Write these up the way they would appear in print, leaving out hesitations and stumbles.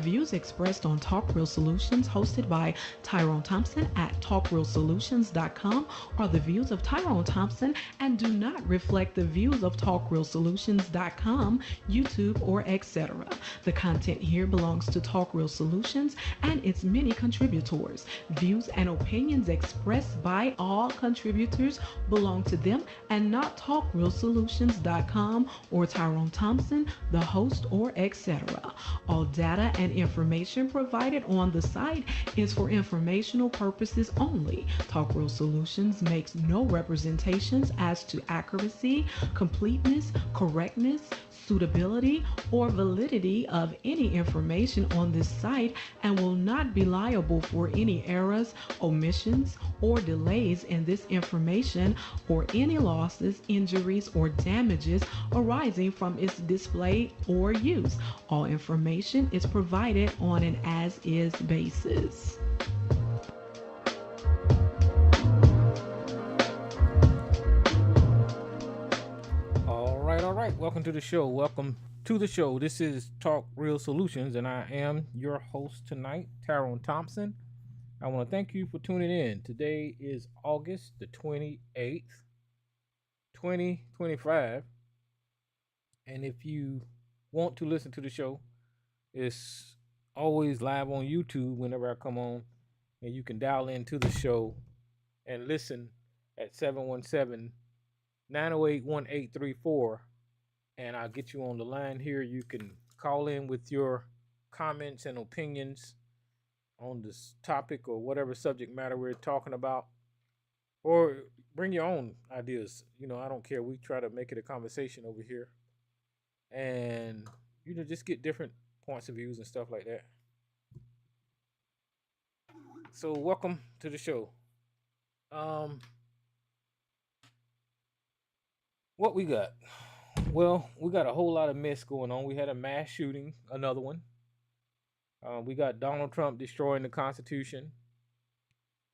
views expressed on Talk Real Solutions, hosted by Tyrone Thompson at talkrealsolutions.com, are the views of Tyrone Thompson and do not reflect the views of talkrealsolutions.com, YouTube, or etc. The content here belongs to Talk Real Solutions and its many contributors. Views and opinions expressed by all contributors belong to them and not talkrealsolutions.com or Tyrone Thompson, the host, or etc. All data and information provided on the site is for informational purposes only. Talk Real Solutions makes no representations as to accuracy, completeness, correctness, suitability, or validity of any information on this site and will not be liable for any errors, omissions, or delays in this information or any losses, injuries, or damages arising from its display or use. All information is provided on an as-is basis. All right. Welcome to the show. Welcome to the show. This is Talk Real Solutions, and I am your host tonight, Tyrone Thompson. I want to thank you for tuning in. Today is August the 28th, 2025. And if you want to listen to the show, it's always live on YouTube whenever I come on, and you can dial into the show and listen at 717-908-1834, and I'll get you on the line here. You can call in with your comments and opinions on this topic or whatever subject matter we're talking about, or bring your own ideas. I don't care. We try to make it a conversation over here, and just get different points of views and stuff like that. So welcome to the show. What we got? Well, we got a whole lot of mess going on. We had a mass shooting, another one. We got Donald Trump destroying the Constitution.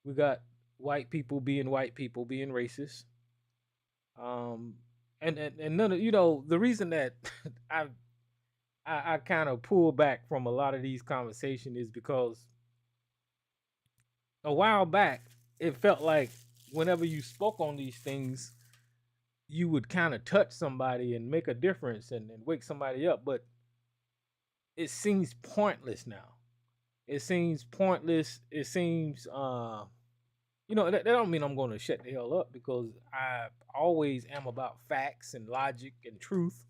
We got white people being racist. And none of the reason that I kind of pull back from a lot of these conversations is because a while back it felt like whenever you spoke on these things, you would kind of touch somebody and make a difference and wake somebody up. But it seems pointless now. It seems pointless. It seems, that don't mean I'm going to shut the hell up, because I always am about facts and logic and truth.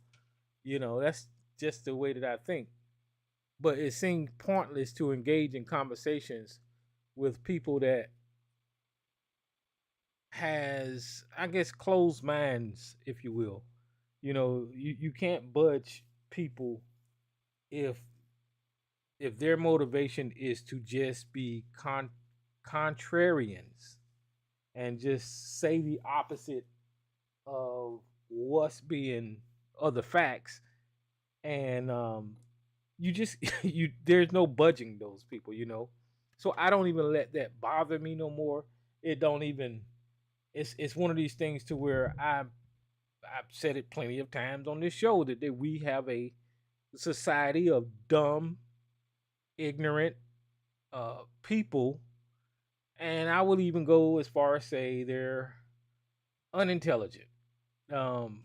That's just the way that I think. But it seems pointless to engage in conversations with people that has, I guess, closed minds, if you will. You can't budge people if their motivation is to just be contrarians and just say the opposite of what's being other facts, and there's no budging those people. So I don't even let that bother me no more. It don't even. It's one of these things to where I've said it plenty of times on this show that we have a society of dumb, ignorant people, and I would even go as far as say they're unintelligent. And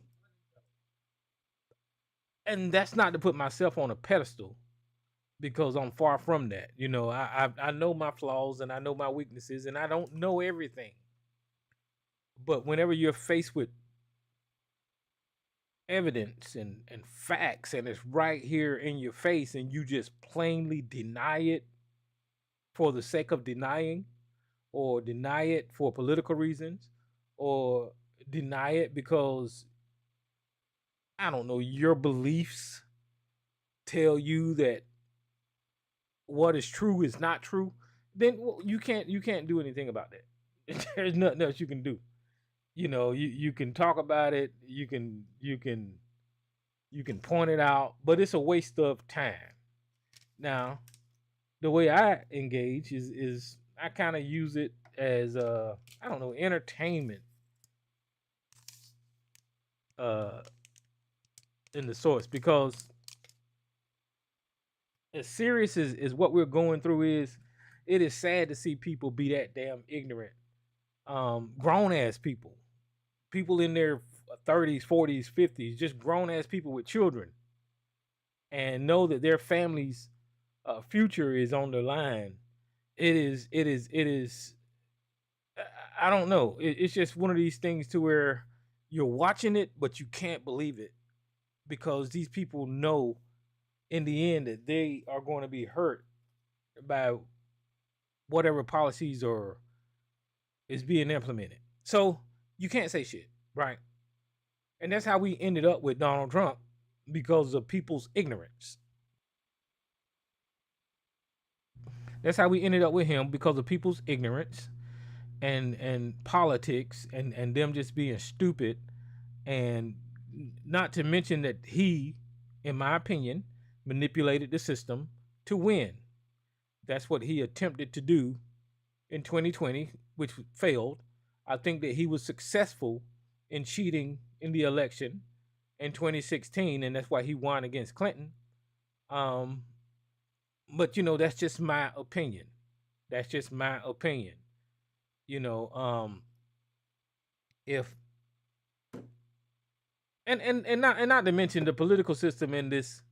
that's not to put myself on a pedestal, because I'm far from that. I know my flaws and I know my weaknesses, and I don't know everything. But whenever you're faced with evidence and facts, and it's right here in your face, and you just plainly deny it for the sake of denying, or deny it for political reasons, or deny it because, I don't know, your beliefs tell you that what is true is not true, then you can't do anything about that. There's nothing else you can do. You can talk about it, you can point it out, but it's a waste of time. Now, the way I engage is I kind of use it as entertainment in the source, because as serious as what we're going through is, it is sad to see people be that damn ignorant. Grown ass people, people in their 30s, 40s, 50s, just grown ass people with children, and know that their family's future is on the line. It is. I don't know. It's just one of these things to where you're watching it, but you can't believe it because these people know in the end that they are going to be hurt by whatever policies or is being implemented. So you can't say shit, right? And that's how we ended up with Donald Trump because of people's ignorance. That's how we ended up with him because of people's ignorance and politics and them just being stupid, and not to mention that he, in my opinion, manipulated the system to win. That's what he attempted to do in 2020, which failed. I think that he was successful in cheating in the election in 2016, and that's why he won against Clinton. Um, but that's just my opinion. That's just my opinion. You know, if and not to mention the political system in this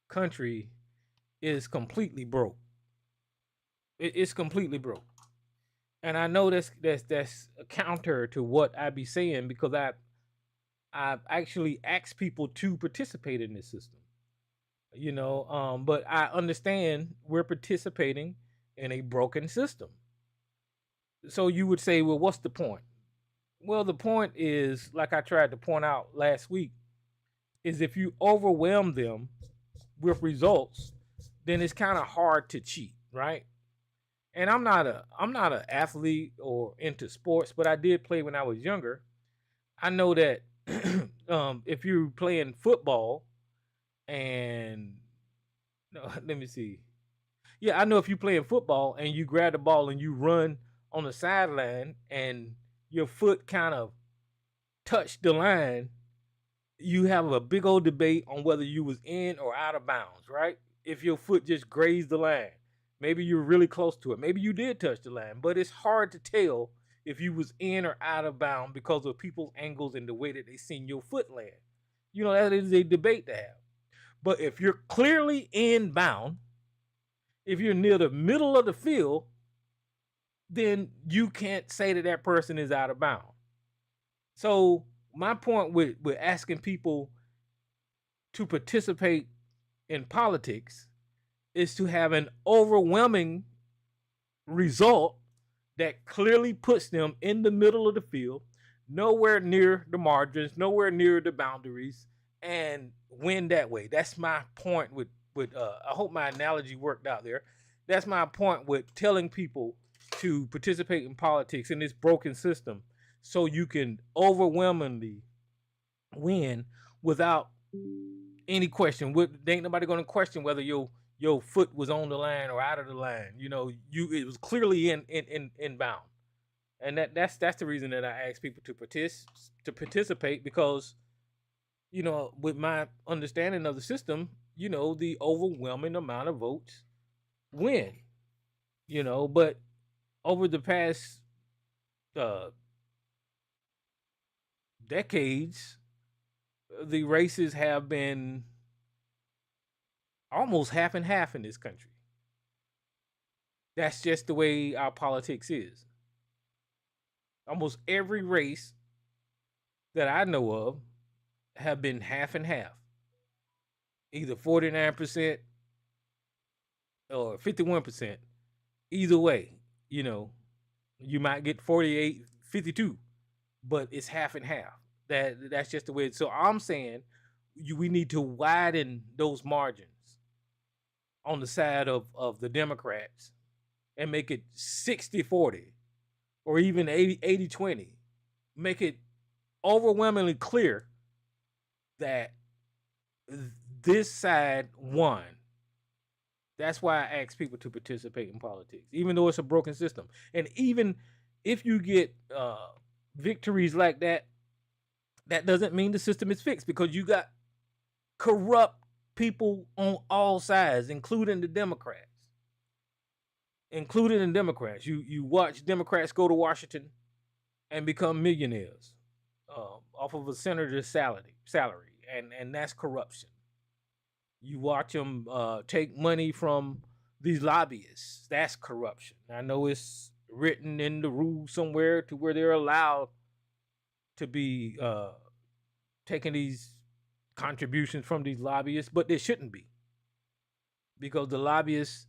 country is completely broke. It's completely broke. And I know that's a counter to what I be saying because I've actually asked people to participate in this system. But I understand we're participating in a broken system. So you would say, well, what's the point? Well, the point is, like I tried to point out last week, is if you overwhelm them with results, then it's kind of hard to cheat, right? And I'm not an athlete or into sports, but I did play when I was younger. I know that if you're playing football and no, let me see. Yeah, I know if you're playing football and you grab the ball and you run on the sideline and your foot kind of touched the line, you have a big old debate on whether you was in or out of bounds, right? If your foot just grazed the line, maybe you're really close to it. Maybe you did touch the line, but it's hard to tell if you was in or out of bounds because of people's angles and the way that they seen your foot land. That is a debate to have. But if you're clearly in bound, if you're near the middle of the field, then you can't say that that person is out of bounds. So my point with asking people to participate in politics is to have an overwhelming result that clearly puts them in the middle of the field, nowhere near the margins, nowhere near the boundaries, and win that way. That's my point with I hope my analogy worked out there. That's my point with telling people to participate in politics in this broken system so you can overwhelmingly win without any question. Ain't nobody going to question whether your foot was on the line or out of the line. It was clearly in bound, and that's the reason that I ask people to participate because with my understanding of the system, the overwhelming amount of votes win. But over the past decades, the races have been almost half and half in this country. That's just the way our politics is. Almost every race that I know of have been half and half. Either 49% or 51%. Either way, you might get 48, 52, but it's half and half. That's just the way so I'm saying we need to widen those margins on the side of the Democrats and make it 60-40 or even 80-20. Make it overwhelmingly clear that this side won. That's why I ask people to participate in politics, even though it's a broken system. And even if you get victories like that, that doesn't mean the system is fixed because you got corrupt people on all sides, including the Democrats. Including the Democrats. You watch Democrats go to Washington and become millionaires off of a senator's salary, and that's corruption. You watch them take money from these lobbyists. That's corruption. I know it's written in the rules somewhere to where they're allowed to be taking these contributions from these lobbyists, but they shouldn't be, because the lobbyists,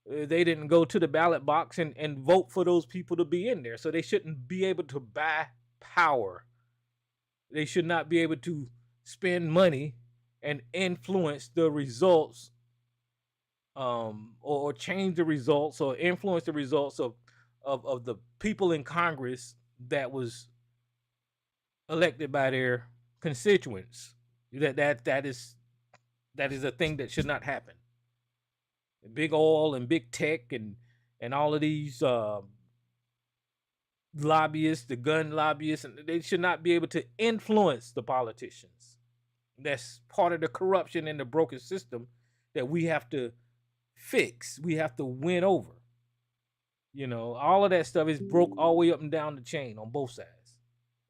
they didn't go to the ballot box and vote for those people to be in there, so they shouldn't be able to buy power. They should not be able to spend money and influence the results, or change the results or influence the results of the people in Congress that was elected by their constituents. That is a thing that should not happen. Big oil and big tech and all of these lobbyists, the gun lobbyists, and they should not be able to influence the politicians. That's part of the corruption in the broken system that we have to fix. We have to win over. You know, all of that stuff is broke all the way up and down the chain on both sides.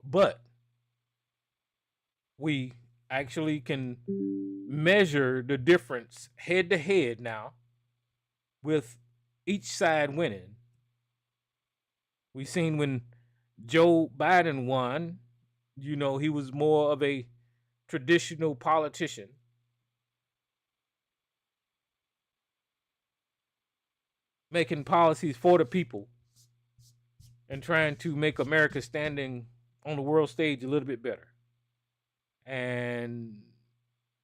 But we actually can measure the difference head to head now, with each side winning. We've seen when Joe Biden won, you know, he was more of a traditional politician. Making policies for the people and trying to make America standing on the world stage a little bit better. And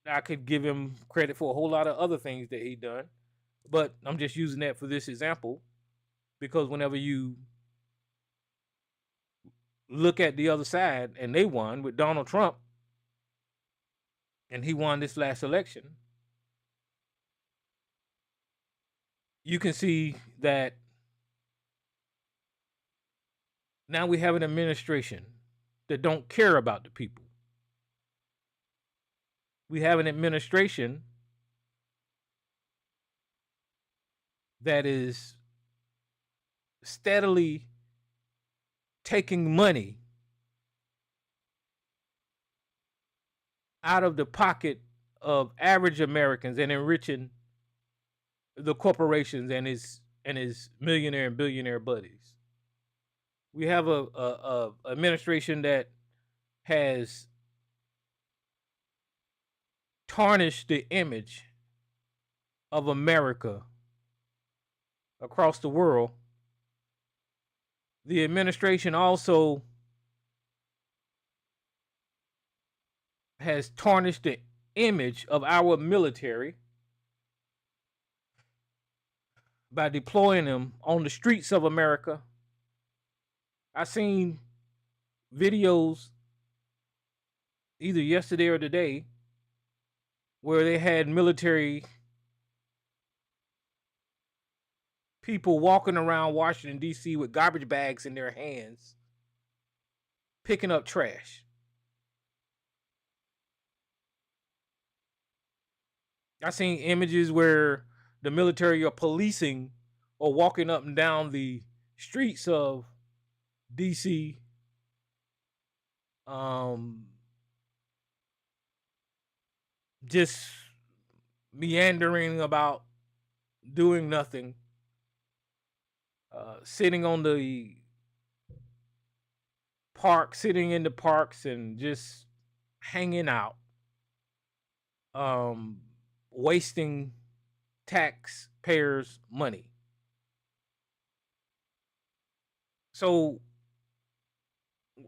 I could give him credit for a whole lot of other things that he done, but I'm just using that for this example, because whenever you look at the other side, and they won with Donald Trump, and he won this last election, you can see that now we have an administration that don't care about the people. We have an administration that is steadily taking money out of the pocket of average Americans and enriching the corporations and his millionaire and billionaire buddies. We have a administration that has tarnished the image of America across the world. The administration also has tarnished the image of our military by deploying them on the streets of America. I seen videos either yesterday or today where they had military people walking around Washington, D.C. with garbage bags in their hands, picking up trash. I seen images where the military are policing or walking up and down the streets of D.C. Just meandering about, doing nothing, sitting on the park, sitting in the parks and just hanging out, wasting taxpayers' money. So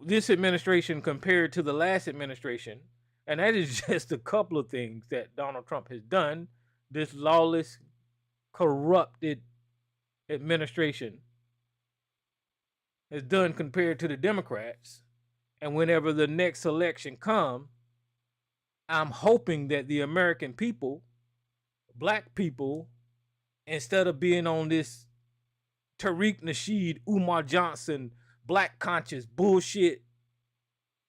this administration compared to the last administration, and that is just a couple of things that Donald Trump has done, this lawless, corrupted administration has done compared to the Democrats. And whenever the next election comes, I'm hoping that the American people, black people, instead of being on this Tariq Nasheed, Umar Johnson, black conscious bullshit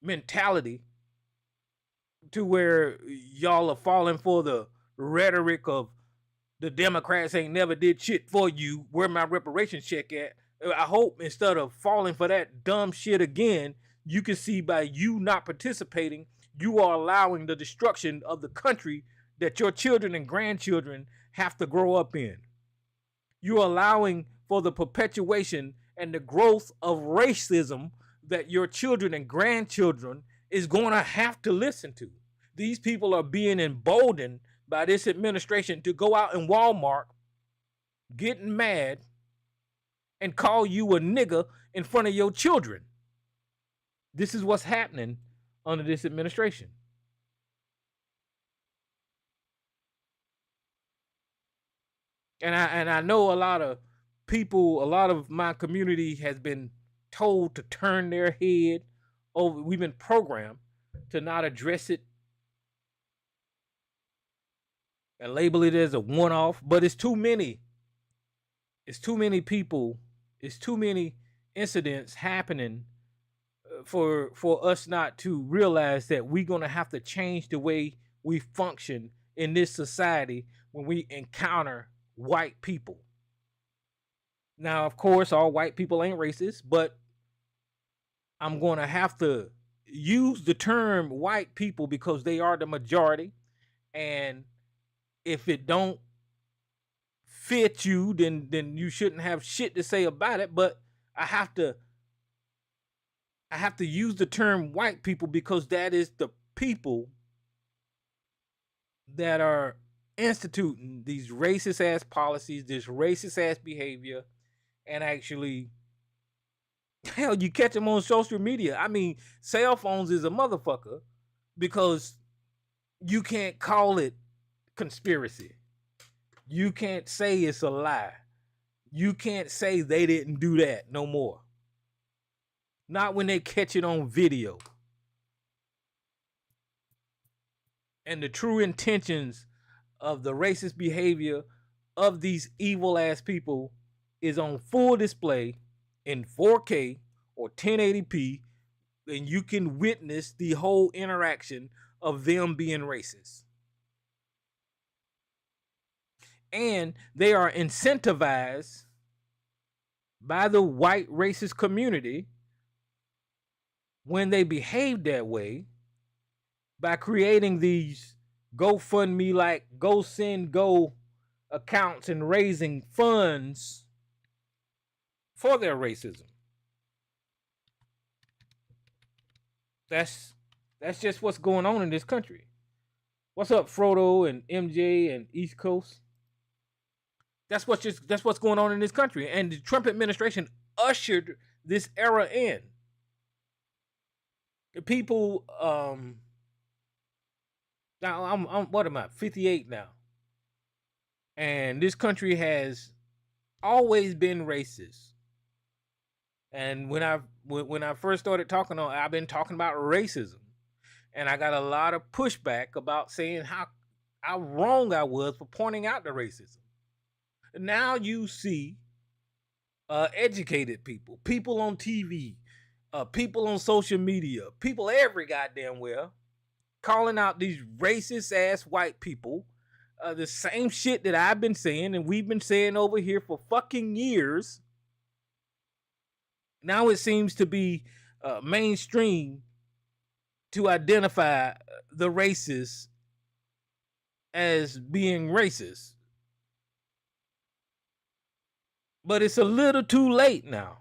mentality, to where y'all are falling for the rhetoric of the Democrats ain't never did shit for you, where my reparations check at. I hope instead of falling for that dumb shit again, you can see by you not participating, you are allowing the destruction of the country that your children and grandchildren have to grow up in. You're allowing for the perpetuation and the growth of racism that your children and grandchildren is going to have to listen to. These people are being emboldened by this administration to go out in Walmart getting mad and call you a nigger in front of your children. This is what's happening under this administration. And I know a lot of people, a lot of my community has been told to turn their head over. We've been programmed to not address it and label it as a one-off, but it's too many. It's too many people. It's too many incidents happening for us not to realize that we're going to have to change the way we function in this society when we encounter white people. Now, of course, all white people ain't racist, but I'm going to have to use the term white people because they are the majority. And if it don't fit you, then you shouldn't have shit to say about it. But I have to use the term white people because that is the people that are instituting these racist ass policies, this racist ass behavior, and actually, hell, you catch them on social media. I mean, cell phones is a motherfucker because you can't call it conspiracy. You can't say it's a lie. You can't say they didn't do that no more. Not when they catch it on video. And the true intentions of the racist behavior of these evil ass people is on full display in 4K or 1080p, and you can witness the whole interaction of them being racist. And they are incentivized by the white racist community when they behave that way by creating these GoFundMe like Go Send Go accounts and raising funds for their racism. That's just what's going on in this country. What's up, Frodo and MJ and East Coast? That's what's going on in this country, and the Trump administration ushered this era in. The people, now I'm what am I? 58 now, and this country has always been racist. And when I first started talking on, I've been talking about racism, and I got a lot of pushback about saying how wrong I was for pointing out the racism. Now you see educated people on TV, people on social media, people every goddamn where, calling out these racist ass white people, the same shit that I've been saying and we've been saying over here for fucking years. Now it seems to be mainstream to identify the racists as being racist. But it's a little too late now.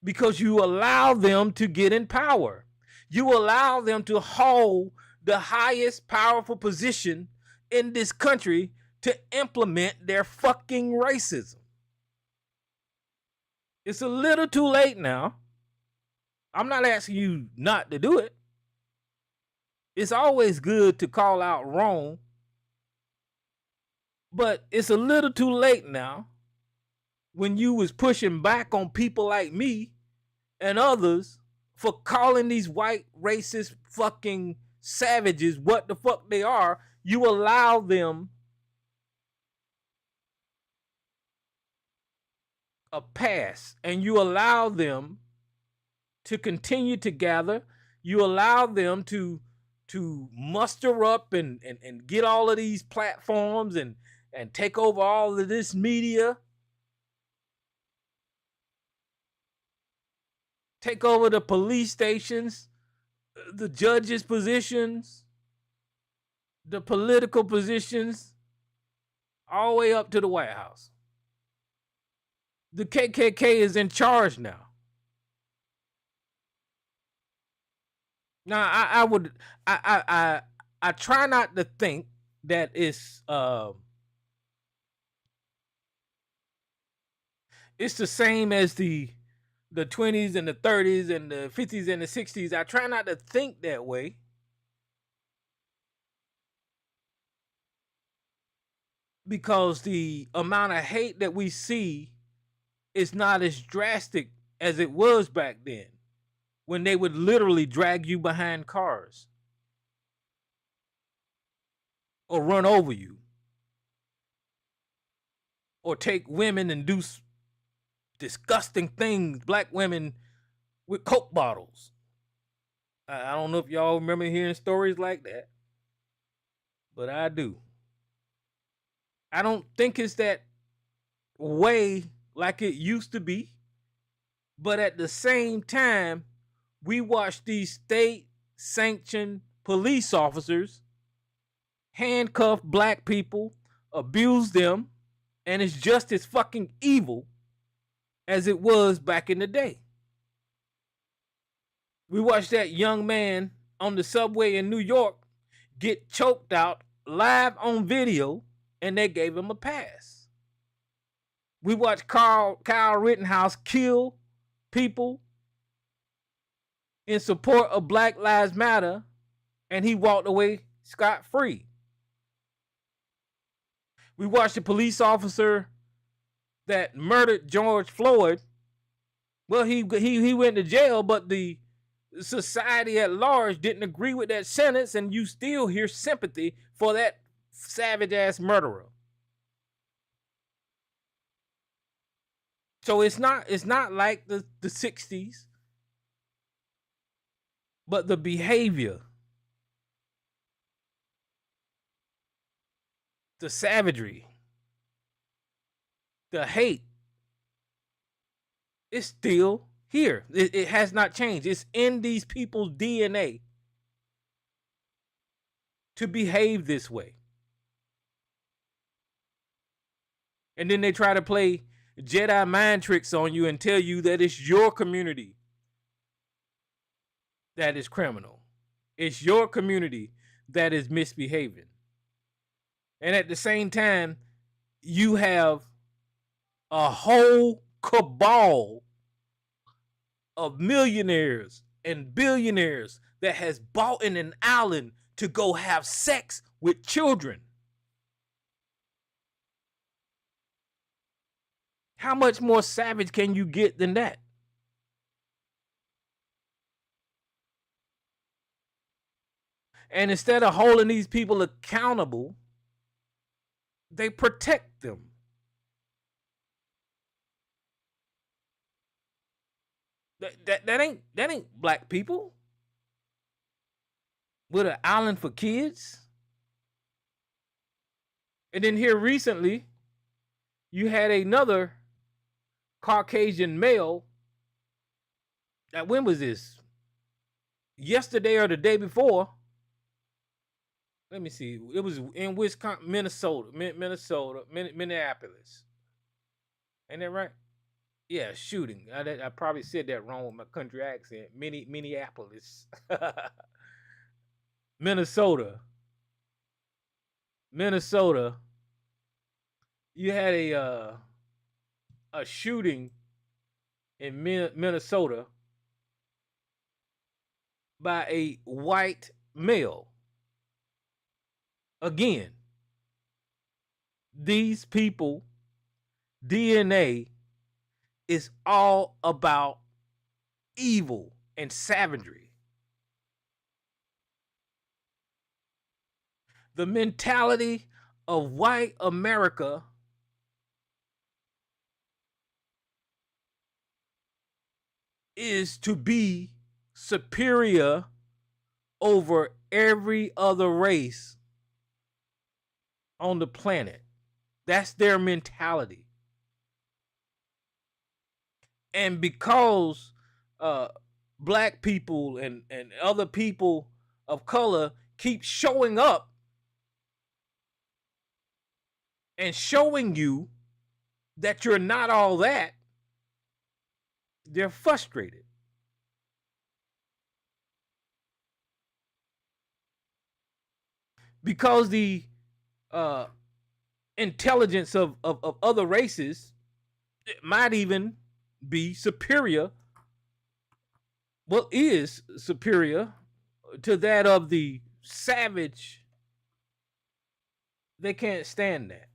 Because you allow them to get in power. You allow them to hold the highest powerful position in this country to implement their fucking racism. It's a little too late now. I'm not asking you not to do it. It's always good to call out wrong. But it's a little too late now when you was pushing back on people like me and others for calling these white racist fucking savages what the fuck they are. You allow them a pass and you allow them to continue to gather. You allow them to to muster up and get all of these platforms and take over all of this media, take over the police stations, the judges' positions, the political positions, all the way up to the White House. The KKK is in charge now. Now, I try not to think that it's the same as the 20s and the 30s and the 50s and the 60s. I try not to think that way. Because the amount of hate that we see is not as drastic as it was back then, when they would literally drag you behind cars or run over you or take women and do disgusting things, black women with Coke bottles. I don't know if y'all remember hearing stories like that, but I do. I don't think it's that way like it used to be. But at the same time, we watch these state-sanctioned police officers handcuff black people, abuse them, and it's just as fucking evil as it was back in the day. We watched that young man on the subway in New York get choked out live on video, and they gave him a pass. We watched Kyle Rittenhouse kill people in support of Black Lives Matter, and he walked away scot-free. We watched a police officer that murdered George Floyd. Well, he went to jail, but the society at large didn't agree with that sentence, and you still hear sympathy for that savage-ass murderer. So it's not like the 60s, but the behavior, the savagery, the hate, is still here. It has not changed. It's in these people's DNA to behave this way. And then they try to play Jedi mind tricks on you and tell you that it's your community that is criminal. It's your community that is misbehaving. And at the same time, you have a whole cabal of millionaires and billionaires that has bought in an island to go have sex with children. How much more savage can you get than that? And instead of holding these people accountable, they protect them. That ain't black people with an island for kids. And then here recently, you had another Caucasian male. When was this? Yesterday or the day before? Let me see. It was in Wisconsin, Minneapolis. Ain't that right? Yeah, shooting. I probably said that wrong with my country accent. Minneapolis. Minnesota. You had a shooting in Minnesota by a white male. Again, these people DNA is all about evil and savagery. The mentality of white America is to be superior over every other race on the planet. That's their mentality. And because black people and other people of color keep showing up and showing you that you're not all that, they're frustrated. Because the intelligence of other races might even be superior, well, is superior to that of the savage. They can't stand that.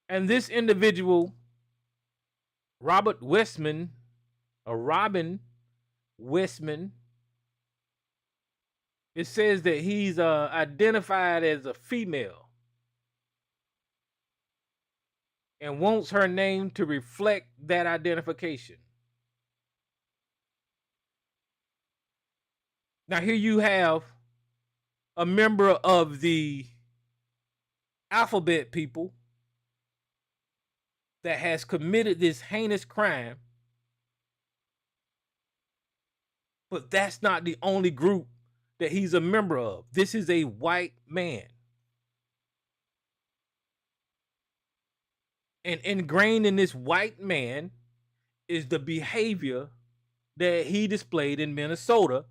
And this individual, Robert Westman, or Robin Westman, it says that he's identified as a female and wants her name to reflect that identification. Now, here you have a member of the alphabet people that has committed this heinous crime, but that's not the only group that he's a member of. This is a white man. And ingrained in this white man is the behavior that he displayed in Minnesota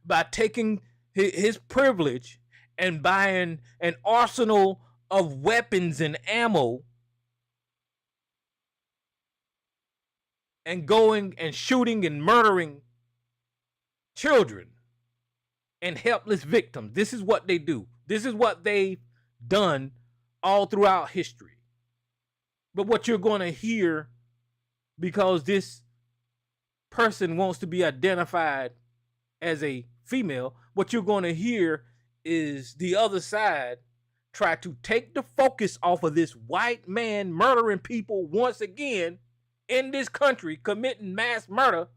by taking his privilege and buying an arsenal of weapons and ammo and going and shooting and murdering children and helpless victims. This is what they do. This is what they've done all throughout history. But what you're going to hear, because this person wants to be identified as a female, what you're going to hear is the other side try to take the focus off of this white man murdering people once again in this country, committing mass murder.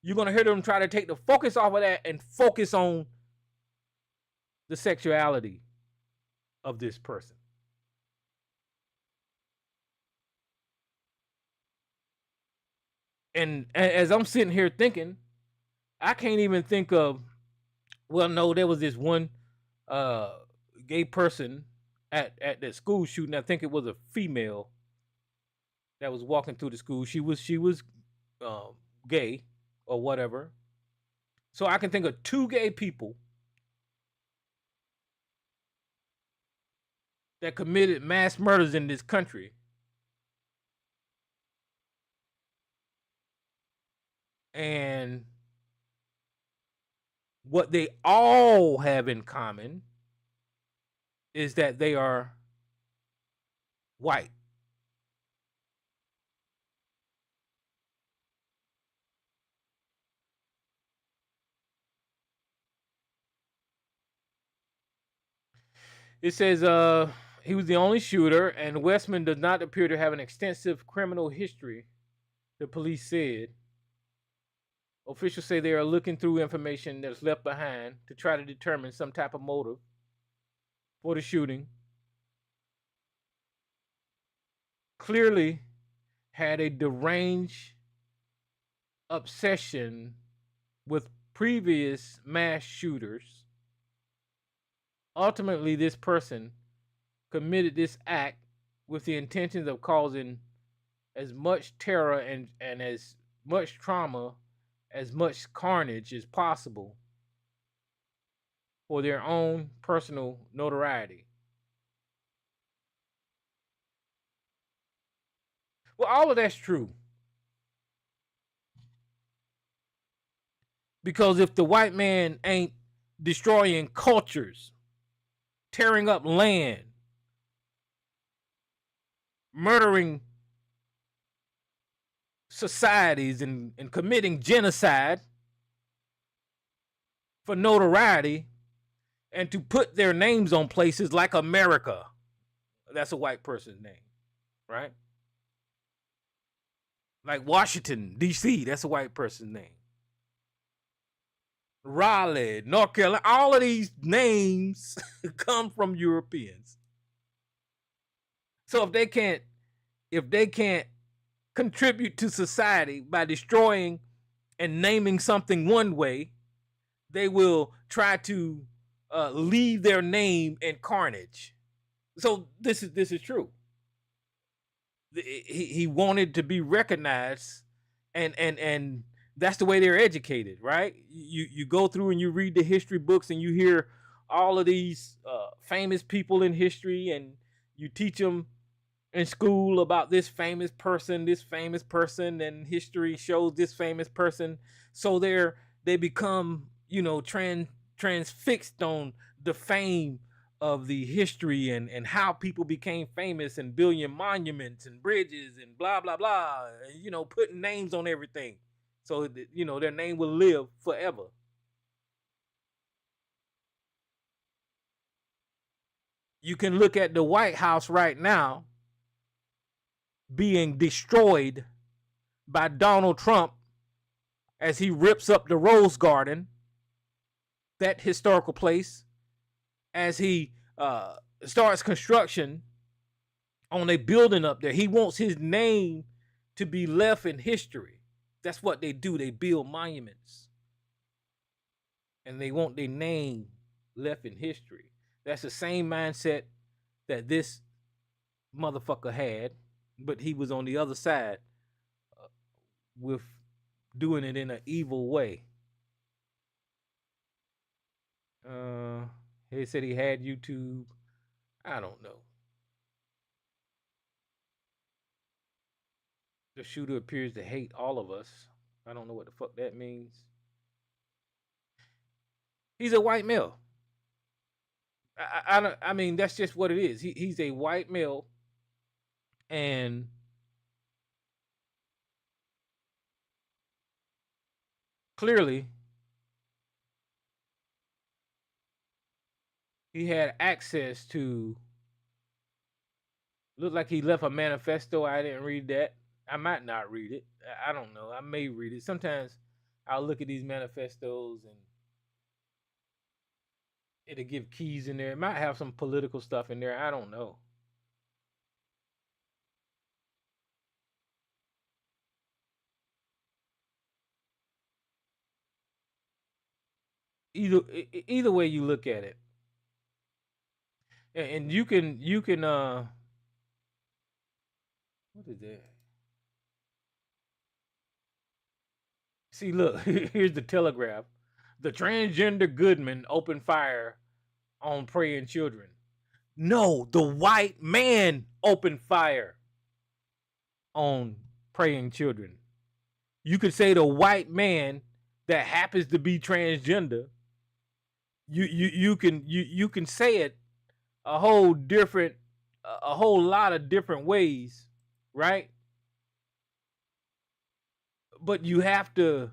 You're going to hear them try to take the focus off of that and focus on the sexuality of this person. And as I'm sitting here thinking, I can't even think of, well, no, there was this one gay person at that school shooting. I think it was a female that was walking through the school. She was gay or whatever. So I can think of two gay people that committed mass murders in this country. And what they all have in common is that they are white. It says he was the only shooter, and Westman does not appear to have an extensive criminal history, the police said. Officials say they are looking through information that's left behind to try to determine some type of motive for the shooting. Clearly had a deranged obsession with previous mass shooters. Ultimately, this person committed this act with the intentions of causing as much terror and as much trauma, as much carnage as possible for their own personal notoriety. Well, all of that's true. Because if the white man ain't destroying cultures, tearing up land, murdering societies and committing genocide for notoriety and to put their names on places like America, that's a white person's name, right? Like Washington, D.C., that's a white person's name. Raleigh, North Carolina, all of these names come from Europeans. So if they can't contribute to society by destroying and naming something one way, they will try to leave their name in carnage. So this is true. He wanted to be recognized, and that's the way they're educated, right? You go through and you read the history books and you hear all of these famous people in history, and you teach them in school about this famous person, and history shows this famous person. So they become, transfixed on the fame of the history and how people became famous and building monuments and bridges and blah blah blah, putting names on everything so that, their name will live forever. You can look at the White House right now being destroyed by Donald Trump as he rips up the Rose Garden, that historical place, as he starts construction on a building up there. He wants his name to be left in history. That's what they do. They build monuments, and they want their name left in history. That's the same mindset that this motherfucker had, but he was on the other side with doing it in an evil way. He said he had YouTube. I don't know. The shooter appears to hate all of us. I don't know what the fuck that means. He's a white male. I mean, that's just what it is. He's a white male, and clearly he had access to. Looked like he left a manifesto. I didn't read that. I might not read it. I don't know. I may read it. Sometimes I'll look at these manifestos and it'll give keys in there. It might have some political stuff in there. I don't know. Either way you look at it, and you can what is that? See, look, here's the Telegraph. The transgender Goodman opened fire on praying children. No, the white man opened fire on praying children. You could say the white man that happens to be transgender. You can say it a whole lot of different ways, right? But you have to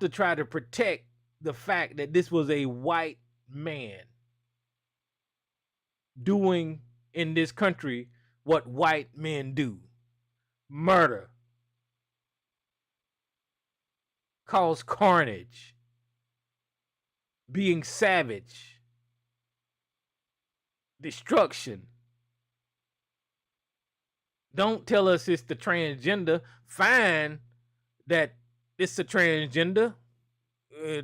try to protect the fact that this was a white man doing in this country what white men do: murder, cause carnage, being savage, destruction. Don't tell us it's the transgender. Fine that it's a transgender.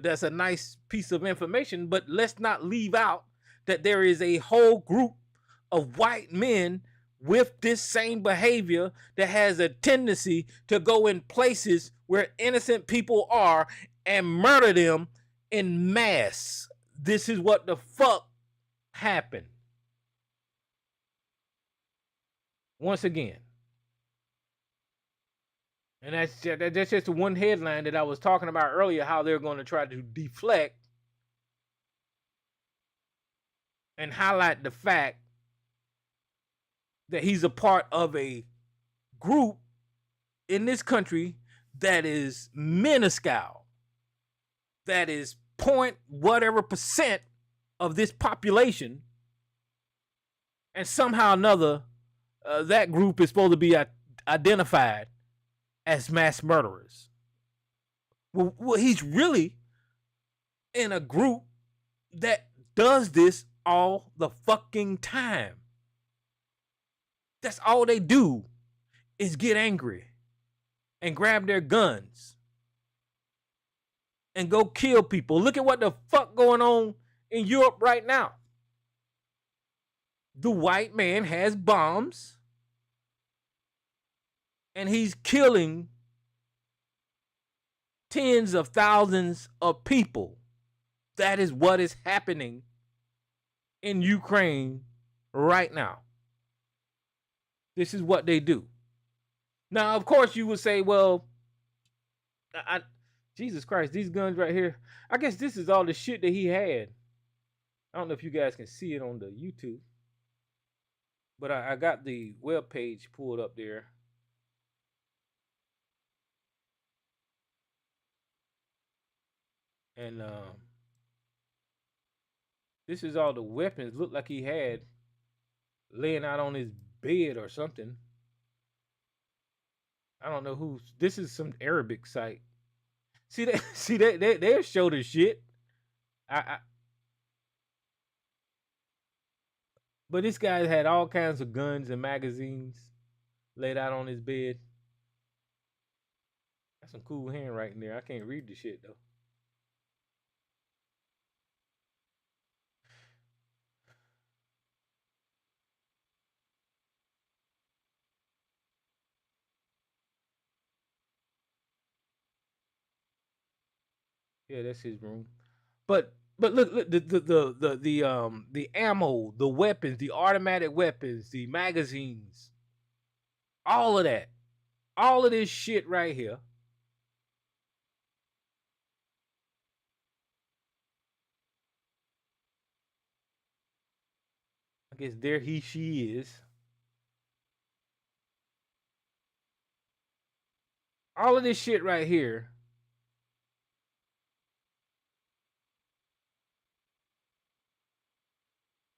That's a nice piece of information, but let's not leave out that there is a whole group of white men with this same behavior that has a tendency to go in places where innocent people are and murder them in mass. This is what the fuck happened. Once again. And that's just one headline that I was talking about earlier, how they're going to try to deflect and highlight the fact that he's a part of a group in this country that is minuscule, that is point whatever percent of this population, and somehow or another that group is supposed to be identified as mass murderers. Well, he's really in a group that does this all the fucking time. That's all they do is get angry and grab their guns and go kill people. Look at what the fuck going on in Europe right now. The white man has bombs and he's killing tens of thousands of people. That is what is happening in Ukraine right now. This is what they do. Now, of course, you would say, well, Jesus Christ, these guns right here, I guess this is all the shit that he had. I don't know if you guys can see it on the YouTube, but I got the web page pulled up there. And this is all the weapons looked like he had laying out on his bed or something. I don't know who. This is some Arabic site. See that? See that? They'll show the shit. But this guy had all kinds of guns and magazines laid out on his bed. That's some cool handwriting there. I can't read the shit though. Yeah, that's his room. But look the ammo, the weapons, the automatic weapons, the magazines, all of that, all of this shit right here. I guess there she is. All of this shit right here.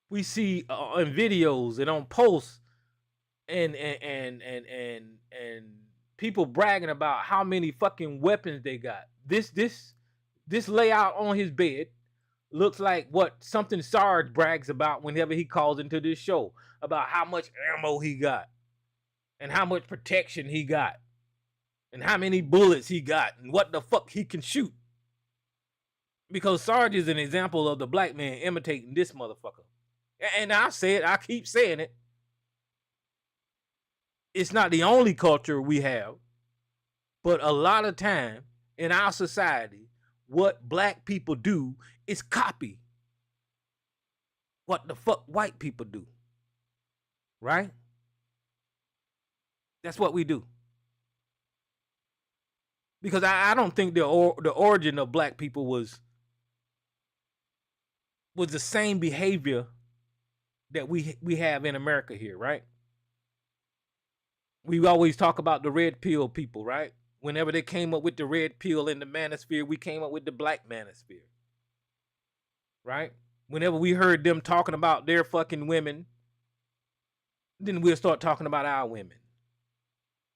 We see in videos and on posts and people bragging about how many fucking weapons they got. This layout on his bed looks like what something Sarge brags about whenever he calls into this show about how much ammo he got and how much protection he got and how many bullets he got and what the fuck he can shoot. Because Sarge is an example of the black man imitating this motherfucker. And I say it, I keep saying it. It's not the only culture we have, but a lot of time in our society, what black people do is copy what the fuck white people do. Right? That's what we do. Because I don't think the origin of black people was the same behavior that we have in America here, right? We always talk about the red pill people, right? Whenever they came up with the red pill in the manosphere, we came up with the black manosphere, right? Whenever we heard them talking about their fucking women, then we'll start talking about our women,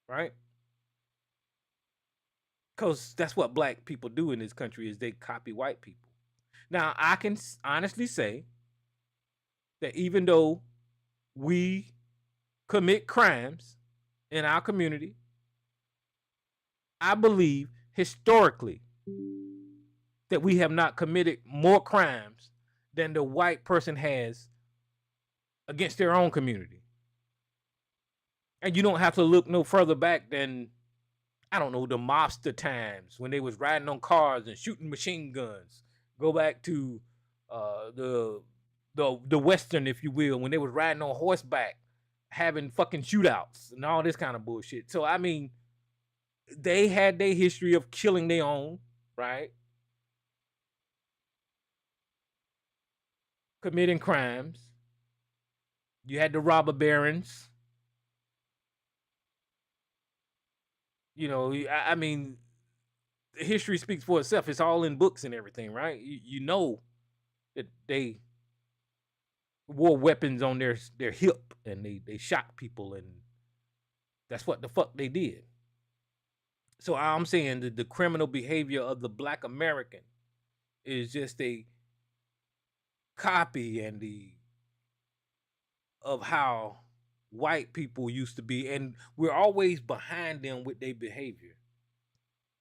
right? Because that's what black people do in this country is they copy white people. Now, I can honestly say that even though we commit crimes in our community, I believe historically that we have not committed more crimes than the white person has against their own community. And you don't have to look no further back than, I don't know, the mobster times when they was riding on cars and shooting machine guns. Go back to the Western, if you will, when they was riding on horseback, having fucking shootouts and all this kind of bullshit. So I mean, they had their history of killing their own, right? Committing crimes. You had the robber barons. You know, I mean, history speaks for itself. It's all in books and everything, right? You know that they wore weapons on their hip and they shot people, and that's what the fuck they did. So I'm saying that the criminal behavior of the black American is just a copy and the of how white people used to be, and we're always behind them with their behavior.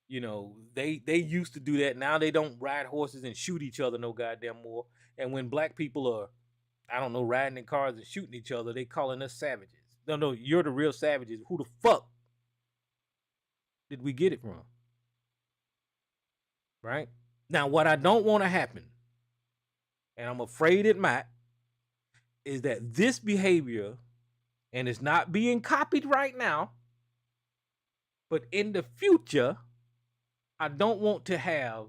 You know, they used to do that. Now they don't ride horses and shoot each other no goddamn more. And when black people are, I don't know, riding in cars and shooting each other, they calling us savages. No, no, you're the real savages. Who the fuck did we get it from? Right? Now, what I don't want to happen, and I'm afraid it might, is that this behavior, and it's not being copied right now, but in the future, I don't want to have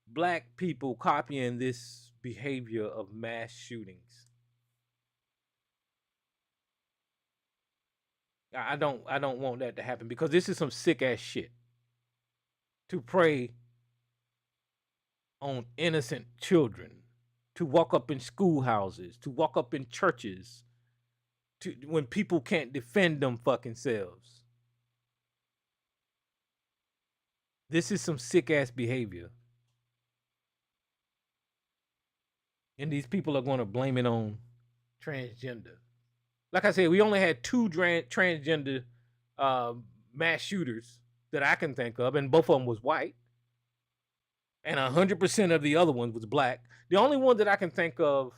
black people copying this behavior of mass shootings. I don't want that to happen, because this is some sick ass shit. To prey on innocent children, to walk up in schoolhouses, to walk up in churches, to when people can't defend them fucking selves. This is some sick ass behavior. And these people are going to blame it on transgender. Like I said, we only had two transgender mass shooters that I can think of, and both of them was white. And 100% of the other ones was black. The only one that I can think of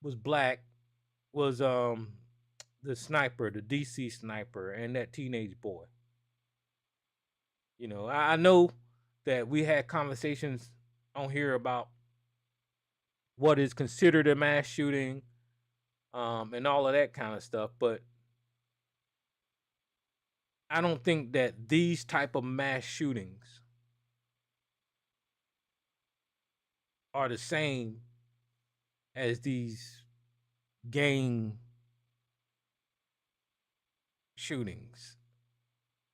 was black was the sniper, the DC sniper, and that teenage boy. You know, I know that we had conversations on here about what is considered a mass shooting, and all of that kind of stuff, but I don't think that these type of mass shootings are the same as these gang shootings.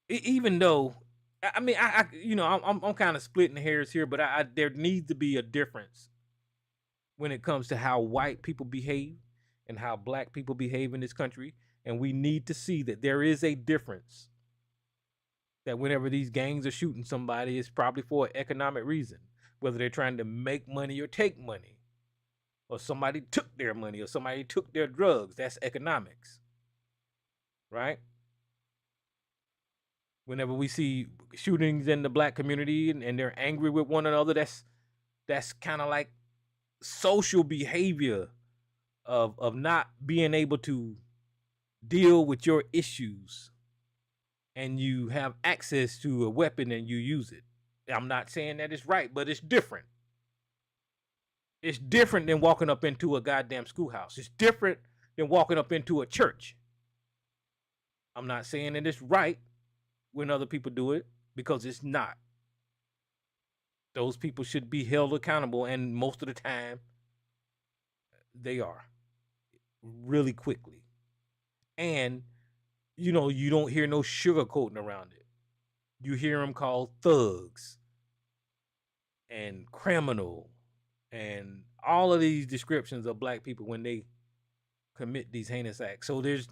Even though, I mean, I you know, I'm kind of splitting hairs here, but there needs to be a difference when it comes to how white people behave and how black people behave in this country, and we need to see that there is a difference. That whenever these gangs are shooting somebody, it's probably for an economic reason, whether they're trying to make money or take money, or somebody took their money, or somebody took their drugs. That's economics, right? Whenever we see shootings in the black community and they're angry with one another, that's kind of like social behavior of not being able to deal with your issues, and you have access to a weapon and you use it. I'm not saying that it's right, but it's different. It's different than walking up into a goddamn schoolhouse. It's different than walking up into a church. I'm not saying that it's right when other people do it, because it's not. Those people should be held accountable, and most of the time, they are. Really quickly. And, you know, you don't hear no sugarcoating around it. You hear them called thugs and criminal and all of these descriptions of black people when they commit these heinous acts. So there's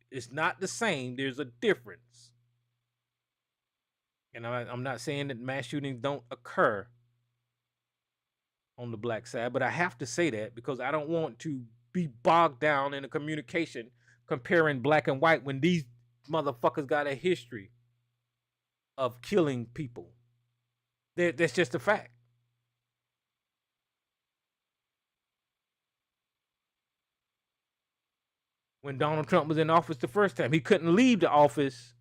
it's not the same. There's a difference. And I'm not saying that mass shootings don't occur on the black side, but I have to say that because I don't want to be bogged down in a communication comparing black and white when these motherfuckers got a history of killing people. That's just a fact. When Donald Trump was in office the first time, he couldn't leave the office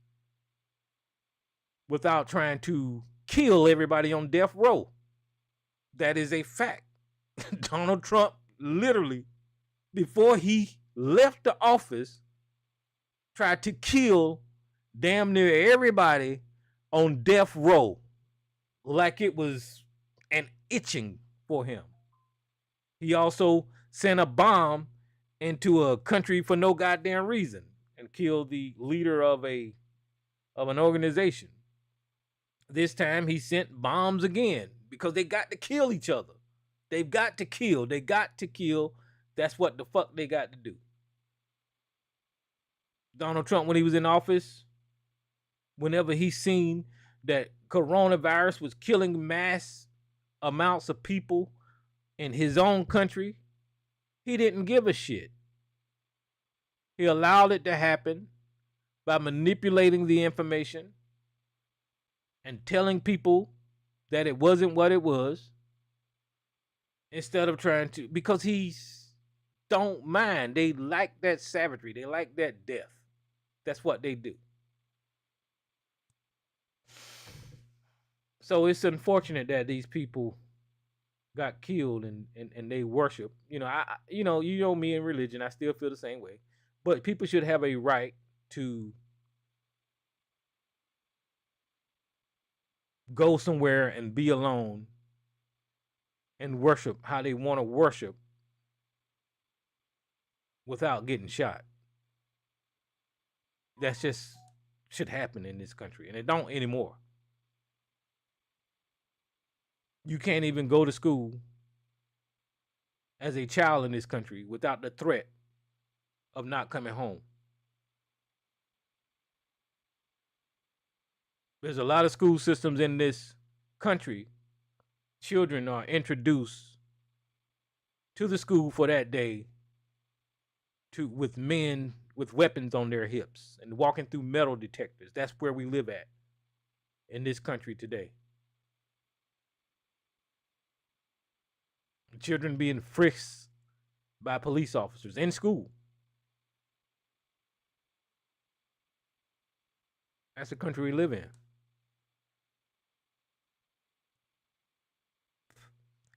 without trying to kill everybody on death row. That is a fact. Donald Trump literally, before he left the office, tried to kill damn near everybody on death row, like it was an itching for him. He also sent a bomb into a country for no goddamn reason and killed the leader of an organization. This time he sent bombs again because they got to kill each other. They've got to kill. They got to kill. That's what the fuck they got to do. Donald Trump, when he was in office, whenever he seen that coronavirus was killing mass amounts of people in his own country, he didn't give a shit. He allowed it to happen by manipulating the information and telling people that it wasn't what it was, instead of trying to, because he's don't mind. They like that savagery. They like that death. That's what they do. So it's unfortunate that these people got killed and they worship. You know me in religion, I still feel the same way. But people should have a right to go somewhere and be alone and worship how they want to worship without getting shot. That's just should happen in this country, and it don't anymore. You can't even go to school as a child in this country without the threat of not coming home. There's a lot of school systems in this country. Children are introduced to the school for that day with men with weapons on their hips and walking through metal detectors. That's where we live at in this country today. Children being frisked by police officers in school. That's the country we live in.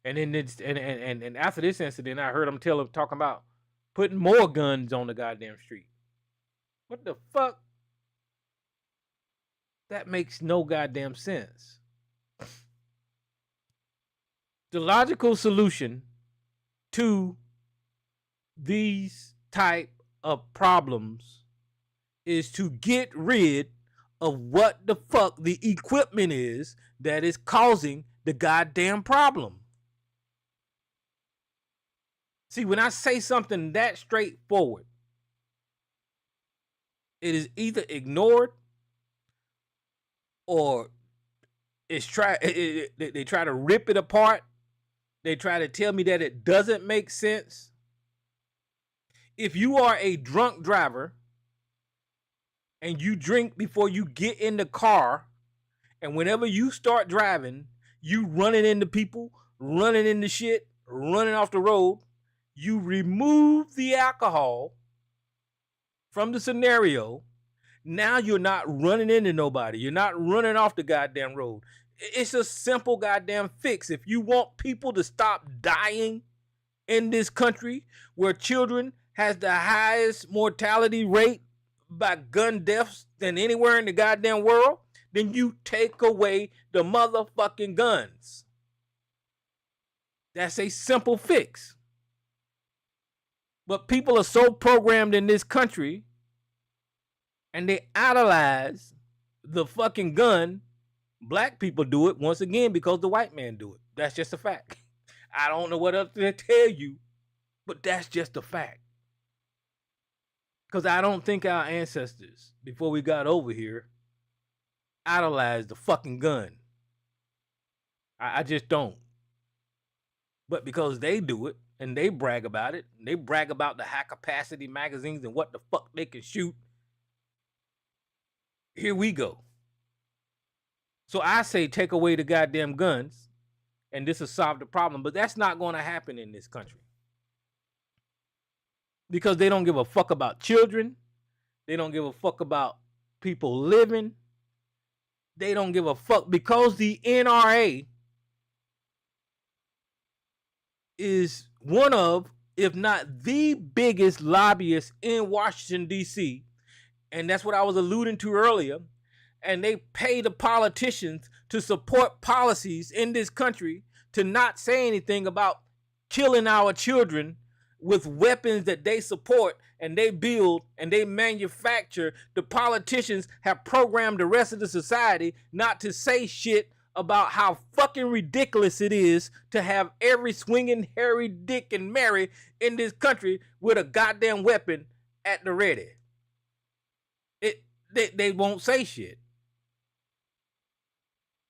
And then and after this incident, I heard them talking about putting more guns on the goddamn street. What the fuck? That makes no goddamn sense. The logical solution to these type of problems is to get rid of what the fuck the equipment is that is causing the goddamn problem. See, when I say something that straightforward, it is either ignored or they try to rip it apart. They try to tell me that it doesn't make sense. If you are a drunk driver and you drink before you get in the car, and whenever you start driving, you running into people, running into shit, running off the road, you remove the alcohol from the scenario. Now you're not running into nobody. You're not running off the goddamn road. It's a simple goddamn fix. If you want people to stop dying in this country where children has the highest mortality rate by gun deaths than anywhere in the goddamn world, then you take away the motherfucking guns. That's a simple fix. But people are so programmed in this country and they idolize the fucking gun. Black people do it once again because the white man do it. That's just a fact. I don't know what else to tell you, but that's just a fact. Because I don't think our ancestors, before we got over here, idolized the fucking gun. I just don't. But because they do it, and they brag about it, and they brag about the high capacity magazines and what the fuck they can shoot, here we go. So I say take away the goddamn guns, and this will solve the problem. But that's not going to happen in this country. Because they don't give a fuck about children. They don't give a fuck about people living. They don't give a fuck because the NRA is one of, if not the biggest lobbyist in Washington, D.C. And that's what I was alluding to earlier. And they pay the politicians to support policies in this country to not say anything about killing our children with weapons that they support and they build and they manufacture. The politicians have programmed the rest of the society not to say shit about how fucking ridiculous it is to have every swinging hairy dick and Mary in this country with a goddamn weapon at the ready. They won't say shit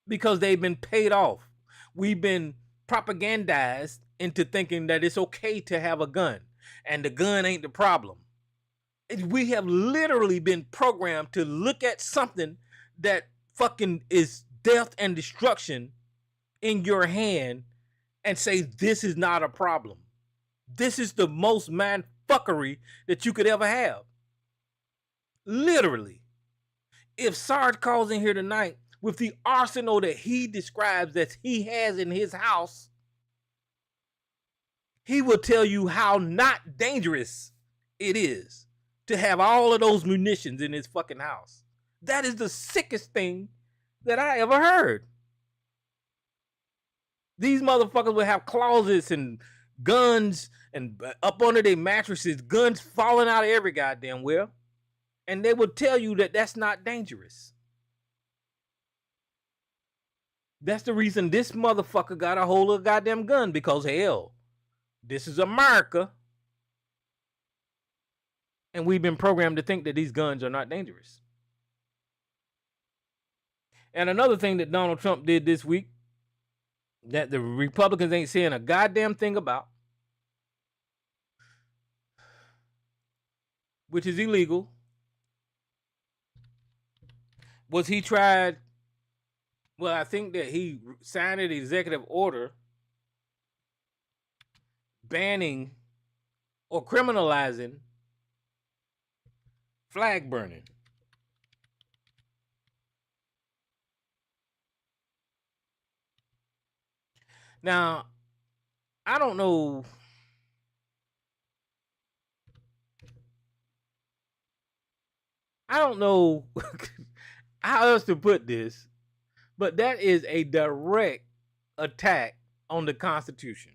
because they've been paid off. We've been propagandized into thinking that it's okay to have a gun and the gun ain't the problem. We have literally been programmed to look at something that fucking is death and destruction in your hand and say this is not a problem. This is the most man fuckery that you could ever have. Literally. If Sarge calls in here tonight with the arsenal that he describes that he has in his house, he will tell you how not dangerous it is to have all of those munitions in his fucking house. That is the sickest thing that I ever heard. These motherfuckers will have closets and guns and up under their mattresses, guns falling out of every goddamn well. And they will tell you that that's not dangerous. That's the reason this motherfucker got a hold of a goddamn gun, because hell, this is America. And we've been programmed to think that these guns are not dangerous. And another thing that Donald Trump did this week that the Republicans ain't saying a goddamn thing about, which is illegal, was he tried, well, I think that he signed an executive order banning or criminalizing flag burning. Now, I don't know. I don't know how else to put this, but that is a direct attack on the Constitution.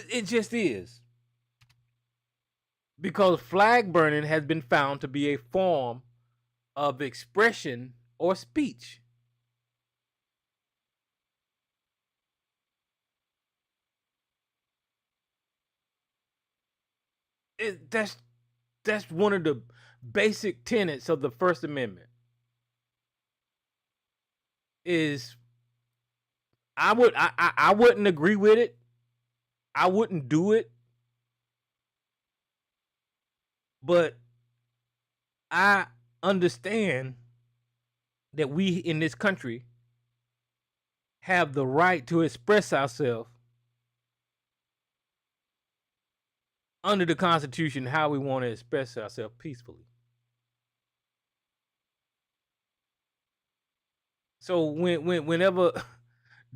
It just is. Because flag burning has been found to be a form of expression or speech. That's one of the basic tenets of the First Amendment. Is I wouldn't agree with it. I wouldn't do it. But I understand that we in this country have the right to express ourselves under the Constitution how we want to express ourselves peacefully. So whenever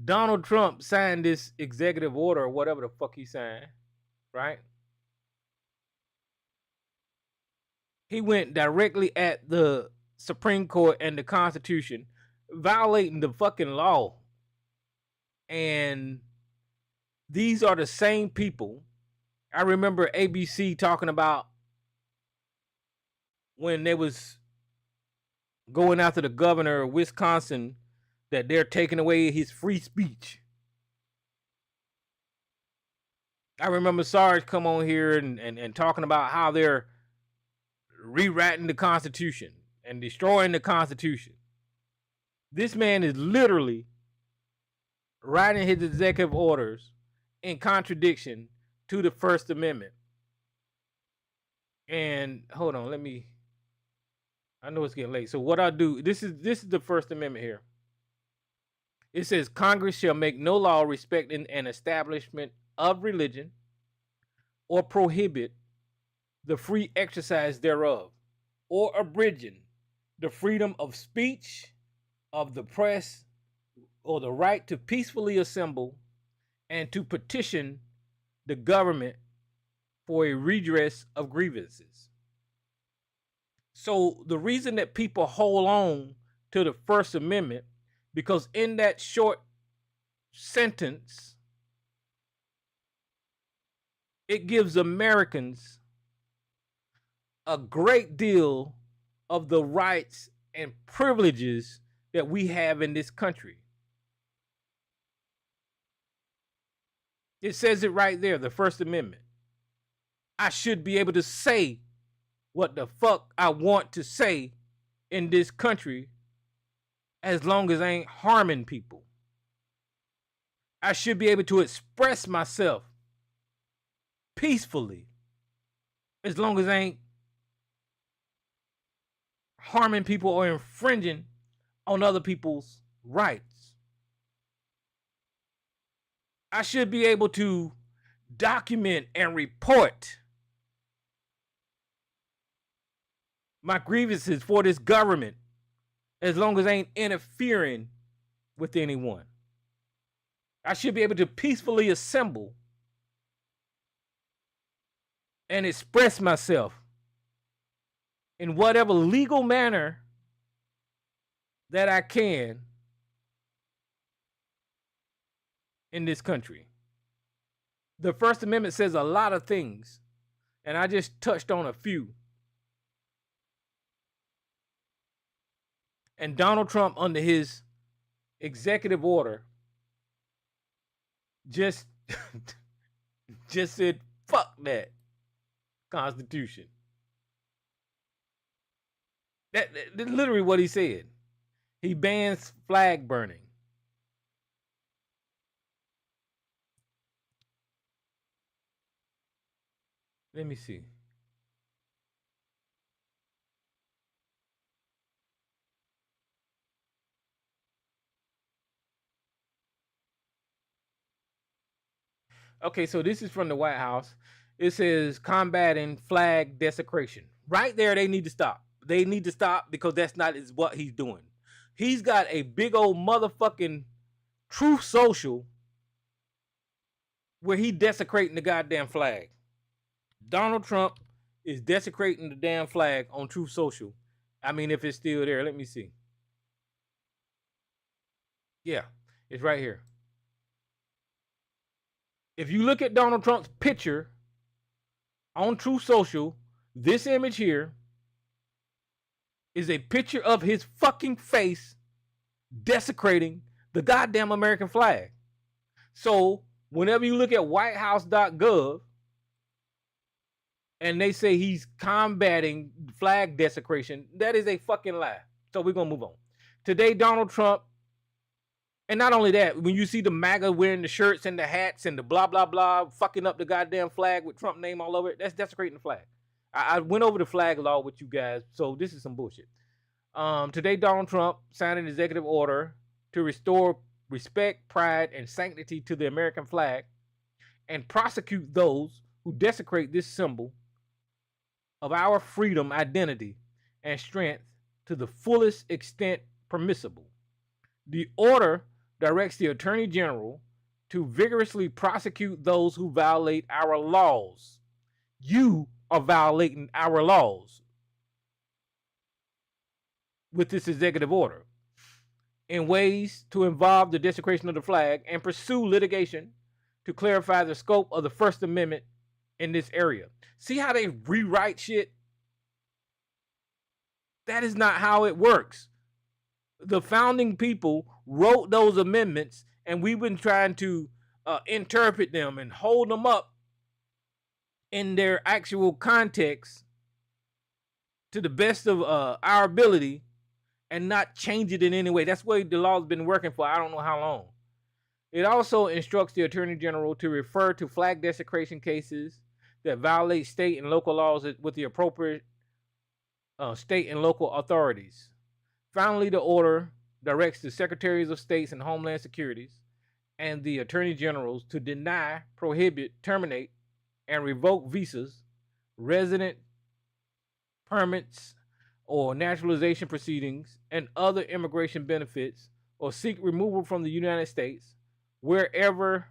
Donald Trump signed this executive order or whatever the fuck he signed, right? He went directly at the Supreme Court and the Constitution, violating the fucking law. And these are the same people. I remember ABC talking about when they was going after the governor of Wisconsin that they're taking away his free speech. I remember Sarge come on here and talking about how they're rewriting the Constitution and destroying the Constitution. This man is literally writing his executive orders in contradiction to the First Amendment. And hold on, I know it's getting late. So what I do, this is the First Amendment here. It says Congress shall make no law respecting an establishment of religion or prohibit the free exercise thereof, or abridging the freedom of speech, of the press, or the right to peacefully assemble and to petition the government for a redress of grievances. So the reason that people hold on to the First Amendment, because in that short sentence, it gives Americans a great deal of the rights and privileges that we have in this country. It says it right there, the First Amendment. I should be able to say what the fuck I want to say in this country as long as I ain't harming people. I should be able to express myself peacefully as long as I ain't harming people or infringing on other people's rights. I should be able to document and report my grievances for this government as long as I ain't interfering with anyone. I should be able to peacefully assemble and express myself in whatever legal manner that I can in this country. The First Amendment says a lot of things, and I just touched on a few. And Donald Trump, under his executive order, just said, fuck that Constitution. That's literally what he said. He bans flag burning. Let me see. Okay, so this is from the White House. It says combating flag desecration. Right there, they need to stop. They need to stop because that's not what he's doing. He's got a big old motherfucking Truth Social where he desecrating the goddamn flag. Donald Trump is desecrating the damn flag on Truth Social. I mean, if it's still there, let me see. Yeah, it's right here. If you look at Donald Trump's picture on Truth Social, this image here is a picture of his fucking face desecrating the goddamn American flag. So whenever you look at whitehouse.gov and they say he's combating flag desecration, that is a fucking lie. So we're going to move on. Today, Donald Trump, and not only that, when you see the MAGA wearing the shirts and the hats and the blah, blah, blah, fucking up the goddamn flag with Trump name all over it, that's desecrating the flag. I went over the flag law with you guys, so this is some bullshit. Today, Donald Trump signed an executive order to restore respect, pride, and sanctity to the American flag and prosecute those who desecrate this symbol of our freedom, identity, and strength to the fullest extent permissible. The order directs the Attorney General to vigorously prosecute those who violate our laws. You are violating our laws with this executive order in ways to involve the desecration of the flag and pursue litigation to clarify the scope of the First Amendment in this area. See how they rewrite shit? That is not how it works. The founding people wrote those amendments, and we've been trying to interpret them and hold them up in their actual context to the best of our ability and not change it in any way. That's why the law's been working for I don't know how long. It also instructs the Attorney General to refer to flag desecration cases that violate state and local laws with the appropriate state and local authorities. Finally, the order directs the Secretaries of States and Homeland Securities and the Attorney Generals to deny, prohibit, terminate, and revoke visas, resident permits, or naturalization proceedings, and other immigration benefits, or seek removal from the United States wherever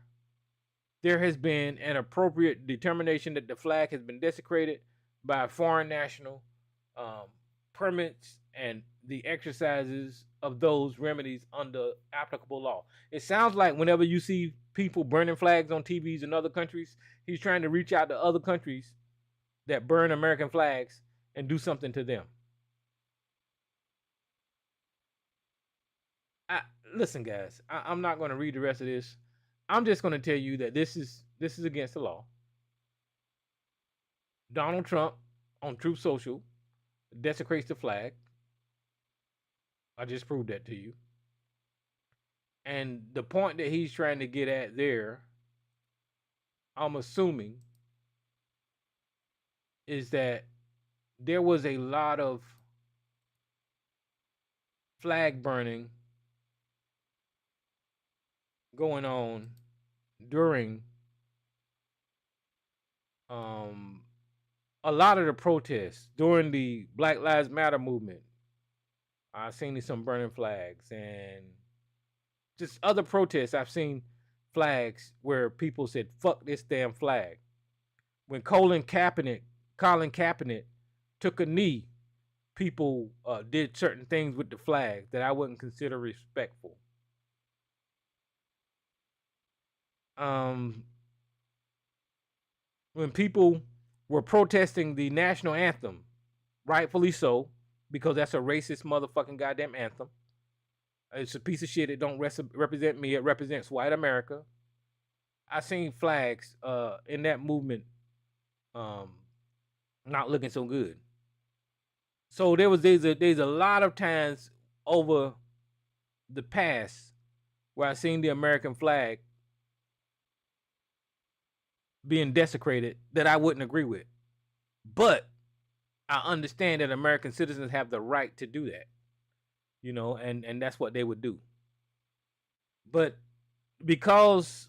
there has been an appropriate determination that the flag has been desecrated by a foreign national, permits, and the exercises of those remedies under applicable law. It sounds like whenever you see people burning flags on TVs in other countries, he's trying to reach out to other countries that burn American flags and do something to them. Listen, guys, I'm not going to read the rest of this. I'm just going to tell you that this is against the law. Donald Trump on Truth Social desecrates the flag. I just proved that to you. And the point that he's trying to get at there, I'm assuming, is that there was a lot of flag burning going on during a lot of the protests during the Black Lives Matter movement. I've seen some burning flags, and just other protests. I've seen flags where people said, "Fuck this damn flag." When Colin Kaepernick took a knee, people did certain things with the flag that I wouldn't consider respectful. When people were protesting the national anthem, rightfully so, because that's a racist motherfucking goddamn anthem. It's a piece of shit. It don't represent me. It represents white America. I seen flags in that movement not looking so good. So there's a lot of times over the past where I seen the American flag being desecrated that I wouldn't agree with. But I understand that American citizens have the right to do that. You know, and that's what they would do. But because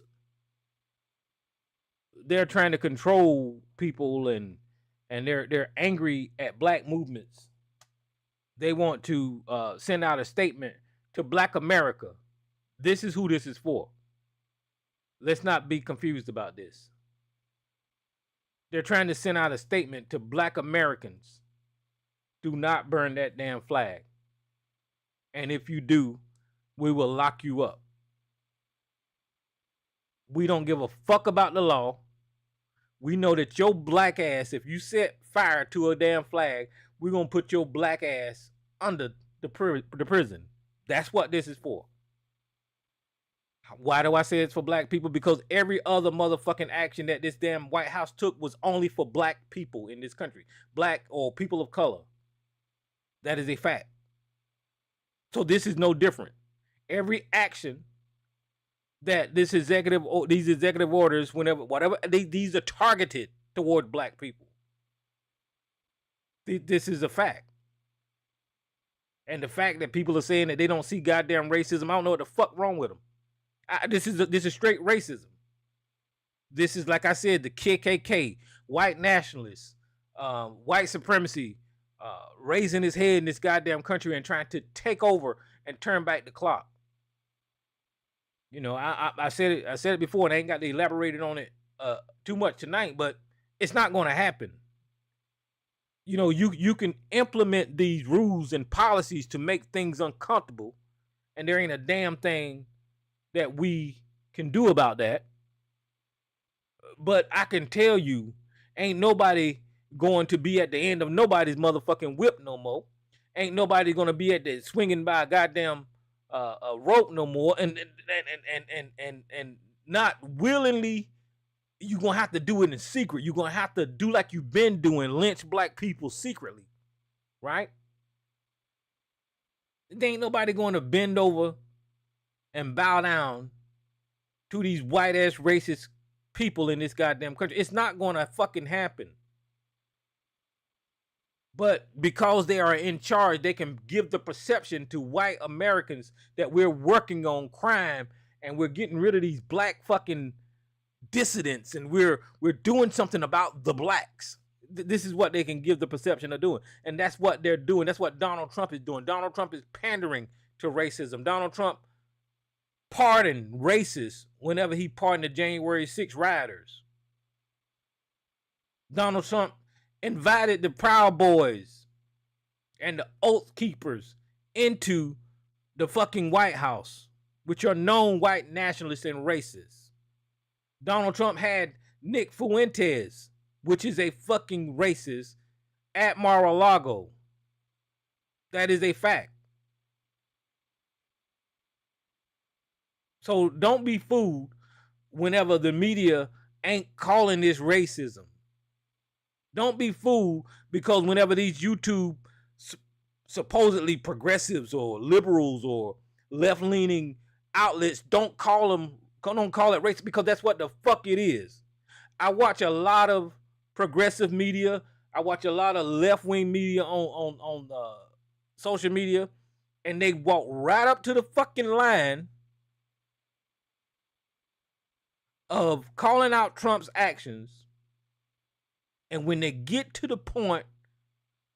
they're trying to control people and they're angry at black movements, they want to send out a statement to Black America. This is who this is for. Let's not be confused about this. They're trying to send out a statement to Black Americans. Do not burn that damn flag. And if you do, we will lock you up. We don't give a fuck about the law. We know that your black ass, if you set fire to a damn flag, we're going to put your black ass under the prison. That's what this is for. Why do I say it's for black people? Because every other motherfucking action that this damn White House took was only for black people in this country. Black or people of color. That is a fact. So this is no different. Every action that these executive orders, these are targeted toward black people. This is a fact. And the fact that people are saying that they don't see goddamn racism, I don't know what the fuck wrong with them. This is straight racism. This is, like I said, the KKK, white nationalists, white supremacy, raising his head in this goddamn country and trying to take over and turn back the clock. You know, I said it before, and I ain't got to elaborate on it too much tonight, but it's not going to happen. You know, you can implement these rules and policies to make things uncomfortable, and there ain't a damn thing that we can do about that. But I can tell you, ain't nobody going to be at the end of nobody's motherfucking whip no more. Ain't nobody going to be at the swinging by a goddamn rope no more, and not willingly. You're going to have to do it in secret. You're going to have to do like you've been doing, lynch black people secretly, right? There ain't nobody going to bend over and bow down to these white ass racist people in this goddamn country. It's not going to fucking happen. But because they are in charge, they can give the perception to white Americans that we're working on crime and we're getting rid of these black fucking dissidents and we're doing something about the blacks. This is what they can give the perception of doing. And that's what they're doing. That's what Donald Trump is doing. Donald Trump is pandering to racism. Donald Trump pardoned racists whenever he pardoned the January 6 rioters. Donald Trump invited the Proud Boys and the Oath Keepers into the fucking White House, which are known white nationalists and racists. Donald Trump had Nick Fuentes, which is a fucking racist, at Mar-a-Lago. That is a fact. So don't be fooled whenever the media ain't calling this racism. Don't be fooled because whenever these YouTube supposedly progressives or liberals or left-leaning outlets don't call it race, because that's what the fuck it is. I watch a lot of progressive media. I watch a lot of left-wing media on social media, and they walk right up to the fucking line of calling out Trump's actions. And when they get to the point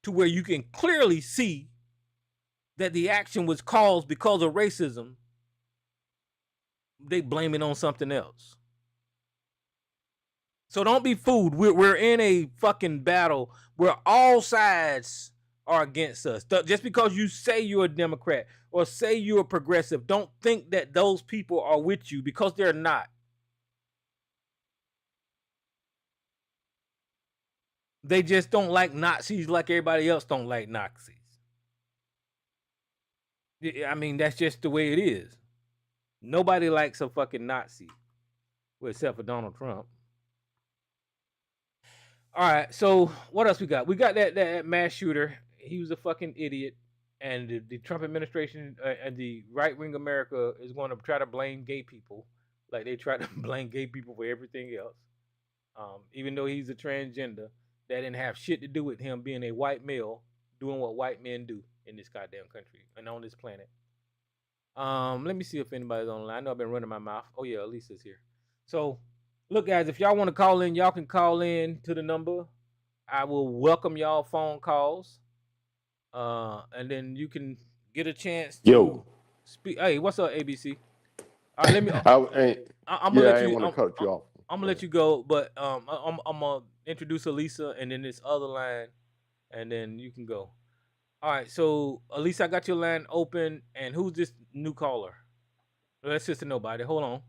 to where you can clearly see that the action was caused because of racism, they blame it on something else. So don't be fooled. We're in a fucking battle where all sides are against us. Just because you say you're a Democrat or say you're a progressive, don't think that those people are with you, because they're not. They just don't like Nazis like everybody else don't like Nazis. I mean, that's just the way it is. Nobody likes a fucking Nazi, well, except for Donald Trump. All right, so what else we got? We got that mass shooter. He was a fucking idiot, and the Trump administration and the right wing America is going to try to blame gay people, like they try to blame gay people for everything else. Even though he's a transgender, that didn't have shit to do with him being a white male doing what white men do in this goddamn country and on this planet. Let me see if anybody's online. I know I've been running my mouth. Oh yeah, Elisa's here. So, look, guys, if y'all want to call in, y'all can call in to the number. I will welcome y'all phone calls. And then you can get a chance to speak. Hey, what's up, ABC? All right, let me. I'm gonna let you. I want to cut you off. I'm gonna let you go, but I'm gonna introduce Elisa, and then this other line, and then you can go. All right, so Elisa, I got your line open, and who's this new caller? That's just a nobody. Hold on,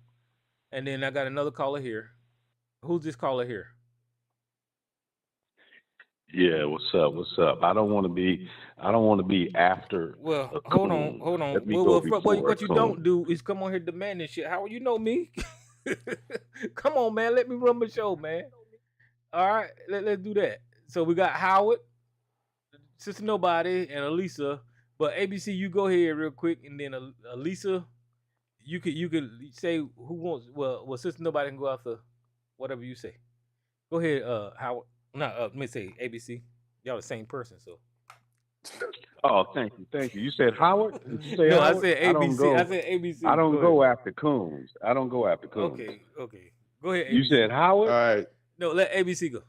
and then I got another caller here. Who's this caller here? Yeah, what's up? What's up? I don't want to be after. Well, a hold coon. on. Let me go before What you a don't coon. do is come on here demanding shit. Howard, you know me. Come on, man. Let me run my show, man. All right, let's do that. So we got Howard, Sister Nobody, and Elisa. But ABC, you go ahead real quick, and then Elisa, you could say who wants. Well, Sister Nobody can go after whatever you say. Go ahead, Howard. Not let me say ABC. Y'all the same person, so. Oh, thank you. You said Howard? Did you say No, Howard? I said ABC. I said ABC. I don't Go go ahead. after coons. I don't go after coons. Okay. Go ahead, ABC. You said Howard? All right. No, let ABC go.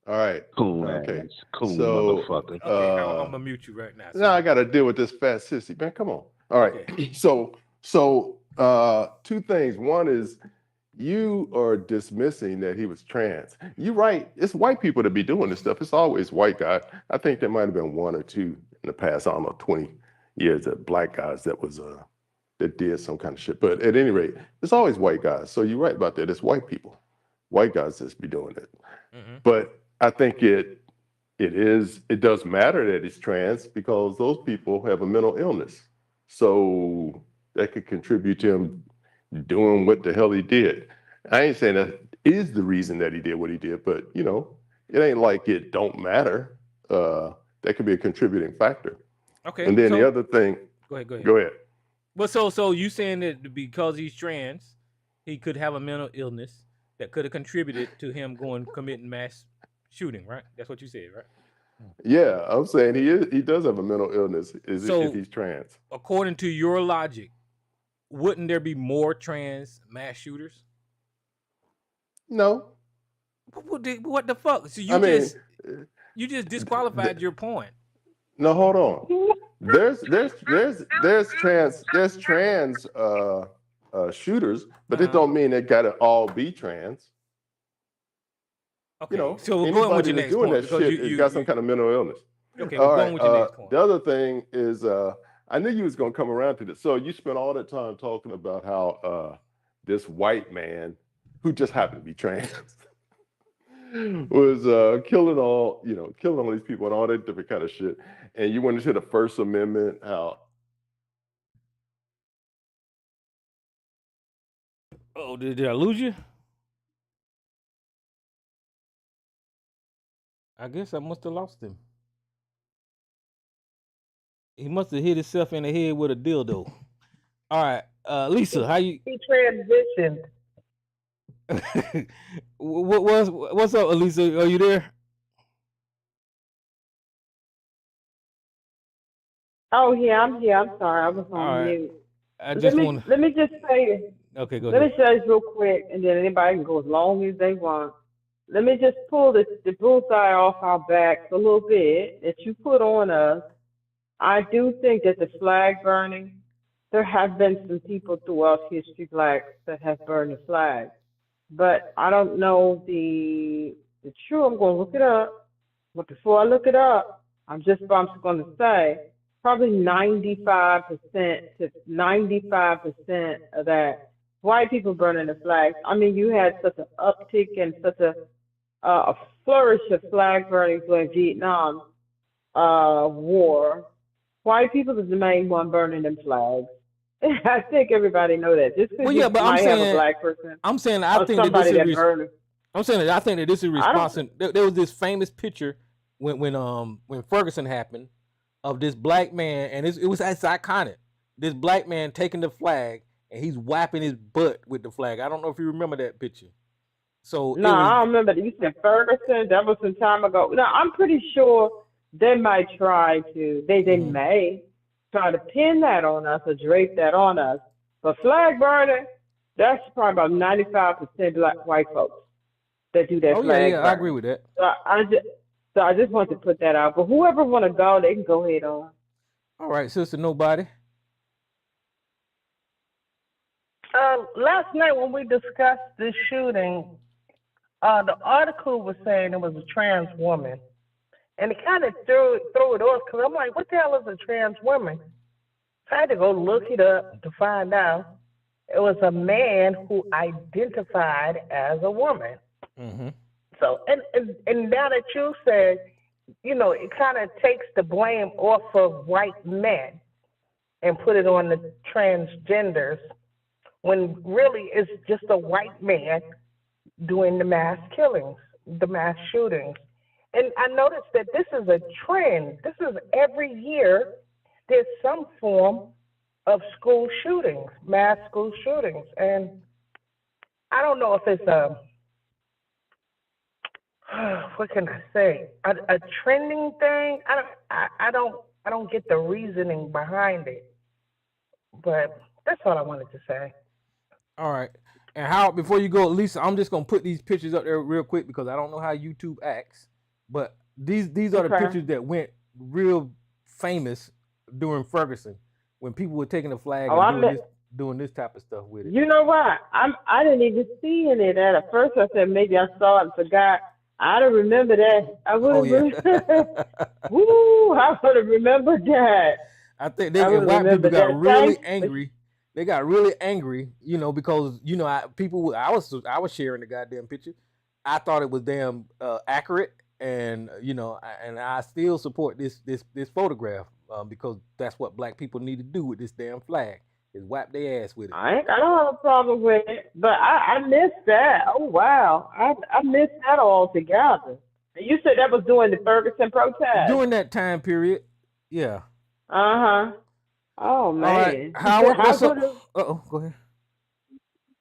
All right. Coon Okay. ass. Coon So, motherfucker. Okay, Howard, I'm gonna mute you right now. now I got to deal with this fat sissy, man. Come on. All right. Okay. So, two things. One is you are dismissing that he was trans. You're right. It's white people that be doing this stuff. It's always white guys. I think there might have been one or two in the past, I don't know, 20 years that black guys that did some kind of shit. But at any rate, it's always white guys. So you're right about that. It's white people, white guys that's be doing it. Mm-hmm. But I think it does matter that he's trans, because those people have a mental illness. So that could contribute to him doing what the hell he did. I ain't saying that is the reason that he did what he did, but it ain't like it don't matter. That could be a contributing factor. Okay. And then the other thing. Go ahead. Go ahead. Well, so you saying that because he's trans, he could have a mental illness that could have contributed to him committing mass shooting, right? That's what you said, right? Yeah, I'm saying he does have a mental illness if he's trans. According to your logic, wouldn't there be more trans mass shooters? No. What the fuck? So you just disqualified your point. No, hold on. There's trans shooters, but it don't mean they gotta all be trans. Okay, so we're going with your next point because you got some kind of mental illness. Okay, we're going with your next point. The other thing is, I knew you was gonna come around to this. So you spent all that time talking about how this white man, who just happened to be trans, was killing all these people and all that different kind of shit. And you went into the First Amendment, how. Oh, did I lose you? I guess I must have lost him. He must have hit himself in the head with a dildo. All right, Lisa, how you? He transitioned. What's up, Lisa? Are you there? Oh yeah, I'm here. I'm sorry, I was All on right. mute. I Let just me want to. let me just say Okay, go let me ahead. say this real quick, and then anybody can go as long as they want. Let me just pull the bullseye off our backs a little bit that you put on us. I do think that the flag burning, there have been some people throughout history, blacks, that have burned the flag. But I don't know the true. I'm going to look it up. But before I look it up, I'm just going to say probably 95% to 95% of that white people burning the flags. I mean, you had such an uptick and such a flourish of flag burning during Vietnam war. White people is the main one burning them flags. I think everybody know that. Just because Well, yeah, you but might have a black person I'm saying, I or think that this somebody is, that burned. I'm saying that I think that this is I don't. responsive. There was this famous picture when Ferguson happened of this black man, and it's iconic. This black man taking the flag and he's wiping his butt with the flag. I don't know if you remember that picture. So No, it was. I don't remember. You said Ferguson. That was some time ago. No, I'm pretty sure they might try to. They Mhm. may try to pin that on us or drape that on us. But flag burning, that's probably about 95% black white folks that do that Oh yeah, yeah, flag I agree burning. with that. So I just want to put that out. But whoever want to go, they can go ahead on. All right, sister, nobody. Last night when we discussed this shooting, the article was saying it was a trans woman, and it kind of threw it off because I'm like, what the hell is a trans woman? So I had to go look it up to find out. It was a man who identified as a woman. Mm-hmm. So, and now that you said, it kind of takes the blame off of white men and put it on the transgenders when really it's just a white man doing the mass killings, the mass shootings. And I noticed that this is a trend. This is every year there's some form of school shootings, mass school shootings. And I don't know if it's a, what can I say, a trending thing. I don't get the reasoning behind it. But that's all I wanted to say. All right. And how before you go, Lisa, I'm just gonna put these pictures up there real quick because I don't know how YouTube acts, but these are the Okay. pictures that went real famous during Ferguson when people were taking the flag Oh, and I met. doing this type of stuff with it. You know what? I didn't even see any of that. At first, I said maybe I saw it and forgot. I don't remember that. I would Oh have. yeah. Woo! I would have remembered that. I think I would and have white people remembered got that. really Thanks. angry. They got really angry, because I was sharing the goddamn picture. I thought it was damn accurate, and and I still support this photograph because that's what black people need to do with this damn flag is wipe their ass with it. I don't have a problem with it, but I missed that. Oh wow, I missed that altogether. And you said that was during the Ferguson protest. During that time period, yeah. Uh huh. Oh All right, man, Howard, I what's up? would have. Go ahead.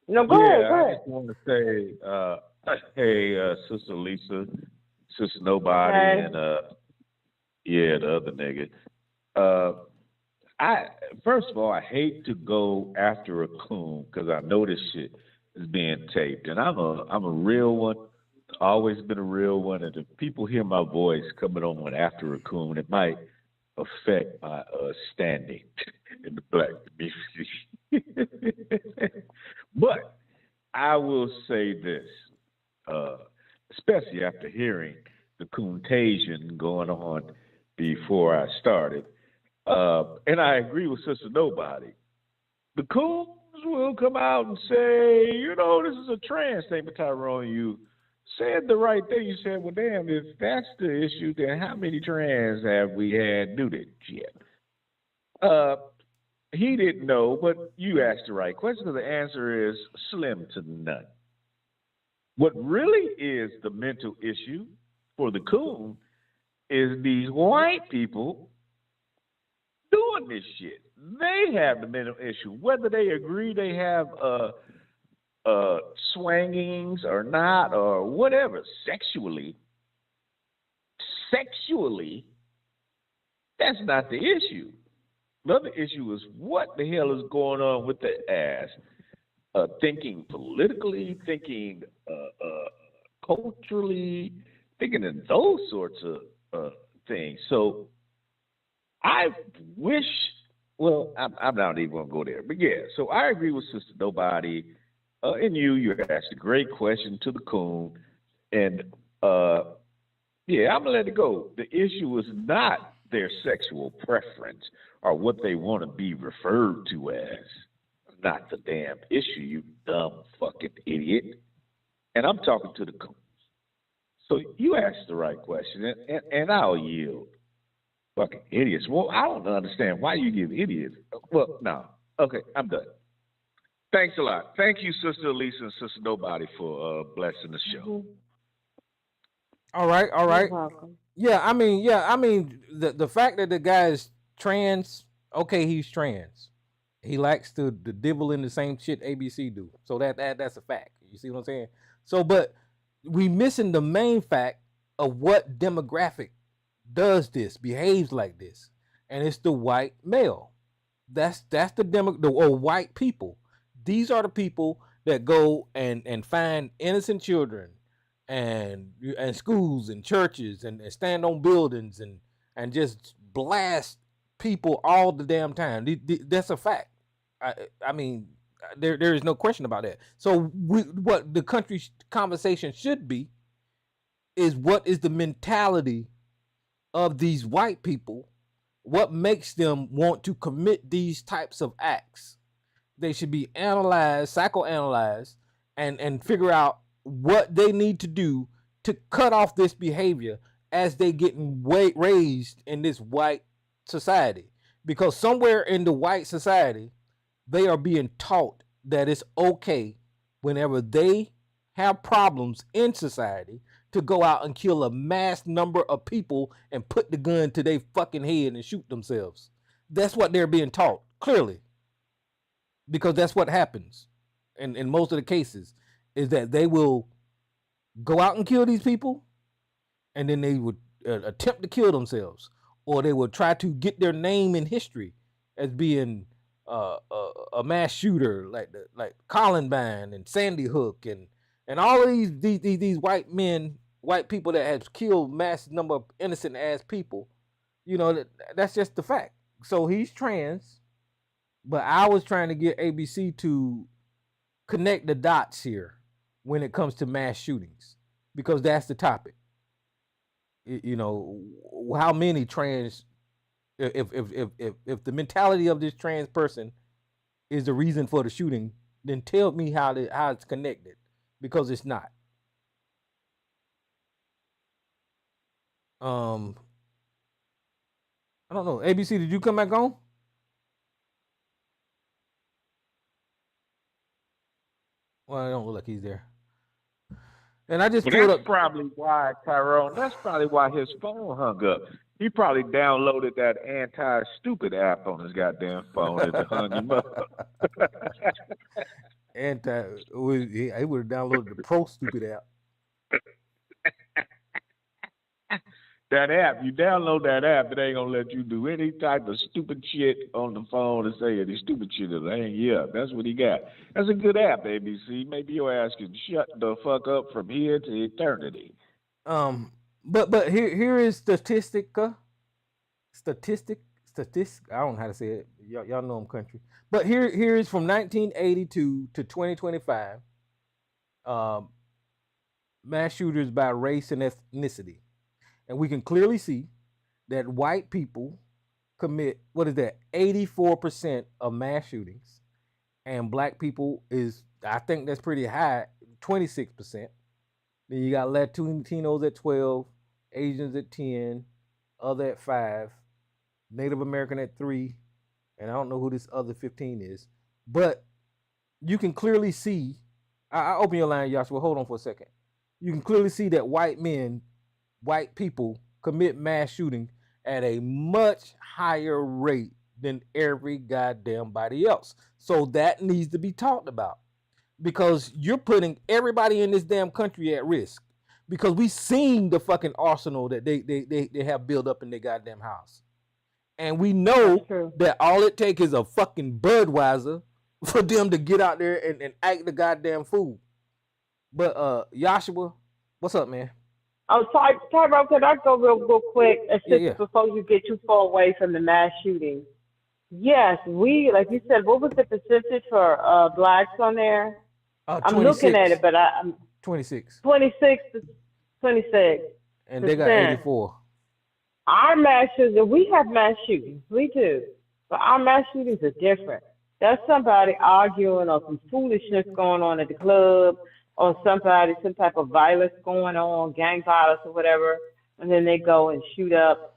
No, go ahead, Yeah, go I ahead. just want to say, hey, Sister Lisa, Sister Nobody, Hey. and yeah, the other nigga. Uh, I first of all, I hate to go after a coon because I know this shit is being taped, and I'm a real one. Always been a real one, and if people hear my voice coming on after a coon, it might affect my standing in the black community. But I will say this, uh, especially after hearing the contagion going on before I started, and I agree with Sister Nobody. The coons will come out and say, this is a trans thing, but Tyrone, you said the right thing. You said, well, damn, if that's the issue, then how many trans have we had do that yet? He didn't know, but you asked the right question. So the answer is slim to none. What really is the mental issue for the coon is these white people doing this shit. They have the mental issue. Whether they agree they have swangings or not or whatever, sexually, that's not the issue. The other issue is what the hell is going on with the ass, thinking politically, thinking culturally, thinking in those sorts of things. So I wish, well, I'm not even going to go there. But yeah, so I agree with Sister Nobody. And you asked a great question to the coon. And yeah, I'm going to let it go. The issue is not their sexual preference or what they want to be referred to as. Not the damn issue, you dumb fucking idiot. And I'm talking to the coons. So you asked the right question, and I'll yield. Fucking idiots. Well, I don't understand why you give idiots. Well, no. Okay, I'm done. Thanks a lot. Thank you, Sister Elisa and Sister Nobody, for blessing the show. All right. You're welcome. Yeah, I mean, the fact that the guy is trans, okay, he's trans. He likes to dibble in the same shit ABC do. So that's a fact. You see what I'm saying? So, but we missing the main fact of what demographic does this, behaves like this, and it's the white male. That's the white people. These are the people that go and find innocent children and schools and churches and stand on buildings and just blast people all the damn time. That's a fact. I mean, there is no question about that. So what the country's conversation should be is what is the mentality of these white people? What makes them want to commit these types of acts? They should be analyzed, psychoanalyzed, and figure out what they need to do to cut off this behavior as they getting raised in this white society. Because somewhere in the white society, they are being taught that it's okay whenever they have problems in society to go out and kill a mass number of people and put the gun to their fucking head and shoot themselves. That's what they're being taught, clearly. Because that's what happens in most of the cases, is that they will go out and kill these people, and then they would attempt to kill themselves, or they would try to get their name in history as being a mass shooter like Columbine and Sandy Hook and all of these white people that have killed mass number of innocent ass people. You know, that's just the fact. So he's trans, but I was trying to get ABC to connect the dots here when it comes to mass shootings, because that's the topic. You know, how many trans, if the mentality of this trans person is the reason for the shooting, then tell me how it's connected, because it's not. I don't know. ABC, did you come back on? Well, I don't look like he's there. And I just pulled that's up. probably why, Tyrone, that's probably why his phone hung up. He probably downloaded that anti-stupid app on his goddamn phone and it hung him up. He would have downloaded the Pro Stupid app. That app, you download that app, it ain't gonna let you do any type of stupid shit on the phone and say any stupid shit that'll hang you up. That's what he got. That's a good app, ABC. Maybe your ass can shut the fuck up from here to eternity. But here is statistic. I don't know how to say it. Y'all know I'm country. But here is from 1982 to 2025. Mass shooters by race and ethnicity. And we can clearly see that white people commit, 84% of mass shootings. And black people I think that's pretty high, 26%. Then you got Latinos at 12, Asians at 10, other at 5, Native American at 3, and I don't know who this other 15 is. But you can clearly see, I open your line, Joshua, hold on for a second. You can clearly see that white people commit mass shooting at a much higher rate than every goddamn body else. So that needs to be talked about because you're putting everybody in this damn country at risk because we seen the fucking arsenal that they have built up in their goddamn house. And we know that all it takes is a fucking Budweiser for them to get out there and act the goddamn fool. But Joshua, what's up, man? Oh, Tyrone, can I go real quick? Yeah. Before you get too far away from the mass shooting. Yes, we, like you said, what was the percentage for blacks on there? I'm looking at it, but I'm 26. 26 to 26. And they got 84. Our mass shootings, we have mass shootings, we do, but our mass shootings are different. That's somebody arguing or some foolishness going on at the club, or some type of violence going on, gang violence or whatever, and then they go and shoot up,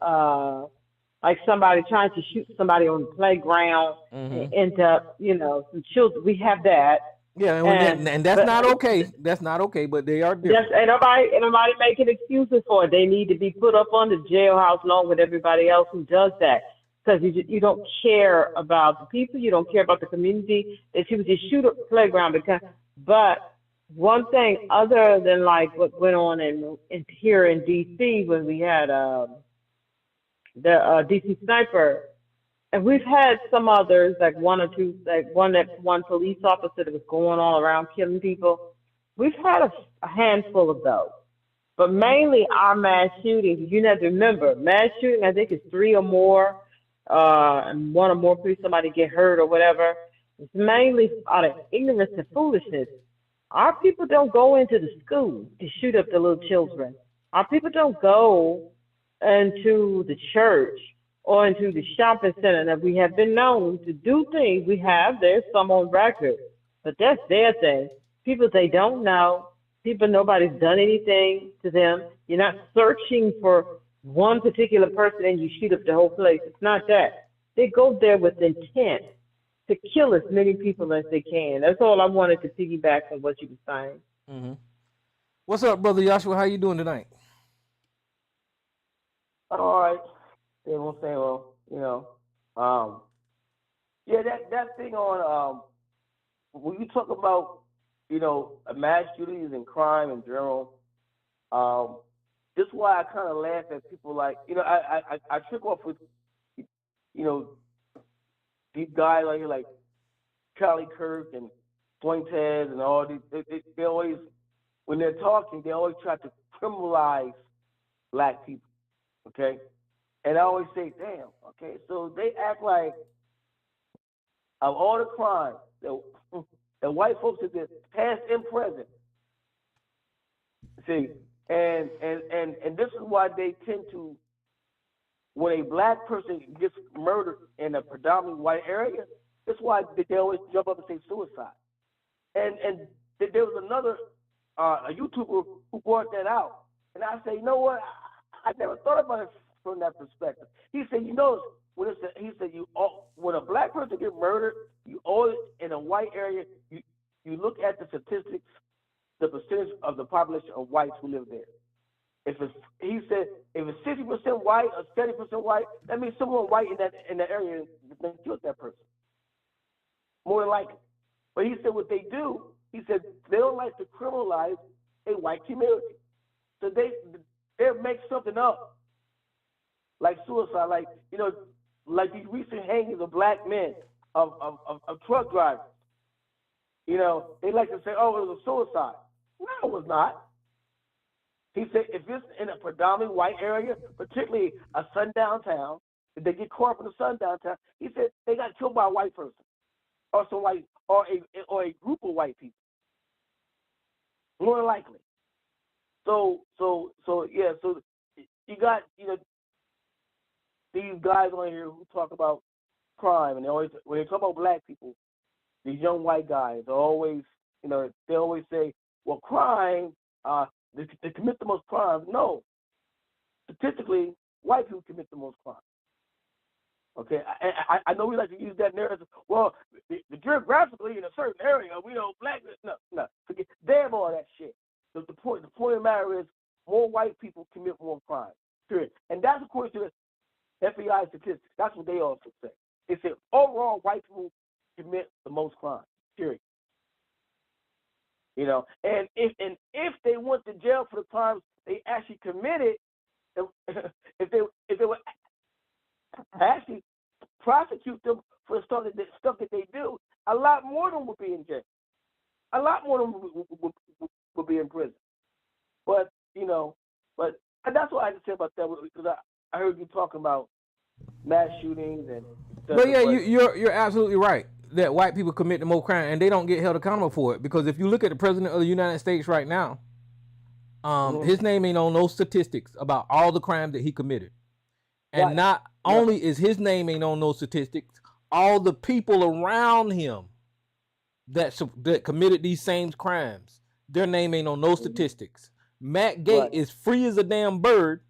like somebody trying to shoot somebody on the playground and end up, some children. We have that. Yeah, and that's not okay. That's not okay, but they are different. Yes, and nobody making excuses for it. They need to be put up on the jailhouse along with everybody else who does that. Because you don't care about the people, you don't care about the community, that you would just shoot up the playground. But one thing other than like what went on in here in D.C. when we had the D.C. sniper, and we've had some others, like one or two, like one police officer that was going all around killing people. We've had a handful of those. But mainly our mass shootings, you have to remember, mass shooting, I think it's 3 or more, and 1 or more people, somebody get hurt or whatever. It's mainly out of ignorance and foolishness. Our people don't go into the school to shoot up the little children. Our people don't go into the church or into the shopping center. That we have been known to do things. There's some on record, but that's their thing. People they don't know. People nobody's done anything to them. You're not searching for one particular person and you shoot up the whole place. It's not that. They go there with intent to kill as many people as they can. That's all I wanted to piggyback on what you were saying. Mm-hmm. What's up, brother Joshua? How you doing tonight? All right. They won't say, well, yeah, that thing on when you talk about, mass shootings and crime in general, this is why I kind of laugh at people like, I trick off with, these guys like Charlie Kirk and Fuentes and all these, they always, when they're talking, they always try to criminalize black people, okay? And I always say, damn, okay, so they act like of all the crimes that white folks have did, past and present, see, and this is why they tend to, when a black person gets murdered in a predominantly white area, that's why they always jump up and say suicide. And there was another a YouTuber who brought that out, and I say, you know what? I never thought about it from that perspective. He said, when a black person gets murdered, you always in a white area, you look at the statistics, the percentage of the population of whites who live there. He said if it's 60% white or 70% white, that means someone white in that area killed that person. More than likely. But he said what they do, he said they don't like to criminalize a white community. So they'll make something up. Like suicide, like these recent hangings of black men, of truck drivers. They like to say, oh, it was a suicide. No, it was not. He said if it's in a predominantly white area, particularly a sundown town, if they get caught up in a sundown town, he said they got killed by a white person, or some white, or a group of white people. More than likely. So yeah. So you got these guys on here who talk about crime, and when they talk about black people, these young white guys are always, they always say, well, crime, they commit the most crimes. No, statistically, white people commit the most crimes. Okay, I know we like to use that narrative. Well, the geographically in a certain area, we know black. No, forget damn all that shit. The point of the matter is, more white people commit more crimes. Period, and that's according to the FBI statistics. That's what they also say. They say overall white people commit the most crimes. Period. You know, and if they went to jail for the crimes they actually committed, if they would actually prosecute them for the stuff that they do, a lot more of them would be in jail. A lot more of them would be in prison. But you know, and that's what I had to say about that, because I heard you talking about mass shootings and stuff. But yeah, you're absolutely right that white people commit the most crime and they don't get held accountable for it, because if you look at the president of the United States right now, his name ain't on no statistics about all the crimes that he committed. And not only is his name ain't on no statistics, all the people around him that committed these same crimes, their name ain't on no statistics. Matt Gaetz is free as a damn bird,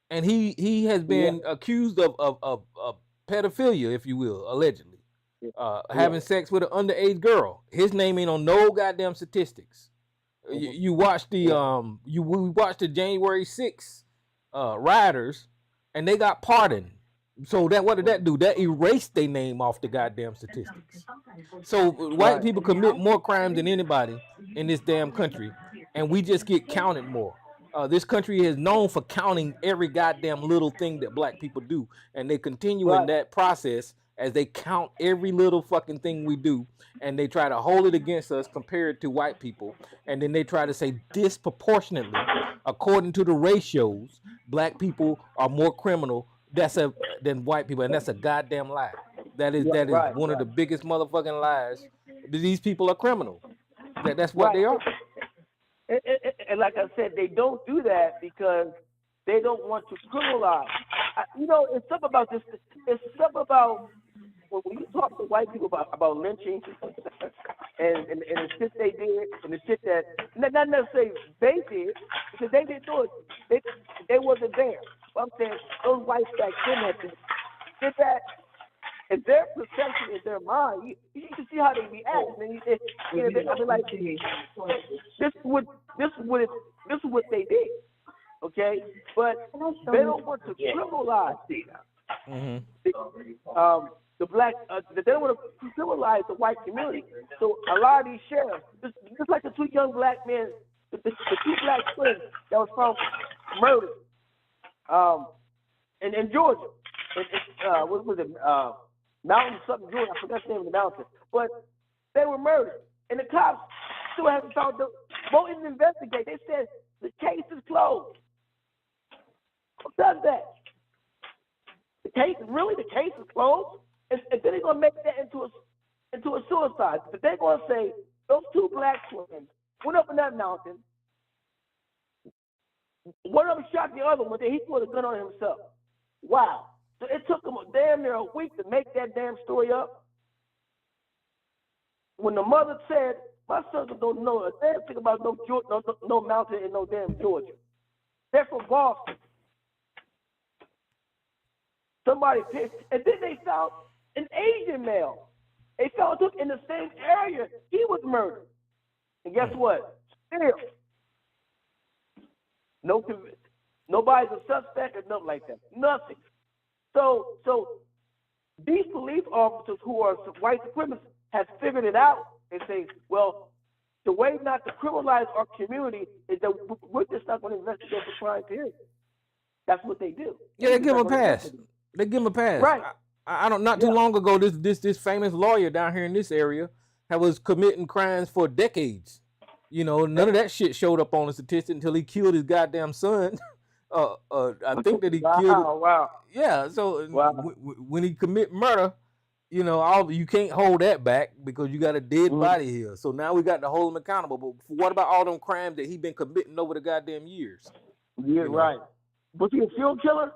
and he has been accused of pedophilia, if you will, allegedly. Having sex with an underage girl. His name ain't on no goddamn statistics. You watch the we watched the January 6th rioters, and they got pardoned. So what did that do? That erased their name off the goddamn statistics. So white people commit more crimes than anybody in this damn country, and we just get counted more. This country is known for counting every goddamn little thing that black people do, and they continue in that process as they count every little fucking thing we do, and they try to hold it against us compared to white people, and then they try to say disproportionately, according to the ratios, black people are more criminal than white people, and that's a goddamn lie. That is one of the biggest motherfucking lies. These people are criminal. That's what they are. And like I said, they don't do that because they don't want to criminalize. You know, it's something about this. It's something about when you talk to white people about lynching and the shit they did and the shit that not necessarily they did, because they didn't do it. They wasn't there. But I'm saying those whites back then did that. In their perception, in their mind, you can see how they react. And I mean, like, this is what they did. Okay, but they don't want to criminalize the black. They don't want to criminalize the white community. So a lot of these sheriffs, just like the two young black men, the two black twins that was found murdered, in Georgia. What was it? Mountain something Georgia. I forgot the name of the mountain. But they were murdered, and the cops still haven't found them. Won't even investigate. They said the case is closed. Who does that? The case is closed, and then they're gonna make that into a suicide. But they're gonna say those two black twins went up in that mountain. One of them shot the other one. Then he put a gun on himself. Wow. So it took them damn near a week to make that damn story up. When the mother said, "My sons don't know a damn thing about no mountain in no damn Georgia. They're from Boston." Somebody picked, and then they found an Asian male. They found him in the same area. He was murdered. And guess what? Still, no conviction. Nobody's a suspect or nothing like that. Nothing. So these police officers who are white supremacists have figured it out and say, well, the way not to criminalize our community is that we're just not going to investigate the crime period. That's what they do. Yeah, they give them a pass. They give him a pass. Right. I don't. Not too long ago, this famous lawyer down here in this area was committing crimes for decades. You know, none of that shit showed up on the statistic until he killed his goddamn son. I think that he killed. Wow. Yeah. So when he commit murder, you know, you can't hold that back because you got a dead body here. So now we got to hold him accountable. But what about all them crimes that he been committing over the goddamn years? Yeah, right. Was he a serial killer?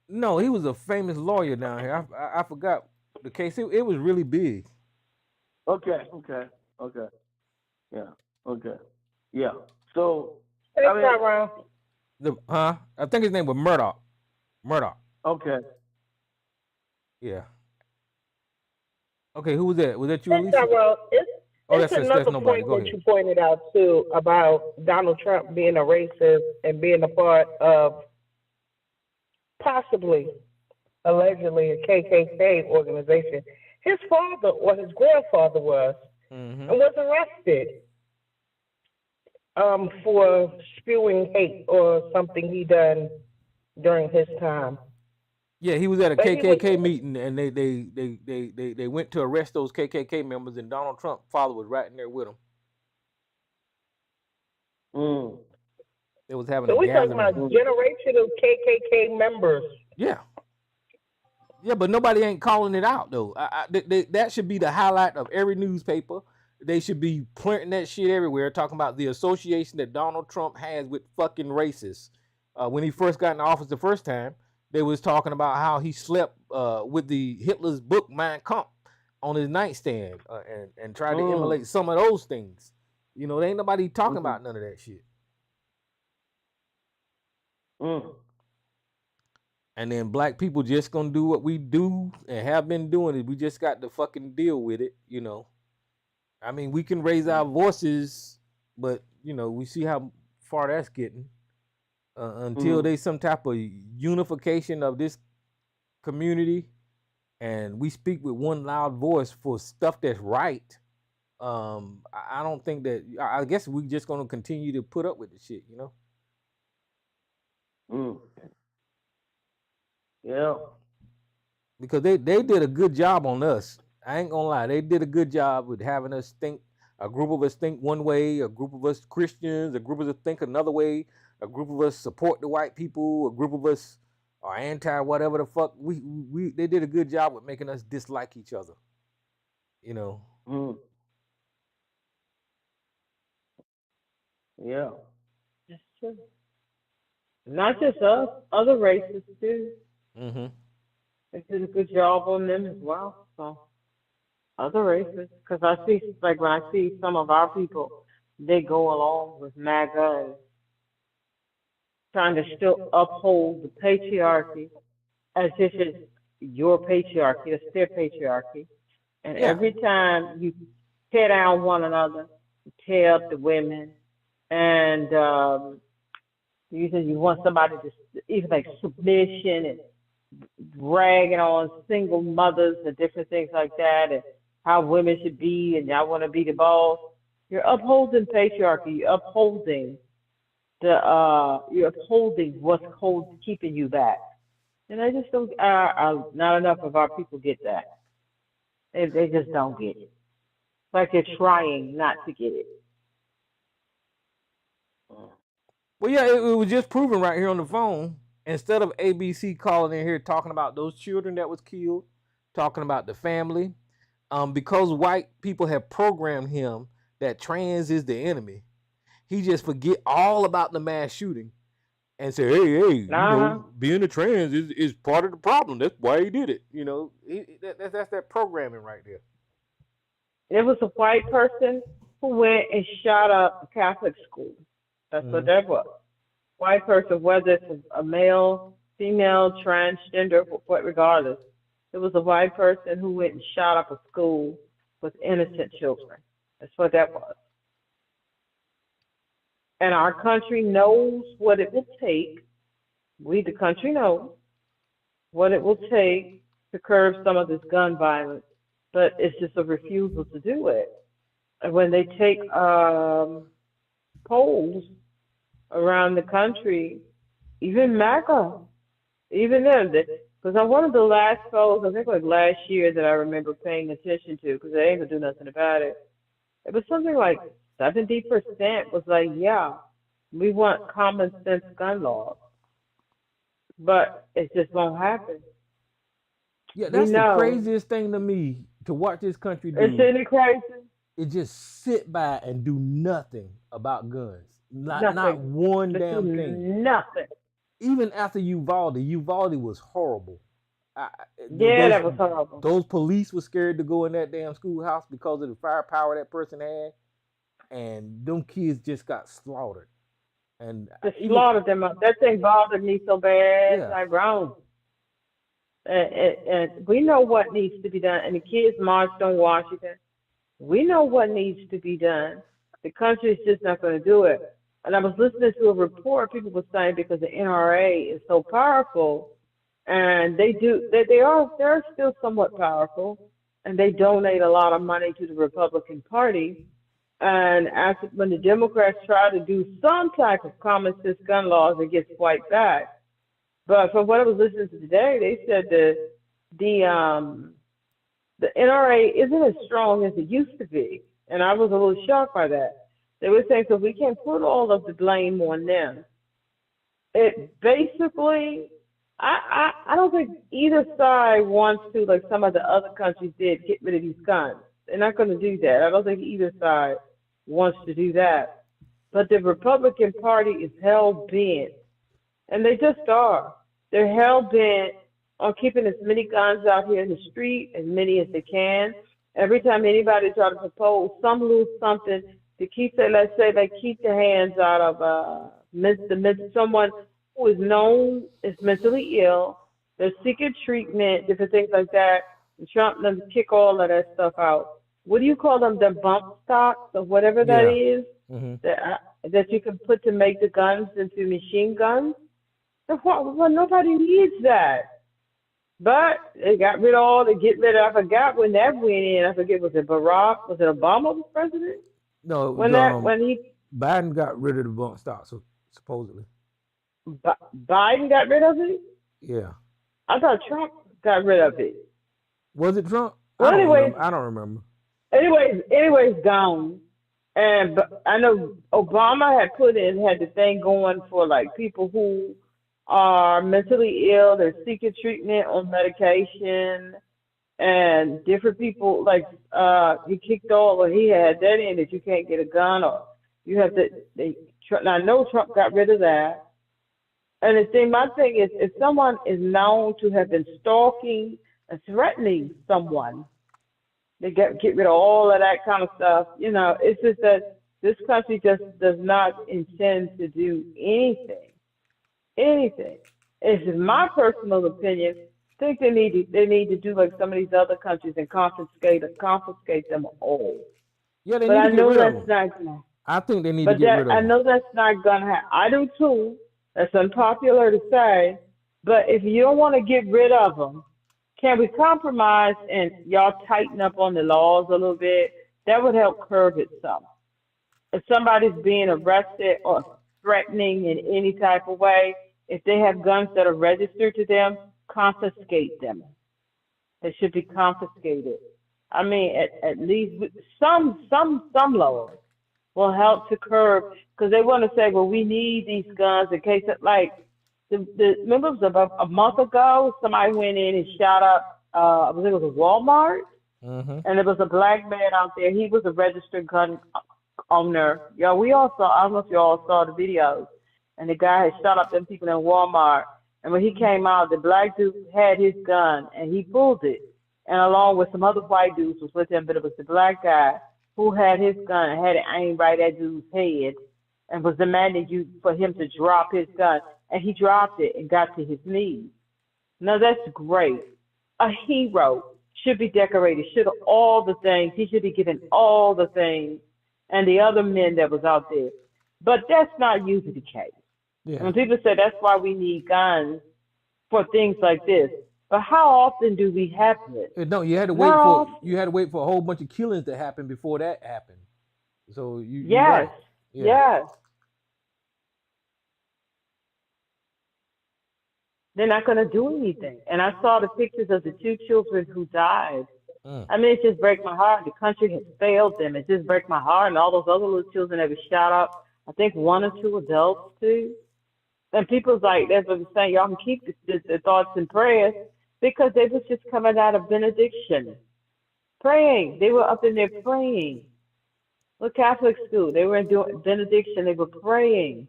No, he was a famous lawyer down here. I forgot the case. It was really big. Okay. Yeah. Okay. Yeah. So I think his name was Murdoch. Okay. Yeah. Okay, who was that? Was that you, Elisa? It's another point that you pointed out too about Donald Trump being a racist and being a part of possibly allegedly a KKK organization. His father or his grandfather was Mm-hmm. and was arrested for spewing hate or something he done during his time. Yeah, he was at a But he was, KKK meeting, and they went to arrest those KKK members, and Donald Trump father was right in there with them. They was having so a we're talking about gathering. generational KKK members. Yeah, but nobody ain't calling it out though. That should be the highlight of every newspaper. They should be planting that shit everywhere, talking about the association that Donald Trump has with fucking racists. When he first got in office the first time, they was talking about how he slept with the Hitler's book Mein Kampf on his nightstand and tried to emulate some of those things. You know, there ain't nobody talking about none of that shit. And then black people just gonna do what we do and have been doing it. We just got to fucking deal with it, you know. I mean, we can raise our voices, but you know, we see how far that's getting. Until there's some type of unification of this community, and we speak with one loud voice for stuff that's right. I don't think that. I guess we just gonna continue to put up with the shit, you know. Yeah. Because they did a good job on us. I ain't gonna lie, they did a good job with having us think. A group of us think one way, a group of us Christians, a group of us think another way, a group of us support the white people, a group of us are anti whatever the fuck. They did a good job with making us dislike each other. You know. Yeah. That's true. Not just us, other races too. They did a good job on them as well. So other races, because I see, like when I see some of our people, they go along with MAGA and trying to still uphold the patriarchy as if it's your patriarchy, it's their patriarchy. And every time you tear down one another, you tear up the women, and you want somebody to even like submission and bragging on single mothers and different things like that, and how women should be, and y'all want to be the boss. You're upholding patriarchy. You're upholding what's keeping you back. And I just don't. Not enough of our people get that. They just don't get it. It's like they're trying not to get it. Well, yeah, it was just proven right here on the phone. Instead of ABC calling in here talking about those children that was killed, talking about the family, because white people have programmed him that trans is the enemy, he just forget all about the mass shooting and say, hey, you know, being a trans is part of the problem. That's why he did it. You know, that's that programming right there. It was a white person who went and shot up a Catholic school. That's what that was. White person, whether it's a male, female, transgender, regardless. It was a white person who went and shot up a school with innocent children. That's what that was. And our country knows what it will take. We, the country, knows what it will take to curb some of this gun violence, but it's just a refusal to do it. And when they take polls around the country, even MAGA, even them, because on one of the last polls, I think like last year that I remember paying attention to, because they ain't gonna do nothing about it, it was something like 70% was like, yeah, we want common sense gun laws. But it just won't happen. Yeah, that's the craziest thing to me, to watch this country do. Isn't it crazy? It just sit by and do nothing about guns. Not one damn thing. Nothing. Even after Uvalde was horrible. That was horrible. Those police were scared to go in that damn schoolhouse because of the firepower that person had, and them kids just got slaughtered. And slaughtered them up. That thing bothered me so bad. Yeah. Like wrong. And we know what needs to be done. And the kids marched on Washington. We know what needs to be done. The country is just not going to do it. And I was listening to a report. People were saying because the NRA is so powerful, and they're still somewhat powerful, and they donate a lot of money to the Republican Party. And after when the Democrats try to do some type of common sense gun laws, it gets wiped back. But from what I was listening to today, they said the um the NRA isn't as strong as it used to be, and I was a little shocked by that. They were saying so we can't put all of the blame on them. It basically, I don't think either side wants to, like some of the other countries did, get rid of these guns. They're not going to do that. I don't think either side wants to do that. But the Republican Party is hell bent, and they just are. They're hell bent on keeping as many guns out here in the street, as many as they can. Every time anybody tries to propose some little something to keep, let's say, they keep the hands out of someone who is known as mentally ill, they're seeking treatment, different things like that. And Trump doesn't kick all of that stuff out. What do you call them? The bump stocks or whatever that Yeah. is that you can put to make the guns into machine guns. Well, nobody needs that. But they got rid of all. They get rid of. I forgot when that went in. I forget, was it Barack? Was it Obama was president? No, When Biden got rid of the bump stock, so supposedly. Biden got rid of it. Yeah. I thought Trump got rid of it. Was it Trump? Well, I don't remember. Anyways, gone. And I know Obama had had the thing going for like people who are mentally ill, they're seeking treatment on medication, and different people like he kicked all, or he had that in that you can't get a gun, or you have to. I know Trump got rid of that. And my thing is, if someone is known to have been stalking and threatening someone, they get rid of all of that kind of stuff. You know, it's just that this country just does not intend to do anything. It's just my personal opinion. I think they need to do like some of these other countries and confiscate them all. Yeah, they But need I to get know rid of that's them. not gonna. I think they need to But get rid of I them. know that's not gonna happen. I do too. That's unpopular to say. But if you don't want to get rid of them, can we compromise and y'all tighten up on the laws a little bit? That would help curb it some. If somebody's being arrested or threatening in any type of way, if they have guns that are registered to them, confiscate them. They should be confiscated. I mean, at least some laws will help to curb, because they want to say, well, we need these guns in case it, like remember it was about a month ago, somebody went in and shot up, I think it was a Walmart, and there was a black man out there. He was a registered gun owner. Yeah, we all saw. I don't know if you all saw the videos. And the guy had shot up them people in Walmart. And when he came out, the black dude had his gun and he pulled it. And along with some other white dudes was with him, but it was the black guy who had his gun and had it aimed right at dude's head and was demanding for him to drop his gun. And he dropped it and got to his knees. Now that's great. A hero should be decorated, should all the things. He should be given all the things, and the other men that was out there. But that's not usually the case. Yeah. When people say that's why we need guns for things like this, but how often do we have this? No, you had to wait for a whole bunch of killings to happen before that happened. So you're right. Yeah. Yes. They're not going to do anything. And I saw the pictures of the two children who died. I mean, it just breaks my heart. The country has failed them. It just breaks my heart. And all those other little children that were shot up, I think 1 or 2 adults too. And people's like, that's what I'm saying, y'all can keep the thoughts and prayers, because they was just coming out of benediction, praying. They were up in there praying. Look, Catholic school, they were doing benediction. They were praying.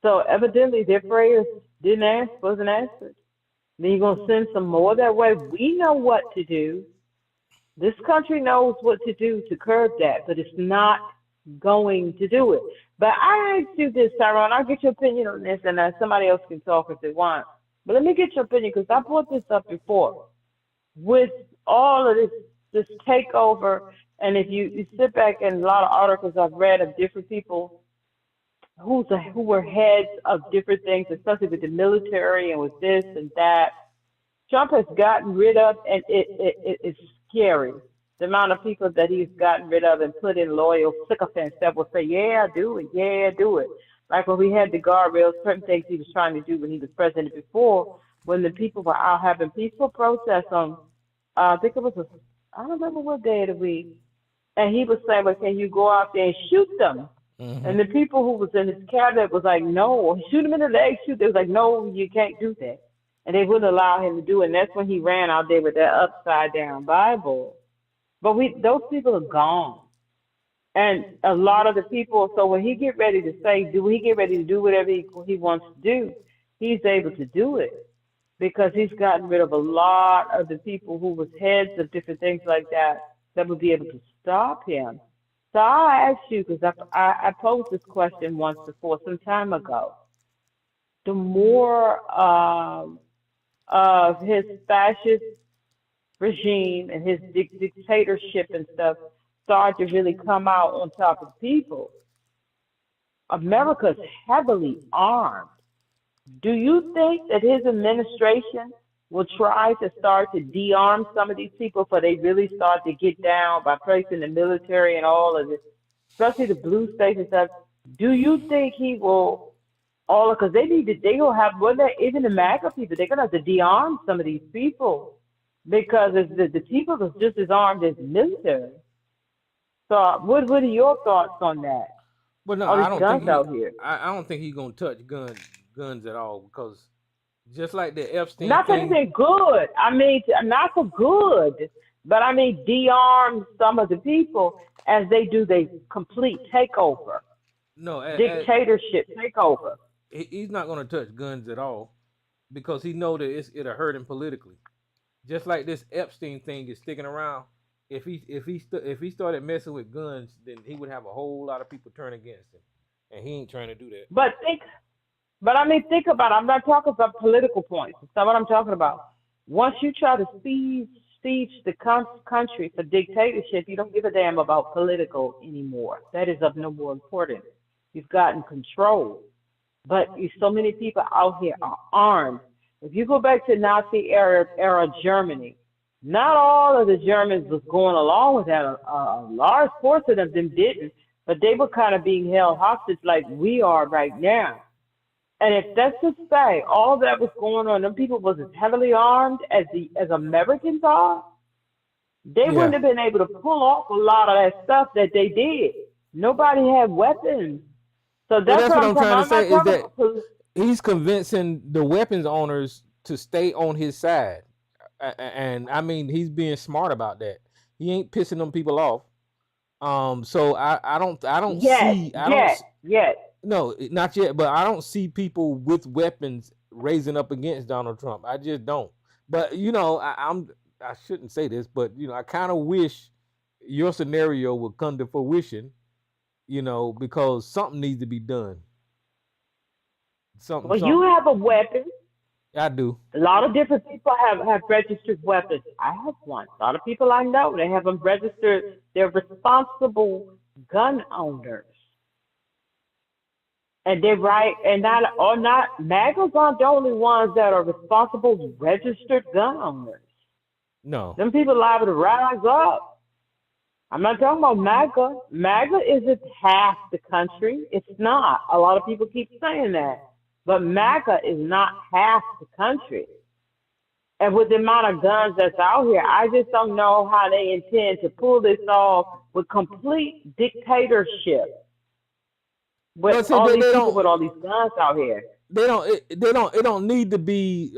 So evidently their prayers wasn't answered. Then you're going to send some more that way. We know what to do. This country knows what to do to curb that, but it's not going to do it. But I ask you this, Tyrone. I'll get your opinion on this, and somebody else can talk if they want. But let me get your opinion, because I brought this up before. With all of this takeover, and if you sit back and a lot of articles I've read of different people who were heads of different things, especially with the military and with this and that, Trump has gotten rid of, and it's scary. The amount of people that he's gotten rid of and put in loyal sycophants that will say, yeah, do it, yeah, do it. Like when we had the guardrails, certain things he was trying to do when he was president before, when the people were out having peaceful protests on, I think it was, I don't remember what day of the week, and he was saying, well, can you go out there and shoot them? Mm-hmm. And the people who was in his cabinet was like, no, shoot him in the leg, shoot. They was like, no, you can't do that. And they wouldn't allow him to do it. And that's when he ran out there with that upside down Bible. But those people are gone. And a lot of the people, so when he get ready to say, he get ready to do whatever he wants to do, he's able to do it because he's gotten rid of a lot of the people who was heads of different things like that would be able to stop him. So I'll ask you, because I posed this question once before, some time ago. The more of his fascist regime and his dictatorship and stuff start to really come out on top of people, America's heavily armed. Do you think that his administration will try to start to de-arm some of these people before they really start to get down by placing the military and all of this, especially the blue states and stuff? Do you think he will, because they will have, even the MAGA people, they're going to have to de-arm some of these people because the people are just as armed as the military. So what are your thoughts on that? Well, no, All these I don't guns think out here. I don't think he's gonna touch guns at all because just like the Epstein Not thing. anything good. I mean, not for good, but I mean, de-arm some of the people as they do the complete takeover, No, dictatorship takeover. he's not gonna touch guns at all because he know that it'll hurt him politically. Just like this Epstein thing is sticking around. If he started messing with guns, then he would have a whole lot of people turn against him, and he ain't trying to do that. But think about it. I'm not talking about political points. That's not what I'm talking about. Once you try to siege the country for dictatorship, you don't give a damn about political anymore. That is of no more importance. You've gotten control. But so many people out here are armed. If you go back to Nazi era Germany, not all of the Germans was going along with that. A large portion of them didn't, but they were kind of being held hostage like we are right now. And if that's to say all that was going on, them people was as heavily armed as Americans are, they wouldn't have been able to pull off a lot of that stuff that they did. Nobody had weapons. So that's what I'm trying to say is that he's convincing the weapons owners to stay on his side. And I mean, he's being smart about that. He ain't pissing them people off. So I don't see. No, not yet. But I don't see people with weapons raising up against Donald Trump. I just don't. But I shouldn't say this, but I kind of wish your scenario would come to fruition. Because something needs to be done. Well, you have a weapon. I do. A lot of different people have registered weapons. I have one. A lot of people I know, they have them registered. They're responsible gun owners. And they're right, and not MAGAs aren't the only ones that are responsible registered gun owners. No. Them people liable to rise up. I'm not talking about MAGA. MAGA isn't half the country. It's not. A lot of people keep saying that. But MAGA is not half the country. And with the amount of guns that's out here, I just don't know how they intend to pull this off with complete dictatorship. With all these people with all these guns out here. It don't need to be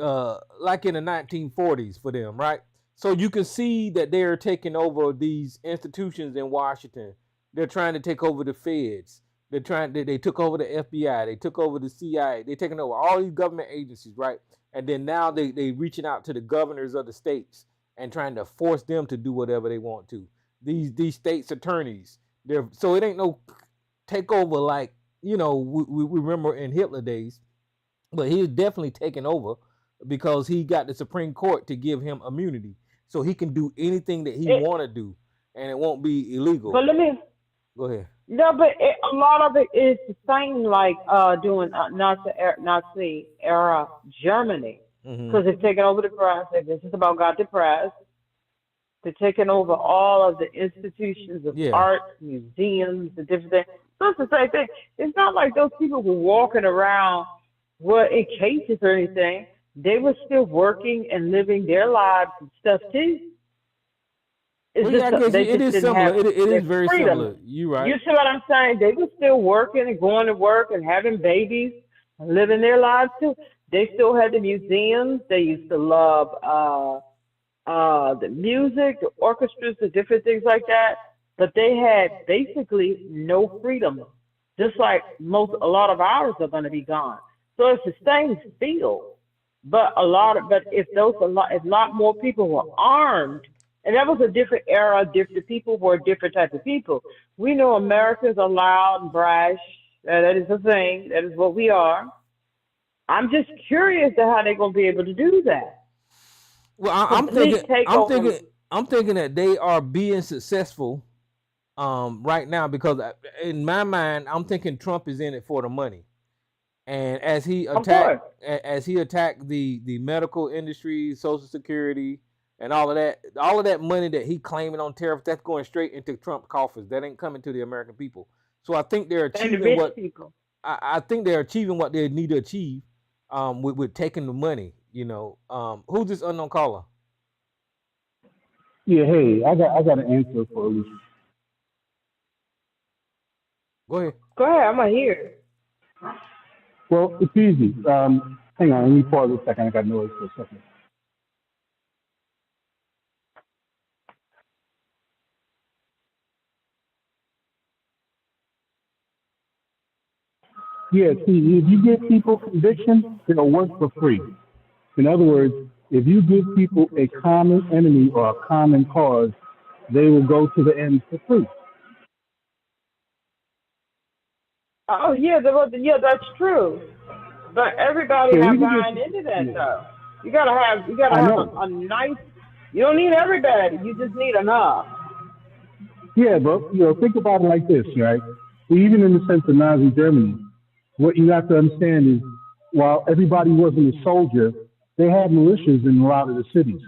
like in the 1940s for them, right? So you can see that they're taking over these institutions in Washington. They're trying to take over the feds. They took over the FBI. They took over the CIA. They're taking over all these government agencies, right? And then now they reaching out to the governors of the states and trying to force them to do whatever they want to. These states attorneys. So it ain't no takeover like we remember in Hitler days, but he's definitely taking over because he got the Supreme Court to give him immunity, so he can do anything that he want to do, and it won't be illegal. But let me go ahead. No, but a lot of it is the same like doing Nazi era Germany. Mm-hmm. because they've taken over the press. They've just about got the press. They're taking over all of the institutions of Yeah. art, museums, and different things. So it's the same thing. It's not like those people were walking around were in cages or anything. They were still working and living their lives and stuff too. It's Well, yeah, just I guess they it just is didn't similar. have It their is very freedom. similar. You You right. see what I'm saying? They were still working and going to work and having babies and living their lives too. They still had the museums. They used to love the music, the orchestras, the different things like that. But they had basically no freedom, just like a lot of ours are going to be gone. So it's the same feel, but a lot more people were armed, and that was a different era. Different people were different type of people. We know Americans are loud and brash. That is the thing. That is what we are. I'm just curious to how they're going to be able to do that. Well, Complete takeover. I'm thinking that they are being successful right now because in my mind, I'm thinking Trump is in it for the money. And Of course. as he attacked the medical industry, Social Security, and all of that money that he claiming on tariffs, that's going straight into Trump coffers. That ain't coming to the American people. So I think they're And the achieving rich what people. I think they're achieving what they need to achieve with taking the money. Who's this unknown caller? Yeah, hey, I got an answer for Alicia. Go ahead. Go ahead, I'm gonna hear. Well, it's easy. Hang on, let me pause a second. I got noise for a second. Yeah, see, if you give people conviction, they'll work for free. In other words, if you give people a common enemy or a common cause, they will go to the end for free. Oh yeah, yeah, that's true. But everybody Yeah, you not can buying get, into that yeah, though. You gotta I have know. a nice. You don't need everybody. You just need enough. Yeah, but think about it like this, right? Even in the sense of Nazi Germany, what you have to understand is, while everybody wasn't a soldier, they had militias in a lot of the cities.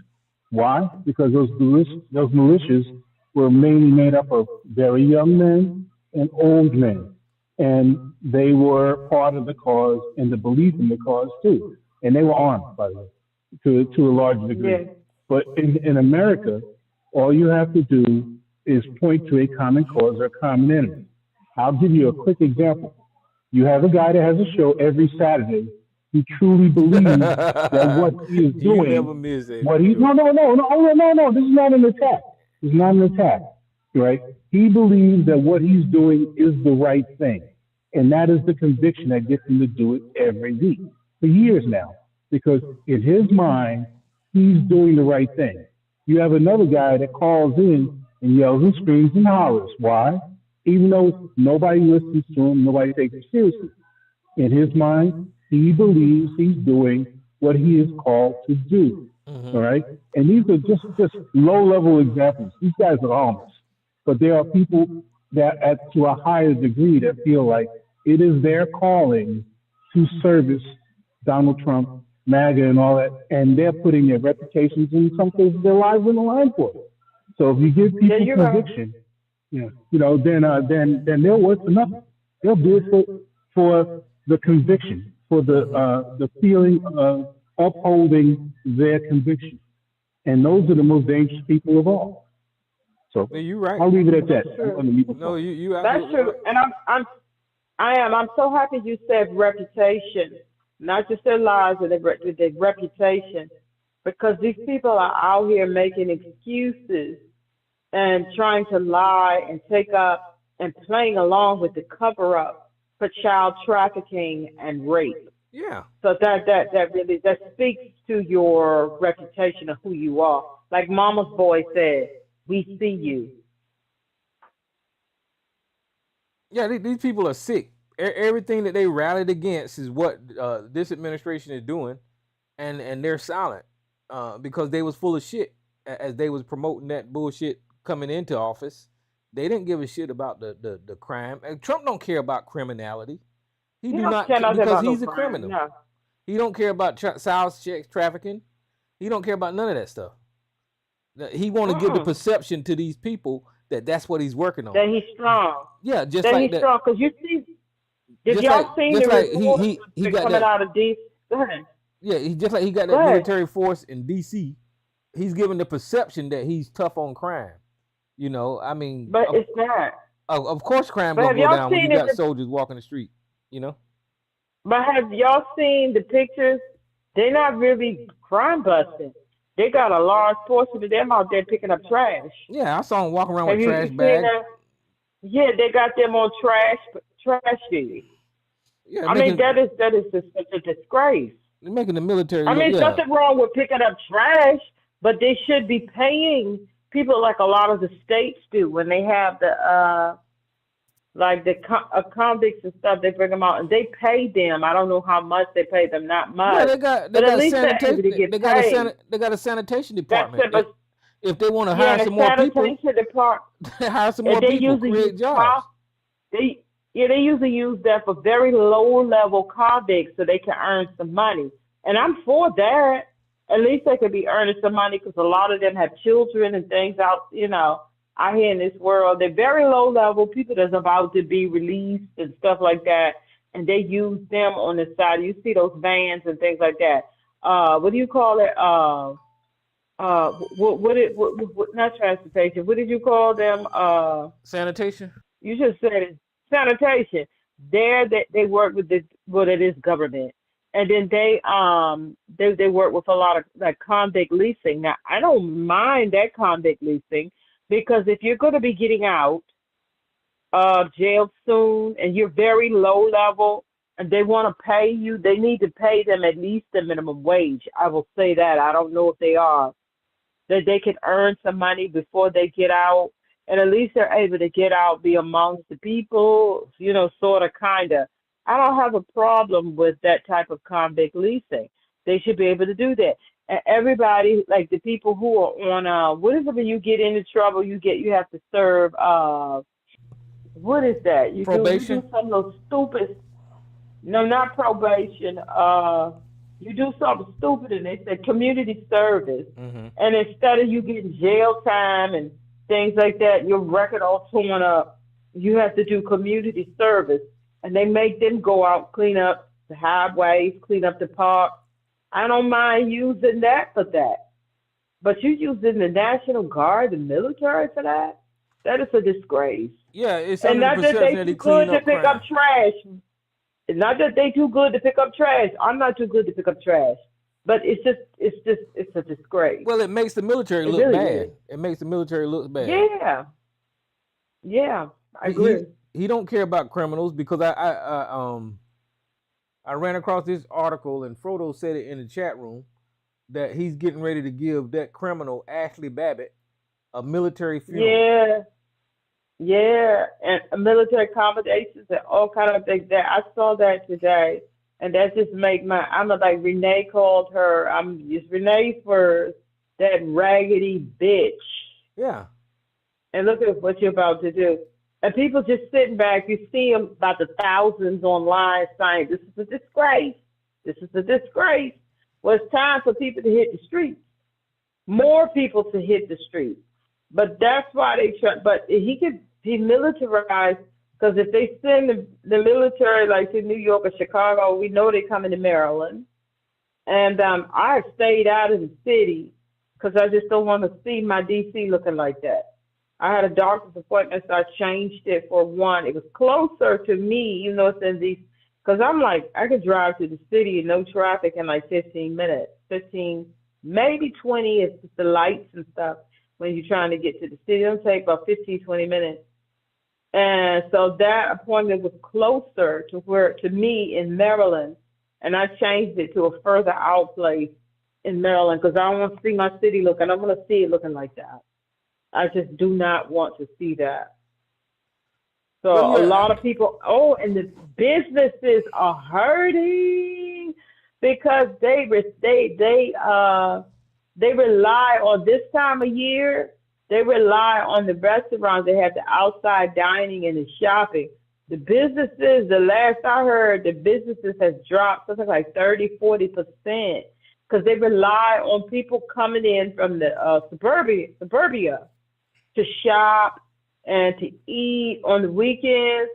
Why? Because those militias were mainly made up of very young men and old men, and they were part of the cause and the belief in the cause too. And they were armed, by the way, to a large degree. Yeah. But in America, all you have to do is point to a common cause or a common enemy. I'll give you a quick example. You have a guy that has a show every Saturday who truly believes that what he is You never doing, miss it. what he no, this is not an attack. This is not an attack, right? He believes that what he's doing is the right thing, and that is the conviction that gets him to do it every week for years now, because in his mind, he's doing the right thing. You have another guy that calls in and yells and screams and hollers. Why? Even though nobody listens to him, nobody takes him seriously. In his mind, he believes he's doing what he is called to do. Mm-hmm. All right? And these are just low level examples. These guys are harmless. But there are people that, to a higher degree, that feel like it is their calling to service Donald Trump, MAGA, and all that, and they're putting their reputations, in some cases, their lives on the line for it. So if you give Yeah, people you're right. conviction, then they'll work for nothing. They'll do it for the conviction, for the feeling of upholding their conviction, and those are the most dangerous people of all. So Yeah, you right. I'll leave it at that. That's I'm true. going to mute my No, phone. you That's absolutely true. right. And I'm so happy you said reputation, not just their lives, but their reputation, because these people are out here making excuses and trying to lie and take up and playing along with the cover up for child trafficking and rape. Yeah. So that really that speaks to your reputation of who you are. Like Mama's boy said, we see you. Yeah, these people are sick. Everything that they rallied against is what this administration is doing, and they're silent because they was full of shit as they was promoting that bullshit coming into office. They didn't give a shit about the crime. And Trump don't care about criminality. He You do don't not care nothing because about no he's a crime. criminal. No. He don't care about child sex trafficking. He don't care about none of that stuff. He want to give the perception to these people that that's what he's working on. That he's strong. Yeah, just that like he's that. strong. Because you see, did y'all seen the reports he got coming that, out of D.C.? Go ahead. Yeah, he just like he got that military force in D.C. He's given the perception that he's tough on crime. You know, I mean, but it's not. Of course, crime gonna go down when you got soldiers walking the street. You know. But have y'all seen the pictures? They're not really crime busting. They got a large portion of them out there picking up trash. Yeah, I saw them walking around with trash bags. Yeah, they got them on trash duty. Yeah, I mean that is just such a disgrace. They're making the military. I mean, nothing wrong with picking up trash, but they should be paying people like a lot of the states do when they have the convicts and stuff. They bring them out and they pay them. I don't know how much they pay them, not much. Yeah, they got a sanitation department. If they want to hire some more people, hire some more people, create jobs. They usually use that for very low-level convicts so they can earn some money. And I'm for that. At least they could be earning some money because a lot of them have children and things out, out here in this world. They're very low-level people that's about to be released and stuff like that, and they use them on the side. You see those vans and things like that. What do you call it? Not transportation. What did you call them? Sanitation. You just said it. Sanitation. They work with it is government, and then they work with a lot of like convict leasing. Now I don't mind that convict leasing because if you're going to be getting out of jail soon and you're very low level and they want to pay you, they need to pay them at least the minimum wage. I will say that. I don't know if they are, that they can earn some money before they get out. And at least they're able to get out, be amongst the people, sort of, kind of. I don't have a problem with that type of convict leasing. They should be able to do that. And everybody, like the people who are on, what is it when you get into trouble, you have to serve, what is that? Probation? You do some of those stupid, no, not probation. You do something stupid and they say community service. Mm-hmm. And instead of you getting jail time and things like that, your record all torn up, you have to do community service. And they make them go out, clean up the highways, clean up the park. I don't mind using that for that. But you using the National Guard, the military for that? That is a disgrace. Yeah, it's and not that they too good to pick up trash. It's not that they too good to pick up trash. I'm not too good to pick up trash. But it's a disgrace. Well, it makes the military look really bad. It makes the military look bad. Yeah, I agree. He don't care about criminals because I ran across this article and Frodo said it in the chat room that he's getting ready to give that criminal Ashley Babbitt a military funeral. Yeah, and military accommodations and all kind of things. That I saw that today. And that just make I'm like Renee called her. I'm just Renee for that raggedy bitch. Yeah. And look at what you're about to do. And people just sitting back. You see them about the thousands online saying, this is a disgrace. This is a disgrace. Well, it's time for people to hit the streets. More people to hit the streets. But that's why they try. But he could be militarized. Because if they send the military like to New York or Chicago, we know they're coming to Maryland. And I stayed out of the city because I just don't want to see my D.C. looking like that. I had a doctor's appointment, so I changed it for one. It was closer to me, even though it's in D.C. Because I'm like, I could drive to the city and no traffic in like 15 minutes. 15, maybe 20 if it's the lights and stuff when you're trying to get to the city. It'll take about 15, 20 minutes. And so that appointment was closer to me in Maryland, and I changed it to a further out place in Maryland because I don't want to see my city looking. I want to see it looking like that. I just do not want to see that. So a lot of people, and the businesses are hurting because they rely on this time of year. They rely on the restaurants. They have the outside dining and the shopping. the businesses, the last I heard, the businesses has dropped something like 30-40% because they rely on people coming in from the suburbia to shop and to eat on the weekends.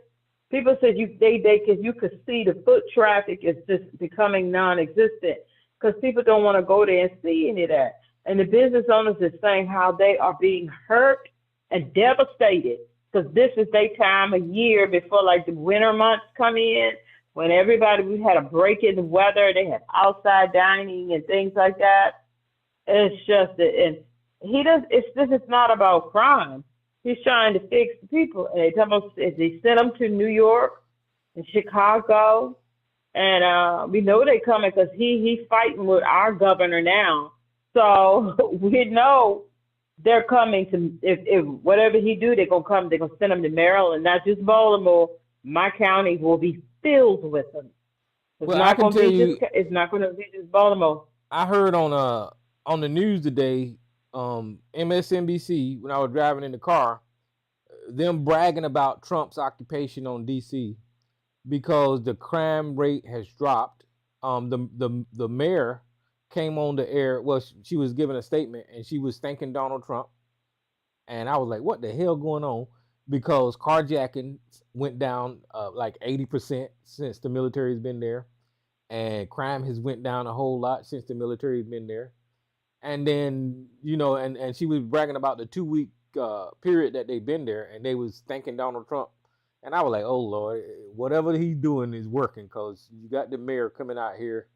People said you could see the foot traffic is just becoming non-existent because people don't want to go there and see any of that. And the business owners are saying how they are being hurt and devastated because this is their time of year before like the winter months come in when we had a break in the weather, they had outside dining and things like that. It's just and this is not about crime. He's trying to fix the people, and they sent them to New York and Chicago, and we know they're coming because he's fighting with our governor now. So we know they're coming to if whatever he do, they're gonna come. They're gonna send them to Maryland, not just Baltimore. My county will be filled with them. It's Well, I not can gonna tell be you, it's not gonna be just Baltimore. I heard on the news today, MSNBC, when I was driving in the car, them bragging about Trump's occupation on DC because the crime rate has dropped. The mayor came on the air. Well, she was giving a statement and she was thanking Donald Trump. And I was like, what the hell going on? Because carjacking went down like 80% since the military's been there. And crime has went down a whole lot since the military's been there. And then, and she was bragging about the 2-week period that they've been there, and they was thanking Donald Trump. And I was like, oh Lord, whatever he's doing is working, because you got the mayor coming out here,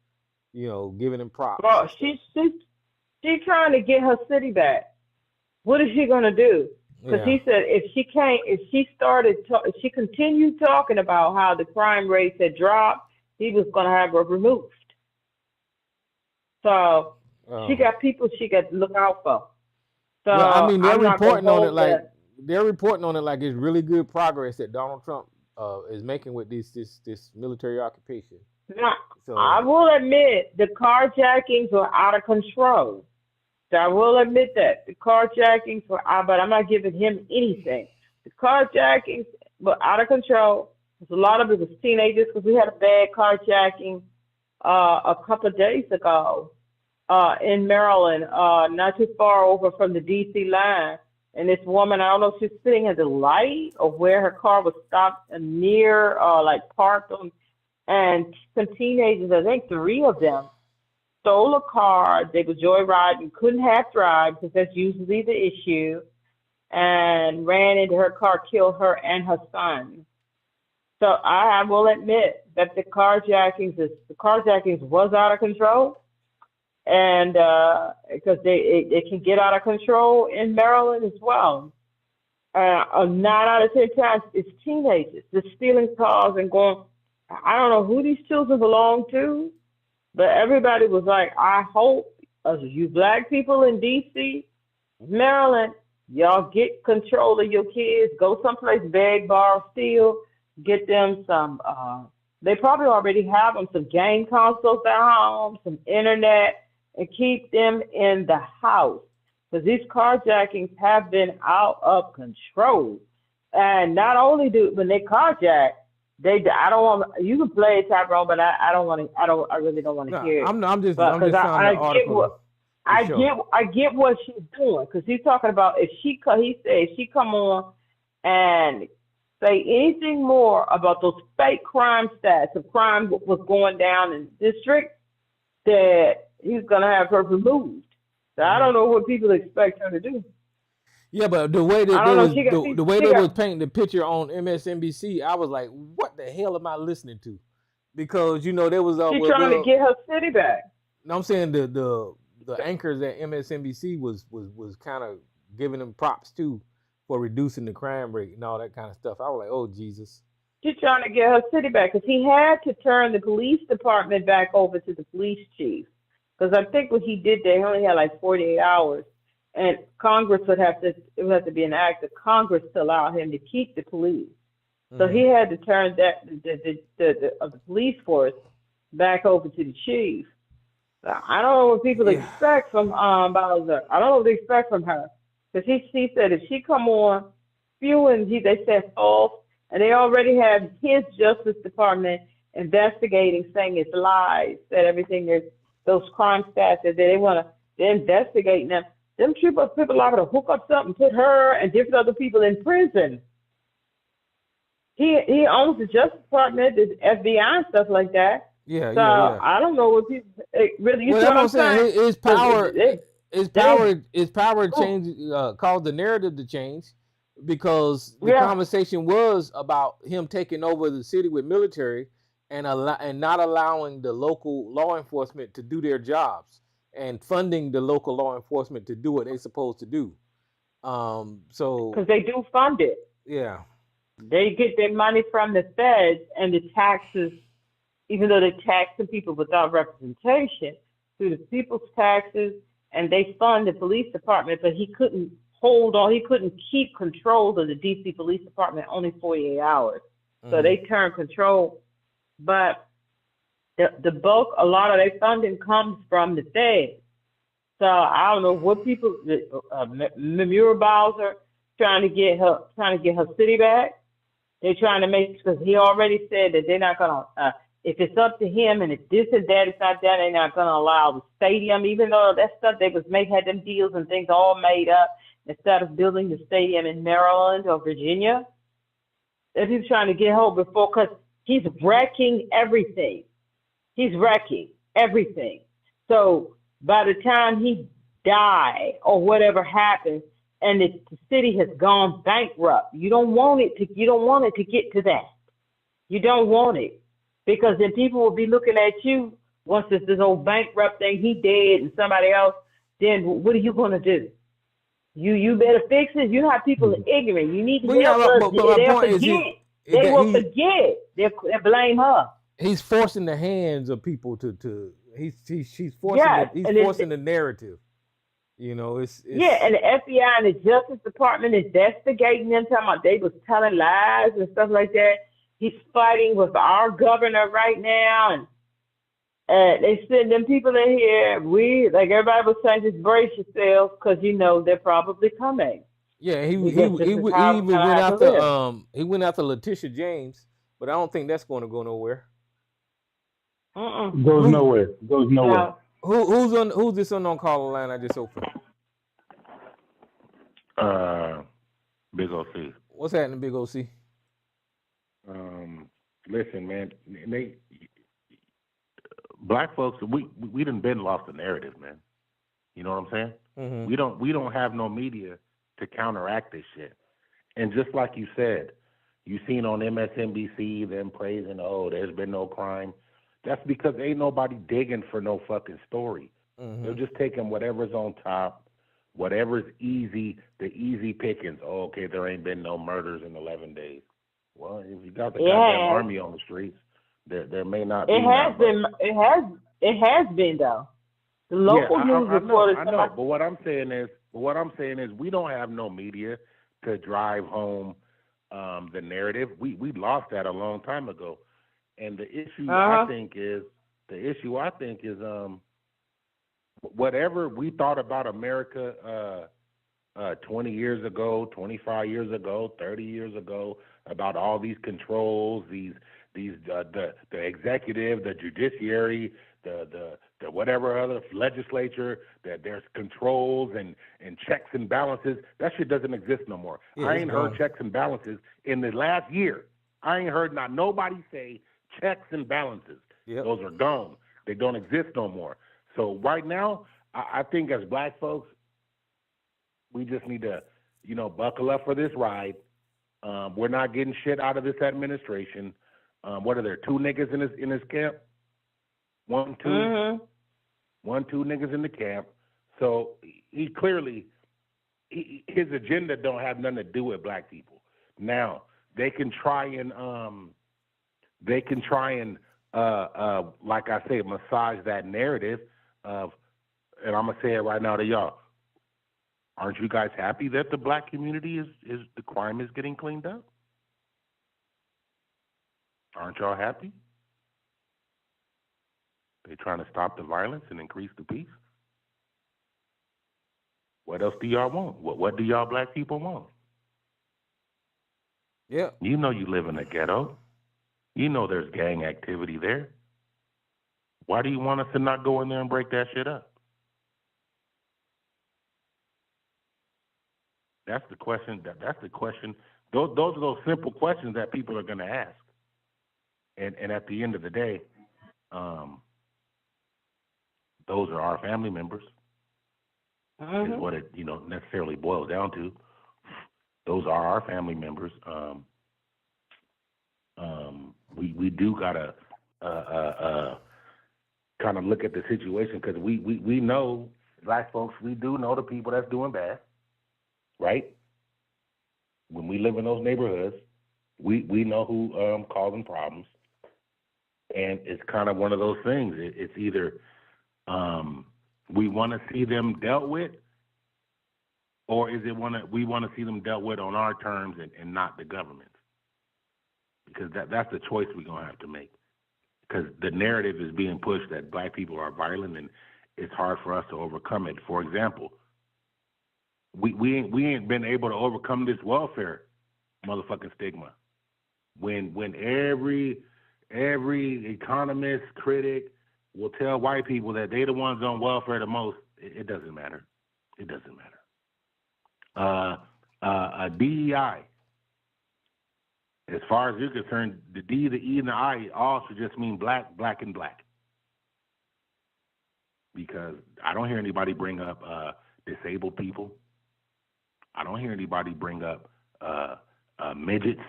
giving him props. Well, she's trying to get her city back. What is she gonna do? Because he said if she continued talking about how the crime rates had dropped, he was gonna have her removed. So she got people she got to look out for. So well, I mean, they're reporting on it like it's really good progress that Donald Trump is making with this military occupation. Now, so, I will admit the carjackings were out of control. So I will admit that the carjackings were out, but I'm not giving him anything. The carjackings were out of control. A lot of it was teenagers because we had a bad carjacking a couple of days ago in Maryland, not too far over from the DC line. And this woman, I don't know if she's sitting at the light or where her car was stopped near, parked on, and some teenagers, I think 3 of them, stole a car. They were joyriding, couldn't half drive because that's usually the issue, and ran into her car, killed her and her son. So I will admit that the carjackings was out of control, and because they can get out of control in Maryland as well. 9 out of 10 times it's teenagers just stealing cars and going. I don't know who these children belong to, but everybody was like, I hope you black people in DC, Maryland, y'all get control of your kids, go someplace, beg, borrow, steal, get them some, they probably already have them some game consoles at home, some internet, and keep them in the house. Because these carjackings have been out of control. And not only when they carjack, I don't want you can play it, Tyrone, but I really don't want to hear it. I'm just found the article. I get what she's doing, because he's talking about if she come on and say anything more about those fake crime stats of crime was going down in the district, that he's gonna have her removed. So I don't know what people expect her to do. Yeah, but the way that they was painting the picture on MSNBC, I was like, "What the hell am I listening to?" Because there was she's trying to get her city back. No, I'm saying the anchors at MSNBC was kind of giving them props too for reducing the crime rate and all that kind of stuff. I was like, "Oh Jesus!" She's trying to get her city back because he had to turn the police department back over to the police chief. Because I think what he did there, he only had like 48 hours. And Congress would have to be an act of Congress to allow him to keep the police. Mm-hmm. So he had to turn the police force back over to the chief. I don't know what people expect from Bowser. I don't know what they expect from her. Because he said if she come on spewing, they said false And they already have his Justice Department investigating, saying it's lies, that everything is those crime stats that they're investigating them. Them people are to hook up something, put her and different other people in prison. He owns the Justice Department, the FBI and stuff like that. Yeah, So yeah. I don't know what people really. You Well, see that's what what I'm I'm saying. saying? His power Oh, change caused the narrative to change because the yeah. conversation was about him taking over the city with military and not allowing the local law enforcement to do their jobs and funding the local law enforcement to do what they're supposed to do. So Because they do fund it. yeah, They get their money from the feds and the taxes, even though they're taxing people without representation, through the people's taxes, and they fund the police department, but he couldn't keep control of the DC Police Department only 48 hours. So they turned control. But the bulk, a lot of their funding comes from the feds. So I don't know what people, Mura Bowser trying to get her city back. They're trying to make, because he already said that they're not going to, if it's up to him and if this and that is not done, they're not going to allow the stadium, even though that stuff had them deals and things all made up, instead of building the stadium in Maryland or Virginia. That he's trying to get hold before, because he's wrecking everything. He's wrecking everything. So by the time he die or whatever happens, and the city has gone bankrupt, you don't want it to get to that. You don't want it, because then people will be looking at you once this old bankrupt thing, he dead and somebody else. Then what are you gonna do? You better fix it. You know how people are ignorant. You need to help us. They'll forget. They will forget. They'll blame her. He's forcing the hands of people to she's forcing Yes, he's forcing the narrative. You know, it's yeah, and the FBI and the Justice Department investigating them, talking about they was telling lies and stuff like that. He's fighting with our governor right now, and they send them people in here. We, like everybody was saying, just brace yourselves, because you know they're probably coming. Yeah, he even went after Letitia James, but I don't think that's going to go nowhere. Goes nowhere. Who's this on call line I just opened? Big OC. What's happening, Big OC? Listen, man, black folks, we done been lost the narrative, man. You know what I'm saying? Mm-hmm. We don't have no media to counteract this shit. And just like you said, you seen on MSNBC them praising, oh, there's been no crime. That's because ain't nobody digging for no fucking story. Mm-hmm. They're just taking whatever's on top, whatever's easy, the easy pickings. Oh, okay, there ain't been no murders in 11 days. Well, if you got the goddamn army on the streets, there may not be. It has been though. The local news reporters. I know, but what I'm saying is, we don't have no media to drive home the narrative. We lost that a long time ago. And the issue I think is whatever we thought about America 20 years ago, 25 years ago, 30 years ago, about all these controls, the executive, the judiciary, the whatever other legislature, that there's controls and checks and balances. That shit doesn't exist no more. Yeah, I ain't heard checks and balances in the last year. I ain't heard nobody say checks and balances. Yep. Those are gone. They don't exist no more. So right now, I think as black folks, we just need to, buckle up for this ride. We're not getting shit out of this administration. What are there, 2 niggas in his camp? 1, 2? Mm-hmm. 1, 2 niggas in the camp. So he clearly, his agenda don't have nothing to do with black people. Now, they can try and like I say, massage that narrative of, and I'm gonna say it right now to y'all. Aren't you guys happy that the black community is the crime is getting cleaned up? Aren't y'all happy? They trying to stop the violence and increase the peace. What else do y'all want? What do y'all black people want? Yeah. You know you live in a ghetto. You know there's gang activity there. Why do you want us to not go in there and break that shit up? That's the question. That's the question. Those are those simple questions that people are going to ask. And at the end of the day, those are our family members. Is what it necessarily boils down to. Those are our family members. We do gotta kind of look at the situation because we know, black folks, we do know the people that's doing bad, right? When we live in those neighborhoods, we know who causing problems, and it's kind of one of those things. It's either we want to see them dealt with, or is it we want to see them dealt with on our terms and not the government? Because that's the choice we're gonna have to make. Because the narrative is being pushed that black people are violent, and it's hard for us to overcome it. For example, we ain't been able to overcome this welfare motherfucking stigma. When every economist, critic will tell white people that they the ones on welfare the most, it doesn't matter. It doesn't matter. DEI. As far as you're concerned, the D, the E, and the I all should just mean black, black, and black. Because I don't hear anybody bring up disabled people. I don't hear anybody bring up midgets.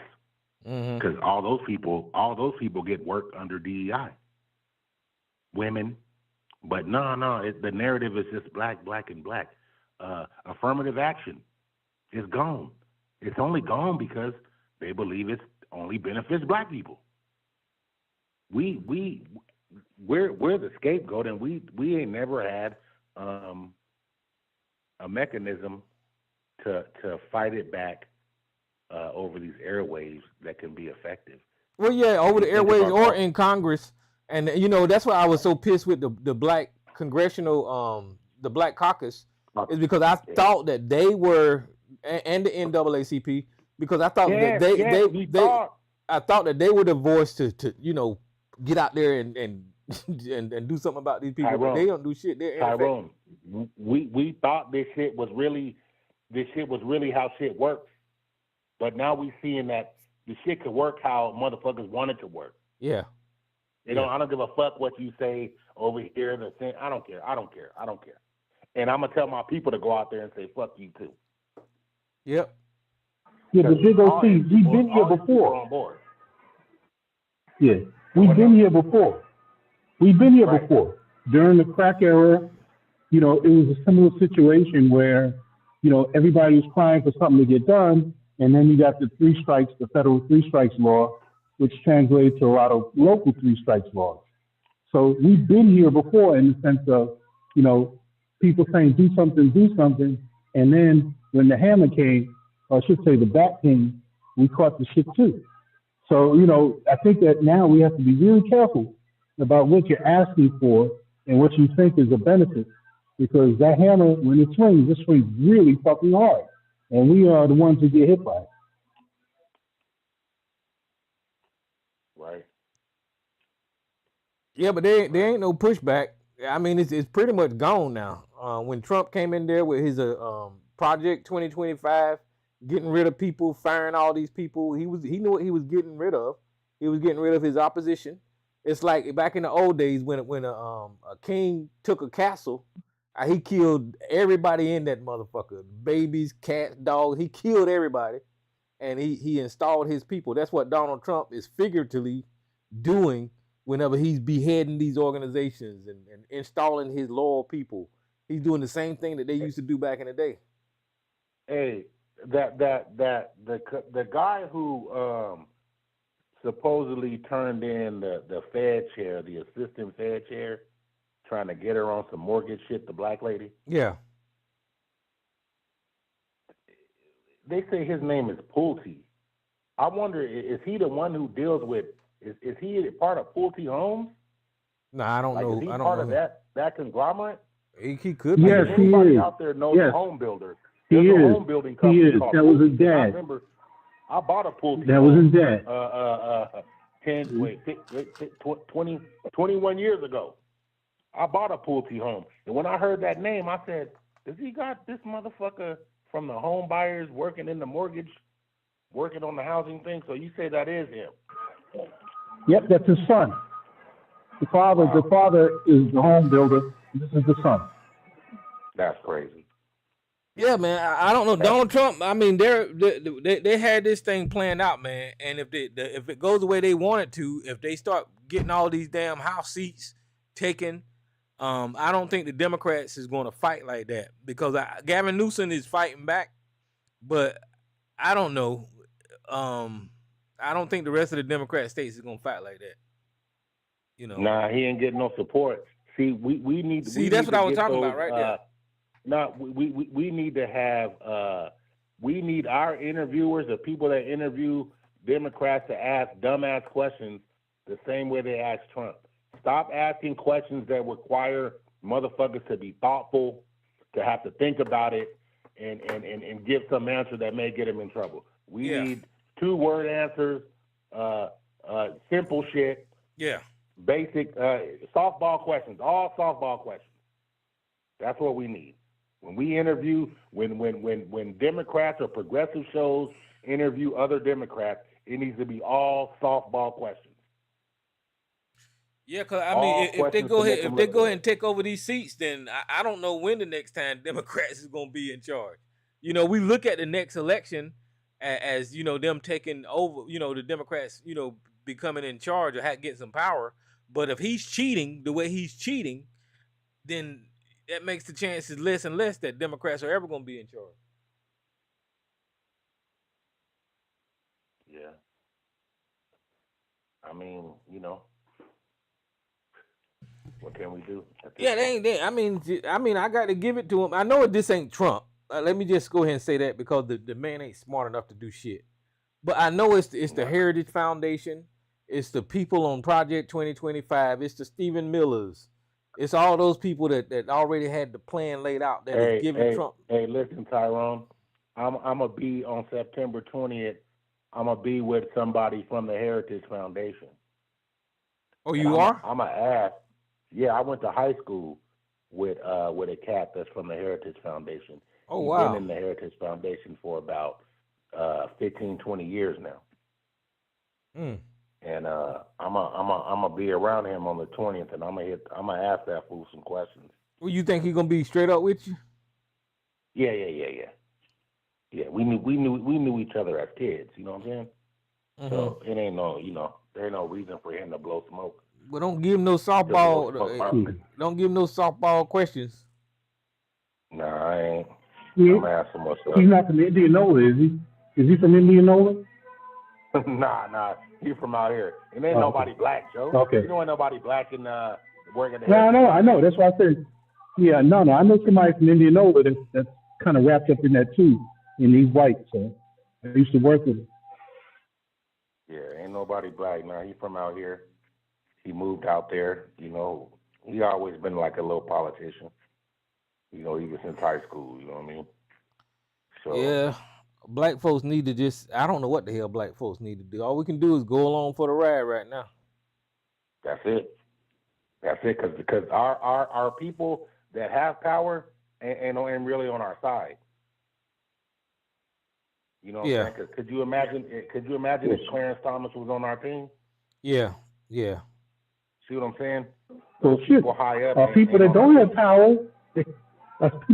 Because all those people get work under DEI. Women. But no, the narrative is just black, black, and black. Affirmative action is gone. It's only gone because they believe it only benefits black people. We're the scapegoat, and we ain't never had a mechanism to fight it back over these airwaves that can be effective. Well, yeah, over the airwaves or in Congress, and that's why I was so pissed with the black congressional the black caucus is because I thought that they were and the NAACP. Because I thought that I thought that they were the voice to get out there and do something about these people, but they don't do shit. Tyrone, we thought this shit was really how shit works, but now we seeing that the shit could work how motherfuckers want it to work. Yeah. I don't give a fuck what you say over here. I don't care. And I'm gonna tell my people to go out there and say fuck you too. Yep. Yeah, the big OC, we've been here before. Yeah, we've been here before. During the crack era, it was a similar situation where, everybody was crying for something to get done, and then you got the federal 3 strikes law, which translated to a lot of local 3 strikes laws. So we've been here before in the sense of, people saying do something, and then when the hammer came, or I should say the bat came, we caught the shit too. So, I think that now we have to be really careful about what you're asking for and what you think is a benefit, because that hammer, when it swings really fucking hard, and we are the ones who get hit by it. Right. Yeah, but there ain't no pushback. I mean, it's pretty much gone now. When Trump came in there with his Project 2025, getting rid of people, firing all these people, he knew what he was getting rid of. He was getting rid of his opposition. It's like back in the old days when a king took a castle, he killed everybody in that motherfucker, babies, cats, dogs. He killed everybody, and he installed his people. That's what Donald Trump is figuratively doing whenever he's beheading these organizations and installing his loyal people. He's doing the same thing that they used to do back in the day. Hey, the guy who supposedly turned in the Fed chair, the assistant Fed chair, trying to get her on some mortgage shit, the black lady. Yeah. They say his name is Pulte. I wonder, is he the one who deals with? Is he part of Pulte Homes? No, I don't know. Is he I don't part know. of that conglomerate? He could be. Yes, he anybody is. out there knows a home builder. He There's is. a home building company He is. called That was Pulte. his dad. I bought a Pulte That home. was his dad. 21 years ago. I bought a Pulte home. And when I heard that name, I said, does he got this motherfucker from the home buyers working in the mortgage, working on the housing thing? So you say that is him? Yep, that's his son. The father is the home builder. This is the son. That's crazy. Yeah, man. I don't know. Donald Trump. I mean, they had this thing planned out, man. And if it goes the way they want it to, if they start getting all these damn House seats taken, I don't think the Democrats is going to fight like that because Gavin Newsom is fighting back, but I don't know. I don't think the rest of the Democrat states is going to fight like that. You know. Nah, he ain't getting no support. See, we need. See, that's what I was talking about right there. No, we need to have. We need our interviewers, the people that interview Democrats, to ask dumbass questions the same way they ask Trump. Stop asking questions that require motherfuckers to be thoughtful, to have to think about it, and give some answer that may get them in trouble. We need 2-word answers, simple shit. Yeah. Basic softball questions, all softball questions. That's what we need. When we interview, when Democrats or progressive shows interview other Democrats, it needs to be all softball questions. Yeah, because I mean, if they go ahead and take over these seats, then I don't know when the next time Democrats is going to be in charge. You know, we look at the next election as you know them taking over. You know, the Democrats, you know, becoming in charge or getting some power. But if he's cheating the way he's cheating, then that makes the chances less and less that Democrats are ever going to be in charge. Yeah. I mean, you know, what can we do? Yeah, they ain't. I mean, I got to give it to him. I know this ain't Trump. Let me just go ahead and say that because the man ain't smart enough to do shit. But I know it's the Heritage Foundation. It's the people on Project 2025. It's the Stephen Millers. It's all those people that already had the plan laid out that is giving Trump. Hey, listen, Tyrone. I'm gonna be on September 20th. I'm gonna be with somebody from the Heritage Foundation. Oh, you are? I'm gonna ask. Yeah, I went to high school with a cat that's from the Heritage Foundation. Oh, He's wow. been in the Heritage Foundation for about 15, 20 years now. Mm. And I'm gonna be around him on the 20th, and I'm gonna ask that fool some questions. Well, you think he's gonna be straight up with you? Yeah. Yeah, we knew each other as kids. You know what I'm saying? Mm-hmm. So it ain't there ain't no reason for him to blow smoke. But don't give him no softball. Don't give him no softball questions. Nah, I ain't. Yeah. I'm gonna ask some more stuff. He's not from Indianola, is he? Is he from Indianola? Nah, he from out here. And ain't nobody black, Joe. Okay. You know ain't nobody black in working there. No, I know. That's why I said. Yeah, no. I know somebody from Indianola that's kind of wrapped up in that too, and he's white, so I used to work with him. Yeah, ain't nobody black. Nah, he from out here. He moved out there. You know, he always been like a little politician. You know, he was since high school. You know what I mean? So yeah. Black folks need to I don't know what the hell black folks need to do. All we can do is go along for the ride right now. That's it. Because our people that have power and really on our side. You know what I'm saying? 'Cause could you imagine if Clarence Thomas was on our team? Yeah. See what I'm saying? Well, shit. People high up. People that don't have power, people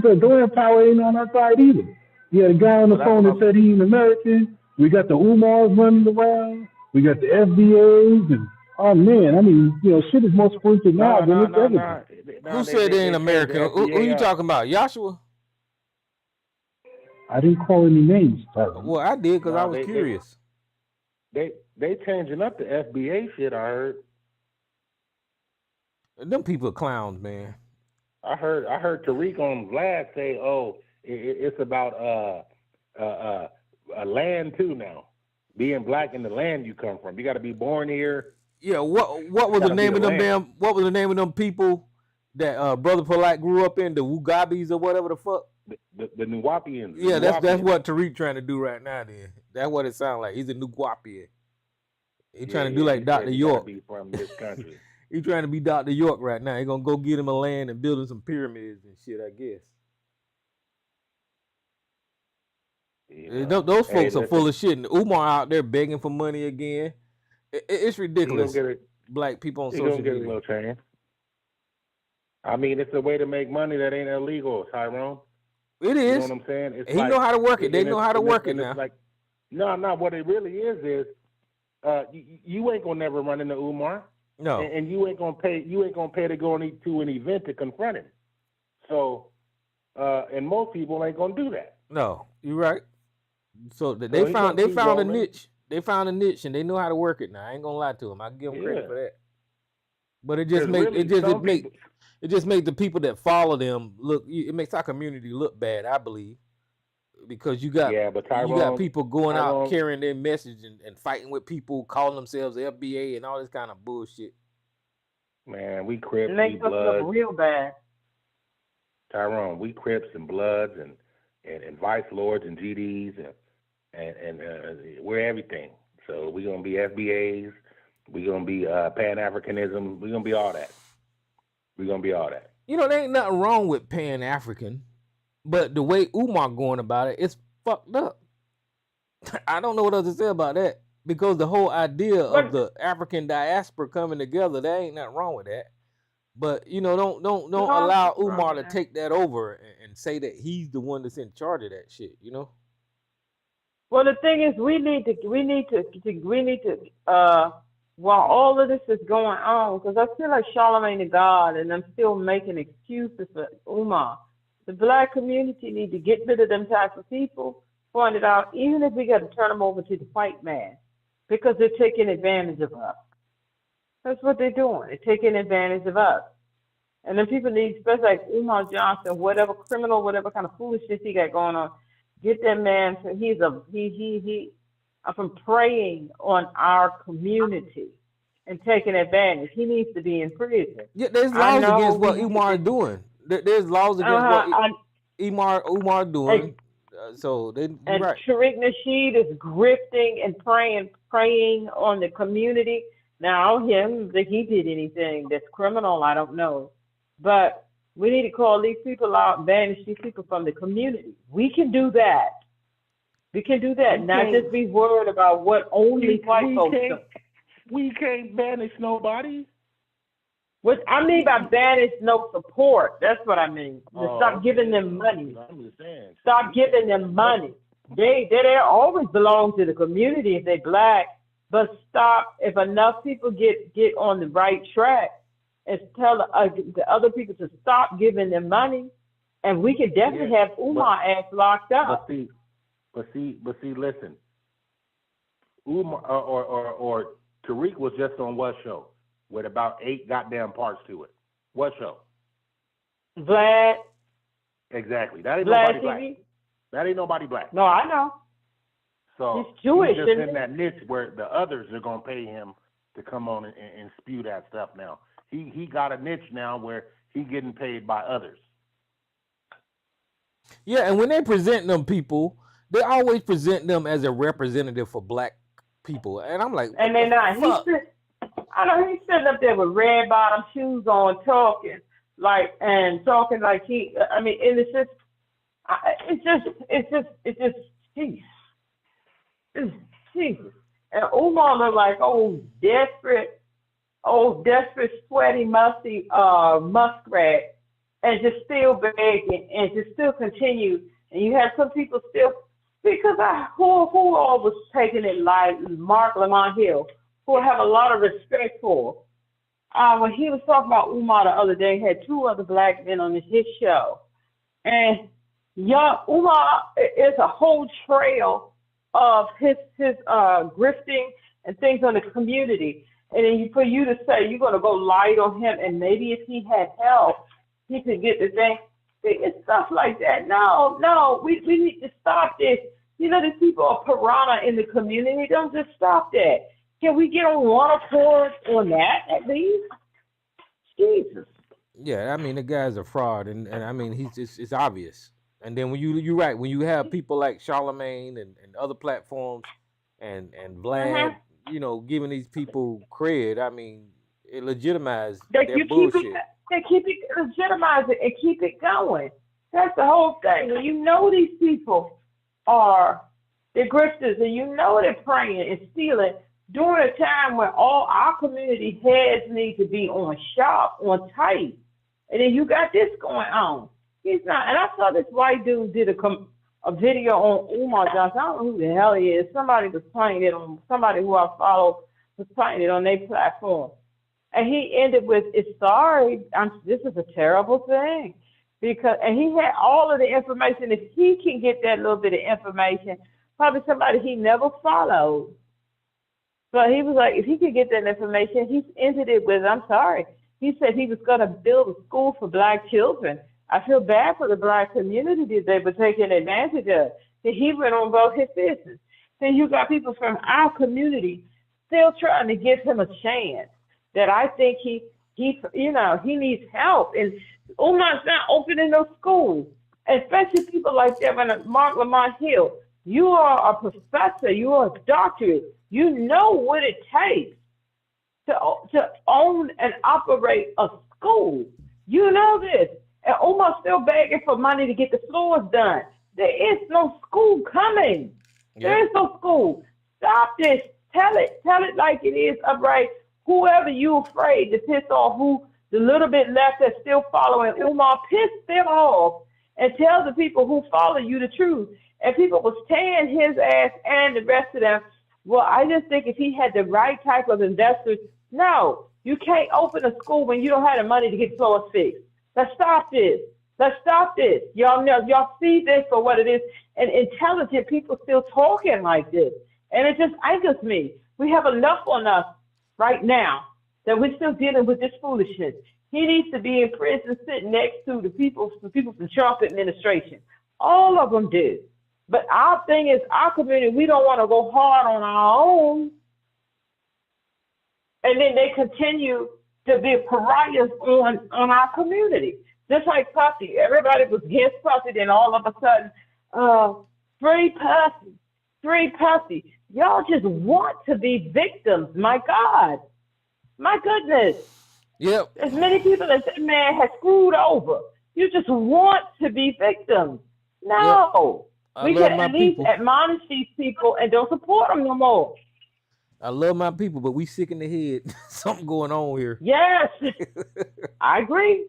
that don't have power ain't on our side either. You had a guy on the phone that said he's American. We got the Umars running around. We got the FBAs. And, oh, man, I mean, you know, shit is more sprinkled now than it's ever been. Who said they ain't American? Who you talking about? Joshua? I didn't call any names, Tyler. Well, I did because I was curious. They changing up the FBA shit, I heard. Them people are clowns, man. I heard Tariq on Vlad say, "Oh, it's about a land too now. Being black in the land you come from. You got to be born here." Yeah. What was the name of them What was the name of them people that Brother Polite grew up in? The Wugabis or whatever the fuck. the Nuwapians. Yeah, that's what Tariq trying to do right now. Then that's what it sounds like. He's a Nuwapian. He trying to do like Dr. York. Be from this country. He trying to be Dr. York right now. He gonna go get him a land and build him some pyramids and shit, I guess. Those folks are full of shit. And Umar out there begging for money again. It's ridiculous. Black people on social media. A little change. I mean, it's a way to make money that ain't illegal, Tyrone. It is. You know what I'm saying? It's he know how to work it. They know how to work it now. Like, no. What it really is you ain't gonna never run into Umar. No. And you ain't gonna pay. You ain't gonna pay to go to an event to confront him. So, and most people ain't gonna do that. No, you're right. So they found a niche. They found a niche and they know how to work it now. I ain't gonna lie to them. I give them credit for that. But it just makes the people that follow them look. It makes our community look bad, I believe, because you got people going out carrying their message and fighting with people, calling themselves FBA and all this kind of bullshit. Man, we Crips, it makes us look real bad. Tyrone, we Crips and Bloods and Vice Lords and GDs and we're everything. So we're gonna be FBAs. We're gonna be Pan-Africanism. We're gonna be all that. You know, there ain't nothing wrong with Pan-African, but the way Umar going about it, it's fucked up. I don't know what else to say about that, because the whole idea of the African diaspora coming together, there ain't nothing wrong with that. But you know, don't allow Umar to take that over and say that he's the one that's in charge of that shit. You know. Well, the thing is, we need to. While all of this is going on, because I feel like Charlemagne the God, and I'm still making excuses for Umar. The black community need to get rid of them types of people. Point it out, even if we got to turn them over to the white man, because they're taking advantage of us. That's what they're doing. They're taking advantage of us. And then people need, especially like Umar Johnson, whatever criminal, whatever kind of foolishness he got going on, get that man. From preying on our community and taking advantage. He needs to be in prison. Yeah, there's laws against what Umar is doing. There's laws against what Umar doing. So they and right. Tariq Nasheed is grifting and preying on the community. Now, that he did anything that's criminal, I don't know. But we need to call these people out, banish these people from the community. We can do that. We can do that, not just be worried about what only white folks do. We can't banish nobody. What I mean by banish, no support. That's what I mean. Stop giving them money. I'm just saying. Stop giving them money. They always belong to the community if they black. But stop, if enough people get on the right track and tell the other people to stop giving them money, and we can definitely have Umar ass locked up. But see, listen. Umar or Tariq was just on what show with about 8 goddamn parts to it? What show? Vlad. Exactly. That ain't Vlad nobody TV? black. That ain't nobody black. No, I know. So he's Jewish, he's just in that niche where the others are gonna pay him to come on and spew that stuff now. He got a niche now where he getting paid by others. Yeah, and when they present them people, they always present them as a representative for black people. And I'm like, and they're not. I know he's sitting up there with red bottom shoes on, talking like he. I mean, and it's just peace. It's Jesus. And Umar looked like desperate, sweaty, musty muskrat, and just still begging and just still continue. And you have some people still, because who all was taking it like Mark Lamont Hill, who I have a lot of respect for. When he was talking about Umar the other day, he had 2 other black men on his show. And Umar is a whole trail of his grifting and things on the community. And then for you to say you're going to go light on him, and maybe if he had help, he could get the thing. It's stuff like that. No, we need to stop this. You know, these people are piranha in the community. Don't just stop that. Can we get on one accord on that at least? Jesus. Yeah, I mean, the guy's a fraud, and I mean, it's obvious. And then when you're right, when you have people like Charlemagne and other platforms and Vlad, you know, giving these people cred, I mean, it legitimizes That their you keep it, bullshit. they keep it, legitimize it, and keep it going. That's the whole thing. When you know these people are the grifters, and you know they're praying and stealing during a time when all our community heads need to be on sharp, on tight, and then you got this going on. He's not. And I saw this white dude did a video on Umar Johnson. I don't know who the hell he is. Somebody was playing it on, somebody who I follow was playing it on their platform. And he ended with, "It's sorry, this is a terrible thing." And he had all of the information. If he can get that little bit of information, probably somebody he never followed. But he was like, if he could get that information, he ended it with, "I'm sorry." He said he was going to build a school for black children. I feel bad for the black community that they were taking advantage of. And he went on about his business. Then you got people from our community still trying to give him a chance. That I think he needs help. And Umar's not opening no schools, especially people like that. When Mark Lamont Hill, you are a professor, you are a doctorate, you know what it takes to own and operate a school. You know this. And Umar's still begging for money to get the floors done. There is no school coming. Yeah. There is no school. Stop this. Tell it like it is, upright. Whoever you're afraid to piss off, who the little bit left that's still following Umar, piss them off and tell the people who follow you the truth. And people will stand his ass and the rest of them. Well, I just think if he had the right type of investors, no, you can't open a school when you don't have the money to get floors fixed. Let's stop this. Y'all know, y'all see this for what it is. And intelligent people still talking like this. And it just angers me. We have enough on us right now that we're still dealing with this foolishness. He needs to be in prison sitting next to the people from Trump administration. All of them do. But our thing is, our community, we don't want to go hard on our own. And then they continue to be pariahs on our community. Just like Puffy. Everybody was against Puffy, then all of a sudden, free Puffy. Y'all just want to be victims. My God. My goodness. Yep. As many people as that man has screwed over. You just want to be victims. No. Yep. We can at least admonish these people and don't support them no more. I love my people, but we sick in the head. Something going on here. Yes. I agree.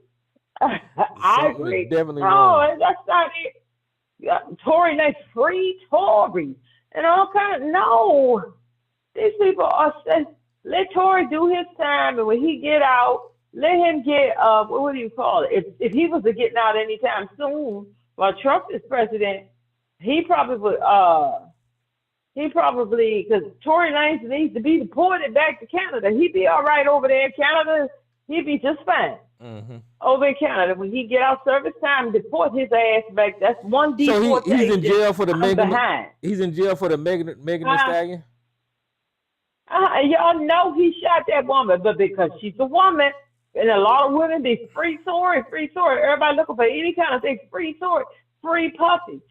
I agree. Definitely wrong. That's not it. Tory, they free Tory. And all kind of, no. These people are saying, let Tory do his time, and when he get out, let him get, what do you call it? If he was to get out anytime soon, while Trump is president, he probably would, because Tory Lanez needs to be deported back to Canada. He'd be all right over there in Canada. He'd be just fine. Mm-hmm. Over in Canada, when he get out service time, deport his ass back. That's one deportation. So he's in jail for the Megan. Behind. He's in jail for the Megan Thee Stallion. Y'all know he shot that woman, but because she's a woman, and a lot of women be free Tory. Everybody looking for any kind of thing. Free Tory, free Puffy,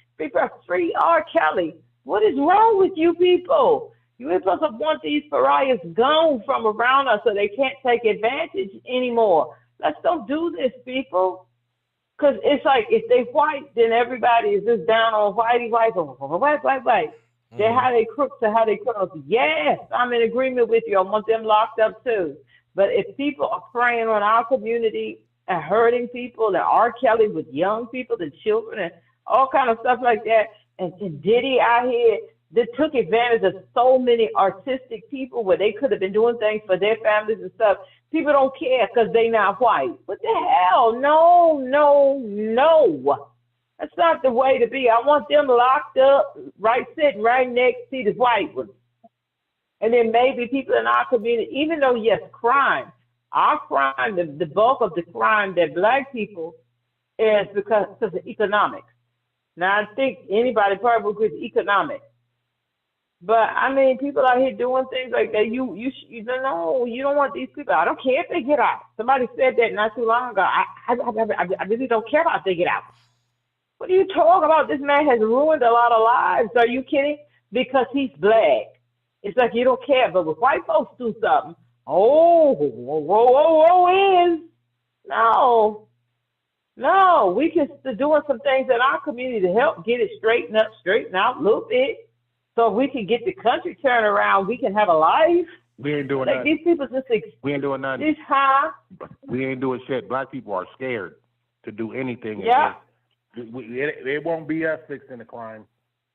free R. Kelly. What is wrong with you people? You supposed to want these pariahs gone from around us so they can't take advantage anymore. Let's don't do this, people. Because it's like if they white, then everybody is just down on whitey. White. They're how they crooks to how they criminals. Yes, I'm in agreement with you. I want them locked up too. But if people are preying on our community and hurting people, and R. Kelly with young people and children and all kind of stuff like that, and Diddy out here that took advantage of so many artistic people where they could have been doing things for their families and stuff. People don't care because they not white. What the hell? No. That's not the way to be. I want them locked up, sitting right next to the white ones. And then maybe people in our community, even though, yes, crime, our crime, the bulk of the crime that black people is because of economics. Now, I think anybody probably would agree with economics. But, I mean, people out here doing things like that, you don't want these people. I don't care if they get out. Somebody said that not too long ago. I really don't care if they get out. What are you talking about? This man has ruined a lot of lives. Are you kidding? Because he's black. It's like you don't care. But when white folks do something, is. No, we can doing some things in our community to help get it straightened out a little bit. So if we can get the country turned around, we can have a life. We ain't doing like nothing. These people just we ain't doing nothing. We ain't doing shit. Black people are scared to do anything. Yeah. It won't be us fixing the crime.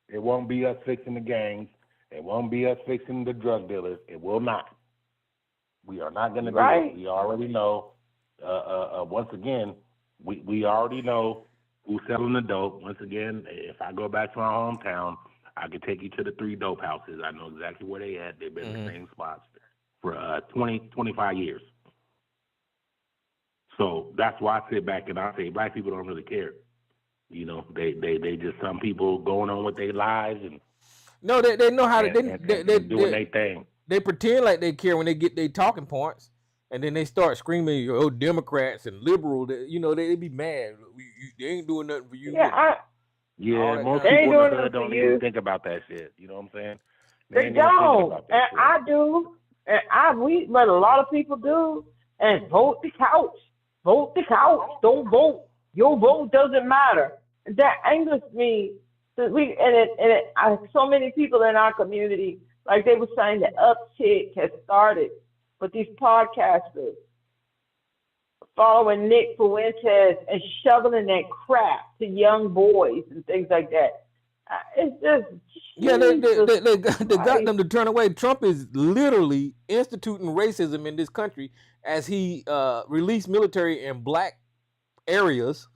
It won't be us fixing the gangs. It won't be us fixing the drug dealers. It will not. We are not going to do it. We already know. Once again, we already know who's selling the dope. Once again, if I go back to my hometown, I can take you to the 3 dope houses. I know exactly where they at. They've been in the same spots for 20, 25 years. So that's why I sit back and I say black people don't really care. You know, they just some people going on with their lives and no, they know how to they doing their thing. They pretend like they care when they get their talking points, and then they start screaming, "Oh, Democrats and liberal." They be mad. They ain't doing nothing for you. Yeah, most people in the hood don't even think about that shit. You know what I'm saying? They don't, and I do, and we, but a lot of people do. And vote the couch. Vote the couch. Don't vote. Your vote doesn't matter. That angers me. So many people in our community, like they were saying, the uptick has started with these podcasters following Nick Fuentes and shoveling that crap to young boys and things like that. It's just they got them to turn away. Trump is literally instituting racism in this country as he released military in black areas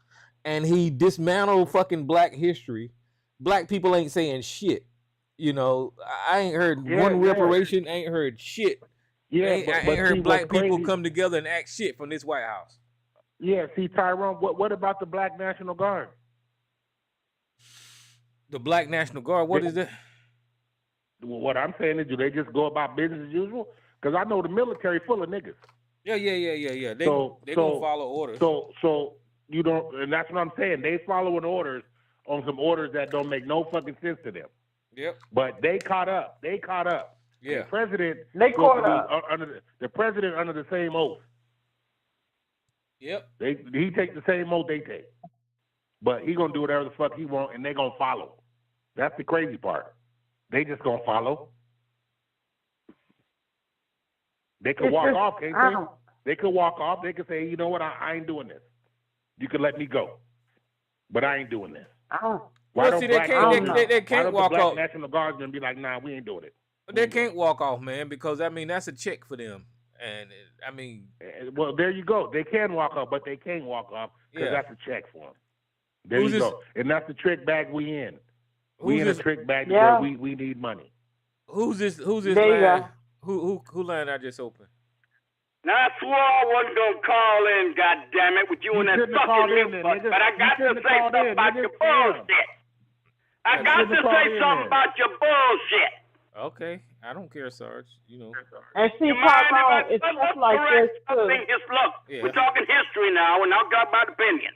and he dismantled fucking black history. Black people ain't saying shit. You know, I ain't heard one reparation. Ain't heard shit. Yeah, I ain't heard black people come together and act shit from this White House. Yeah, see, Tyrone, what about the Black National Guard? The Black National Guard, what is that? What I'm saying is, do they just go about business as usual? Because I know the military full of niggas. Yeah. They gonna follow orders. So you don't, and that's what I'm saying. They following orders on some orders that don't make no fucking sense to them. Yep. But they caught up. Yeah. The president. They caught up. The president under the same oath. Yep. He take the same oath they take. But he gonna do whatever the fuck he want, and they gonna follow. That's the crazy part. They just gonna follow. They could walk off, can't they? They could walk off. They could say, you know what, I ain't doing this. You can let me go, but I ain't doing this. Why don't they can't walk off. National Guardsmen be like, nah, we ain't doing it. They can't walk off, man, because I mean that's a check for them, and I mean, well, there you go. They can walk off, but they can't walk off because that's a check for them. There you go, and that's the trick bag we in. We in a trick bag where we need money. Who's this there line? Who line I just opened? Now, I swore I wasn't going to call in, goddammit, with you and that fucking mute button, but I got to say something about your bullshit. I got to say something about your bullshit. Okay, I don't care, Sarge. You know. And see, Papa, it's just like this too. Look, we're talking history now. We're not talking about opinion.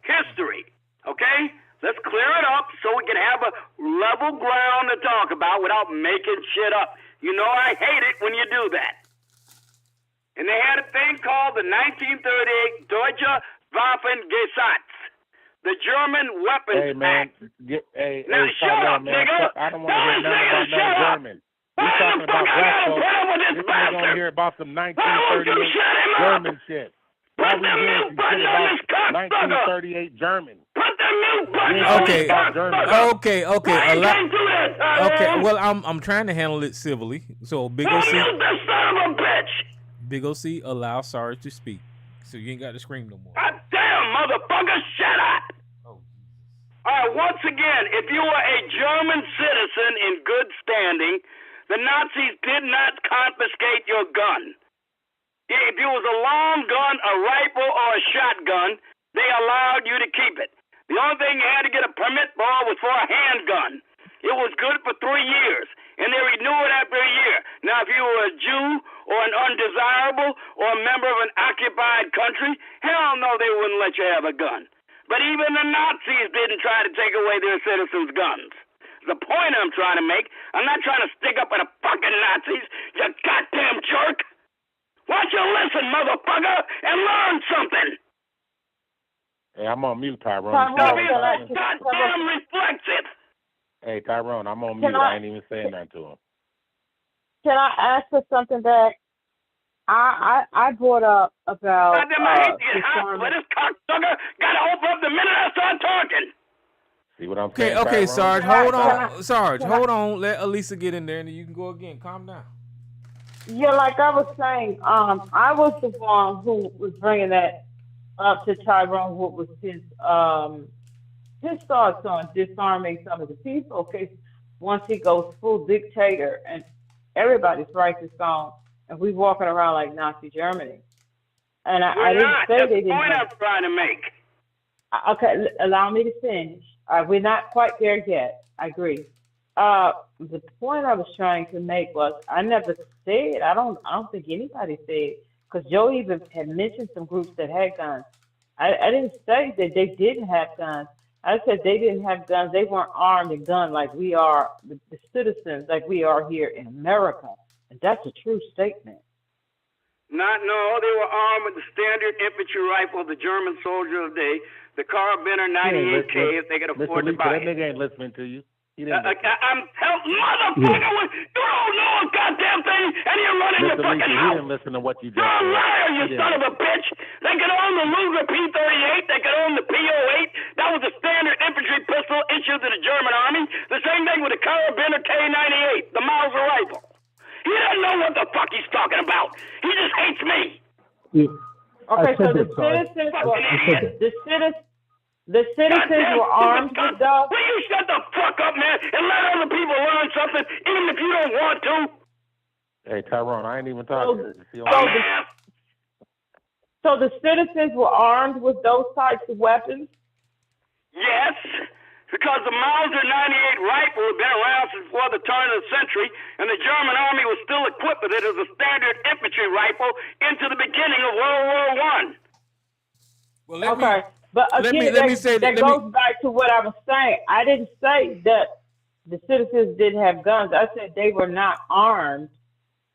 History, okay? Let's clear it up so we can have a level ground to talk about without making shit up. You know I hate it when you do that. And they had a thing called the 1938 Deutsche Waffengesetz, the German Weapons Act. Now shut up, nigga. I don't want to hear nothing about no German. We're talking about black folks. This nigga gonna hear about some 1938 German shit. Why we hearing some shit about 1938 German? Okay. Well, I'm trying to handle it civilly. So Big OC, Big OC, allow Sarge to speak. So you ain't got to scream no more. God damn, motherfucker, shut up! All right, once again, if you were a German citizen in good standing, the Nazis did not confiscate your gun. If it was a long gun, a rifle, or a shotgun, they allowed you to keep it. The only thing you had to get a permit for was for a handgun. It was good for 3 years, and they renew it after a year. Now, if you were a Jew or an undesirable or a member of an occupied country, hell no, they wouldn't let you have a gun. But even the Nazis didn't try to take away their citizens' guns. The point I'm trying to make, I'm not trying to stick up at the fucking Nazis, you goddamn jerk. Why don't you listen, motherfucker, and learn something? Hey, I'm on mute, Tyrone. Goddamn reflexive. Hey, Tyrone, I'm on mute. I ain't even saying nothing to him. Can I ask for something back? I brought up about Goddamn, I hate to get hot, but this cocksucker got to open up the minute I start talking. See what I'm saying? Okay, Tyrone? Sarge, hold on. Sarge, hold on. Let Elisa get in there, and then you can go again. Calm down. Yeah, like I was saying, I was the one who was bringing that up to Tyrone. What was his thoughts on disarming some of the people? Because once he goes full dictator and everybody's rights is gone, and we walking around like Nazi Germany. And I didn't say they didn't. That's the point I'm trying to make. Okay, allow me to finish. We're not quite there yet. I agree. The point I was trying to make was I never said. I don't think anybody said, because Joe even had mentioned some groups that had guns. I didn't say that they didn't have guns. I said they didn't have guns. They weren't armed and gunned like we are, the citizens, like we are here in America. And that's a true statement. No, they were armed with the standard infantry rifle of the German soldier of the day, the Carabiner 98K, if they could afford to buy it. That nigga ain't listening to you. I'm telling motherfucker, you don't know a goddamn thing, and you're running your fucking house. He didn't listen to what you just said. You're a liar, you son of a bitch. They could own the Luger P-38. They could own the P-08. That was a standard infantry pistol issued to the German army. The same thing with the Carabiner K-98, the Mauser rifle. He doesn't know what the fuck he's talking about. He just hates me. Okay, so the citizens were armed with dogs. Will you shut the fuck up, man, and let other people learn something, even if you don't want to? Hey, Tyrone, I ain't even talking. So the citizens were armed with those types of weapons? Yes, because the Mauser 98 rifle had been around since before the turn of the century, and the German army was still equipped with it as a standard infantry rifle into the beginning of World War I. Well, but again, that goes back to what I was saying. I didn't say that the citizens didn't have guns. I said they were not armed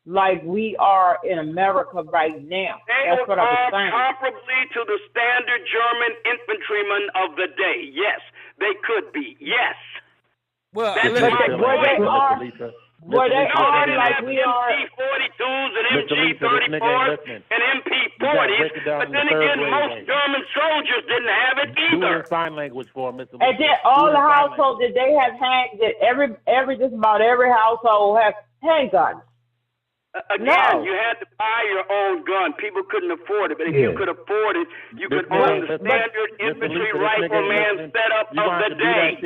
like we are in America right now. That's what I was saying. Comparably to the standard German infantrymen of the day. Yes, they could be. Yes. Well, were they armed like we are? MG-42s and MG-34s and MP-40s, but then again, most German soldiers didn't have it either. Do it in sign language for Mr. And then all the households, did they have just about every household have handguns? Again, you had to buy your own gun. People couldn't afford it, but if you could afford it, you could own the standard infantry rifleman setup of the day.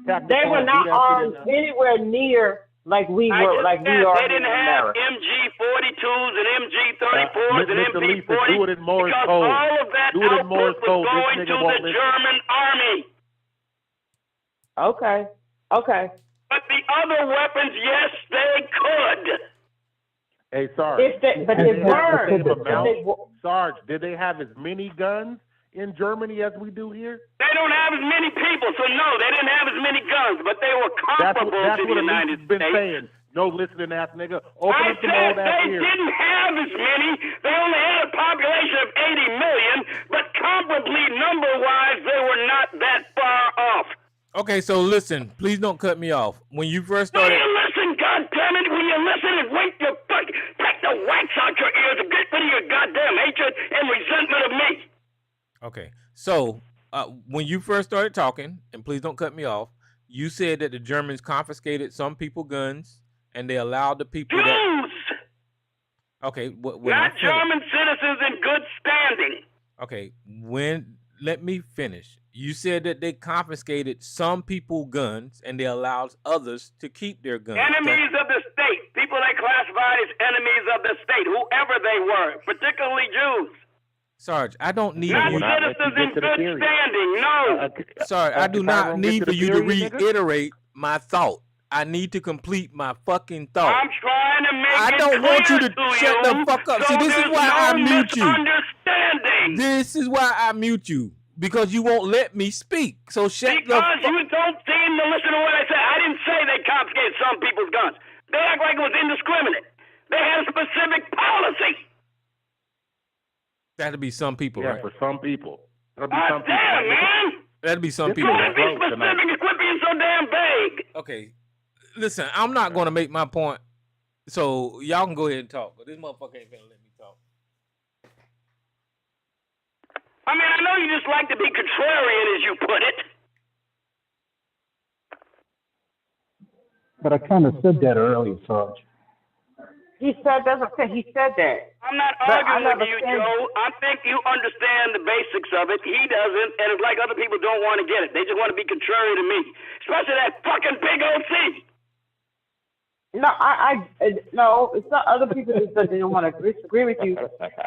They were not armed anywhere near like we were, like we are. They didn't have MG-42s and MG-34s and MP-40s because all of that output was going to the German army. Okay. But the other weapons, yes, they could. Hey, Sarge. But they weren't. Sarge, did they have as many guns in Germany as we do here? They don't have as many people, so no, they didn't have as many guns, but they were comparable to the United States. Saying. No listening ass nigga. I said they didn't have as many. They only had a population of 80 million, but comparably number-wise, they were not that far off. Okay, so listen, please don't cut me off. When you first started... Will you listen, goddammit? Will you listen and wait your fuck? Take the wax out your ears and get rid of your goddamn hatred and resentment of me. Okay, so when you first started talking, and please don't cut me off, you said that the Germans confiscated some people guns and they allowed the people Jews! Okay, not German citizens in good standing. Okay, let me finish. You said that they confiscated some people guns and they allowed others to keep their guns. Enemies of the state, people they classified as enemies of the state, whoever they were, particularly Jews. Sarge, I don't need not you. Citizens in good standing, no. Sarge, I do not need for you to reiterate my thought. I need to complete my fucking thought. I'm trying to make I don't want you to shut the fuck up. So see, this is why I mute you. Understanding. This is why I mute you. Because you won't let me speak. So shut the Because you don't seem to listen to what I said. I didn't say they confiscated some people's guns. They act like it was indiscriminate. They had a specific policy. That'd be some people, Yeah, right? for some people. That'll be some people. Damn, man. That'd be some This people. You is want to be close tonight. specific and quit being so damn vague. Okay. Listen, I'm not gonna make my point. So y'all can go ahead and talk. But this motherfucker ain't gonna let me talk. I mean, I know you just like to be contrarian, as you put it. But I kind of said that earlier, Sarge. He said that's okay. He said that. I'm not But I arguing with never you, said- Joe. I think you understand the basics of it. He doesn't, and it's like other people don't want to get it. They just want to be contrary to me, especially that fucking big OC. No, no, it's not other people that didn't want to disagree with you.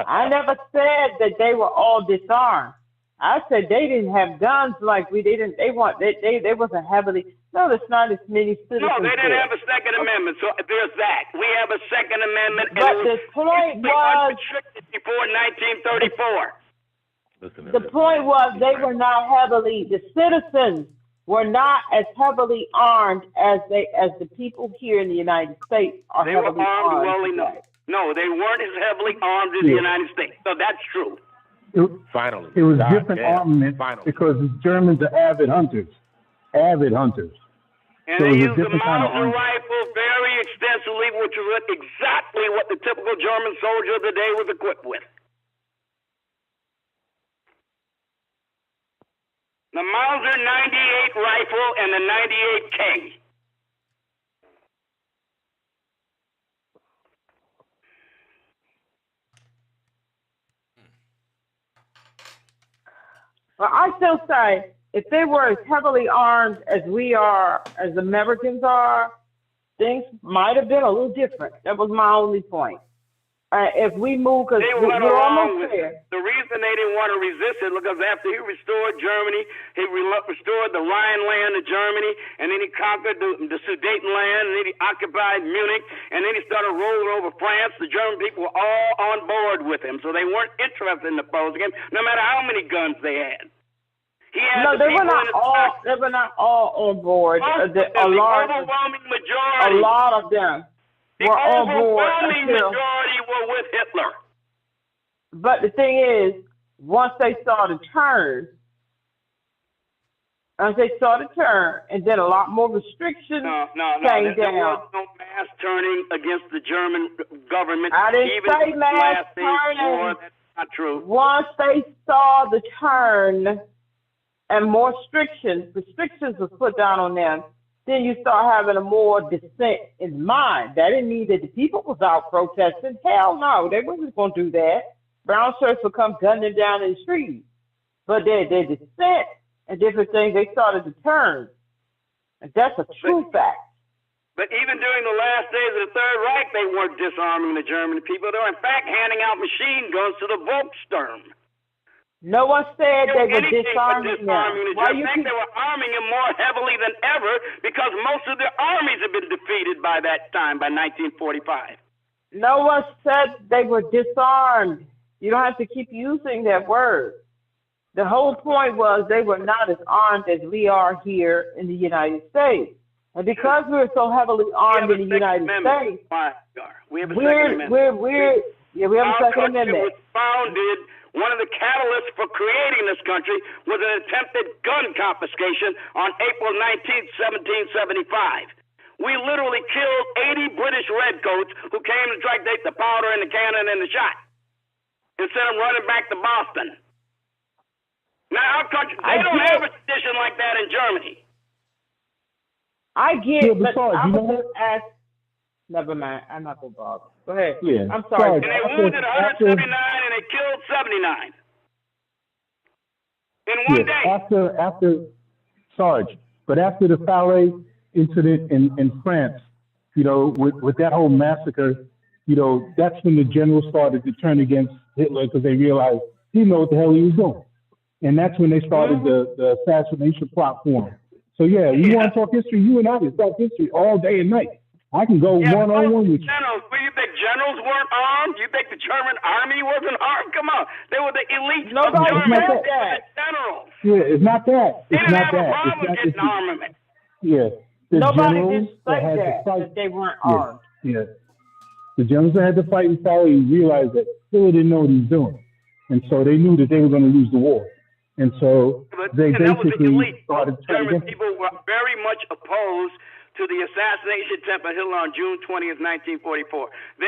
I never said that they were all disarmed. I said they didn't have guns like we didn't. They wasn't heavily. No, there's not as many citizens. No, they didn't there. have a Second Amendment, so there's that. We have a Second Amendment, and But it the point was, unrestricted before 1934. Listen to the this. point was they were not heavily. The citizens were not as heavily armed as the people here in the United States are They were heavily armed well today. enough. No, they weren't as heavily armed in the United States. So that's true. Finally. It was God different damn. armament Finally. because the Germans are avid hunters. Avid hunters. And So they it was a used the different kind of Mauser arm. rifle very extensively, which was exactly what the typical German soldier of the day was equipped with. The Mauser 98 rifle and the 98K. But I still say, if they were as heavily armed as we are, as Americans are, things might have been a little different. That was my only point. If we move, because They we're went along almost with there. it. The reason they didn't want to resist it because after he restored Germany, he restored the Rhineland to Germany, and then he conquered the Sudetenland, and then he occupied Munich, and then he started rolling over France. The German people were all on board with him, so they weren't interested in opposing him, no matter how many guns they had. He had No, the they were people in not his all. back. They were not all on board. The overwhelming A majority. lot of them The were on board overwhelming until. majority were with Hitler. But the thing is, once they saw the turn, and then a lot more restrictions No, came there down. was no mass turning against the German government. I didn't even say in the mass last days of turning. war. That's not true. Once they saw the turn and more restrictions was put down on them, then you start having a more dissent in mind. That didn't mean that the people was out protesting. Hell no, they wasn't going to do that. Brown shirts would come gunning down in the streets. But their dissent and different things, they started to turn. And that's a true fact. But even during the last days of the Third Reich, they weren't disarming the German people. They were, in fact, handing out machine guns to the Volkssturm. No one said they were Anything but disarming disarming them. the Why Germans. you In fact, keep, they were arming them more heavily than ever because most of their armies had been defeated by that time, by 1945. no one said they were disarmed. You don't have to keep using that word. The whole point was they were not as armed as we are here in the United States. And because we're so heavily armed in the United States, We have a Second Amendment. we have a Our Second country Amendment. was founded, one of the catalysts for creating this country was an attempted gun confiscation on April 19th, 1775. We literally killed 80 British redcoats who came to try to take the powder and the cannon and the shot and sent them running back to Boston. Now, our country, they don't have a tradition like that in Germany. I get, Yeah, but but Sarge, I you know was what? just asked. Never mind. I'm not going to bother. Go ahead. Yeah. I'm sorry. And they wounded 179 and they killed 79 in one day. After Sarge, but after the Falais incident in France, you know, with that whole massacre, you know, that's when the generals started to turn against Hitler because they realized he didn't know what the hell he was doing. And that's when they started the assassination plot for him. So yeah, you want to talk history, you and I can talk history all day and night. I can go one-on-one with you. The generals weren't armed? You think the German army wasn't armed? Come on. They were the elite Nobody of Germany. said that. The generals. Yeah, it's not that. They It's didn't not have a that. problem getting armament. Yeah. The Nobody generals did say had to that, fight. that they weren't Yeah. armed. Yeah. The generals that had to fight and follow, he realized that Hitler didn't know what he was doing. And so they knew that they were going to lose the war. And so they that was the basically elite. started German people were very much opposed to the assassination attempt of Hitler on June 20th, 1944. They,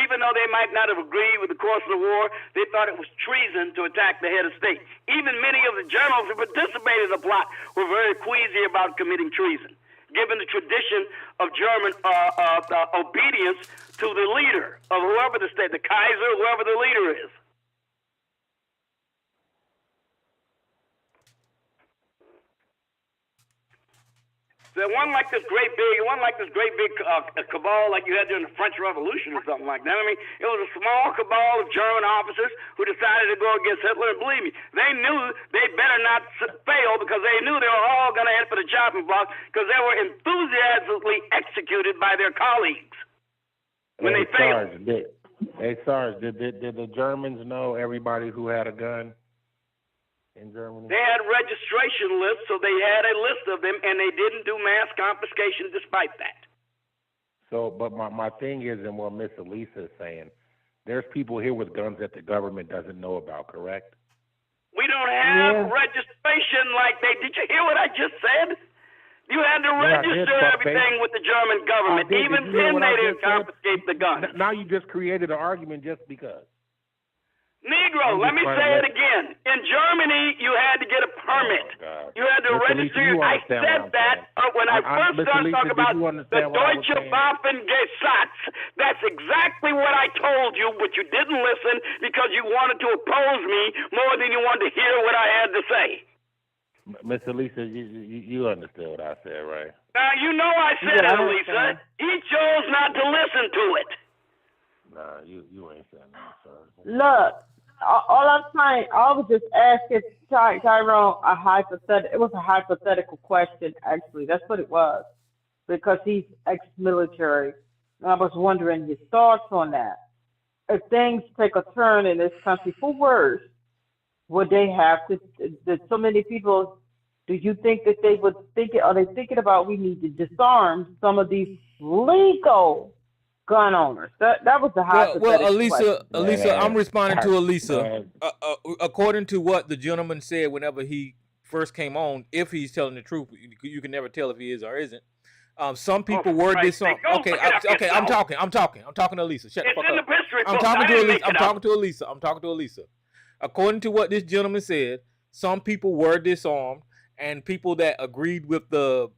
even though they might not have agreed with the course of the war, they thought it was treason to attack the head of state. Even many of the generals who participated in the plot were very queasy about committing treason, given the tradition of German obedience to the leader of whoever the state, the Kaiser, whoever the leader is. It wasn't like this great big cabal like you had during the French Revolution or something like that. I mean, it was a small cabal of German officers who decided to go against Hitler. And believe me, they knew they better not fail because they knew they were all going to head for the chopping block because they were enthusiastically executed by their colleagues when they failed. Sarge, did the Germans know everybody who had a gun in Germany? They had registration lists, so they had a list of them, and they didn't do mass confiscation despite that. So, but my thing is, and what Miss Elisa is saying, there's people here with guns that the government doesn't know about, correct? We don't have registration like they. Did you hear what I just said? You had to register everything with the German government. Even then, they didn't confiscate the guns. Now you just created an argument just because. Negro, let me say it again. In Germany, you had to get a permit. You had to register. I said that when I first started talking about the Deutsche Waffengesetz. That's exactly what I told you, but you didn't listen because you wanted to oppose me more than you wanted to hear what I had to say. Miss Elisa, you understood what I said, right? Now, you know I said it, Elisa. He chose not to listen to it. Nah, you ain't saying that, sir. Look. All I'm trying, I was just asking Tyrone a hypothetical. It was a hypothetical question, actually. That's what it was, because he's ex-military. And I was wondering his thoughts on that. If things take a turn in this country for worse, would they have to? That so many people? Do you think that they would think? Are they thinking about we need to disarm some of these legal gun owners? That was the hypothetical Elisa, I'm responding to Elisa. According to what the gentleman said whenever he first came on, if he's telling the truth, you can never tell if he is or isn't. Some people word this on. Okay, I'm talking to Elisa. Shut the fuck up. I'm talking to Elisa. According to what this gentleman said, some people were disarmed, and people that agreed with the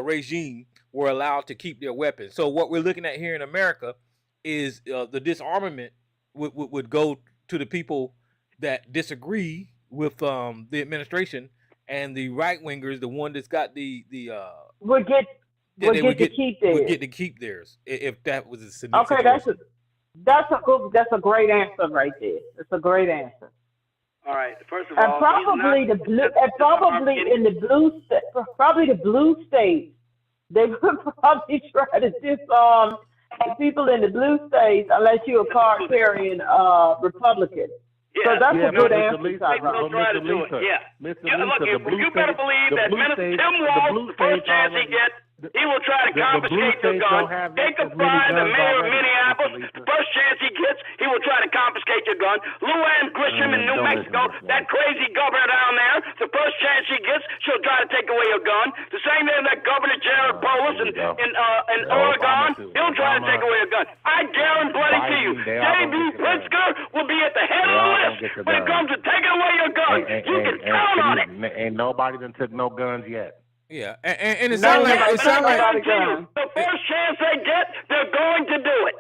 regime were allowed to keep their weapons. So what we're looking at here in America is the disarmament would go to the people that disagree with the administration, and the right wingers, the one that's got would get to keep theirs if that was a significant. Okay, that's a great answer right there. It's a great answer. All right. First of all, probably the blue states, they would probably try to disarm people in the blue states unless you're a card-carrying Republican. Yeah. So that's a good answer. Miss Elisa, you better believe that Minister Tim Walz, the first chance he gets, he will try to confiscate your gun. Jacob Fry, the mayor of Minneapolis, the first chance he gets, he will try to confiscate your gun. Lou Ann Grisham in New Mexico, that crazy governor down there, the first chance she gets, she'll try to take away your gun. The same thing that Governor Jared Polis in Oregon, he'll try to take away your gun. I guarantee to you, J.B. Pritzker will be at the head of the list when it comes to taking away your gun. You can count on it. Ain't nobody done took no guns yet. Yeah, and it sounds like the first chance they get, they're going to do it.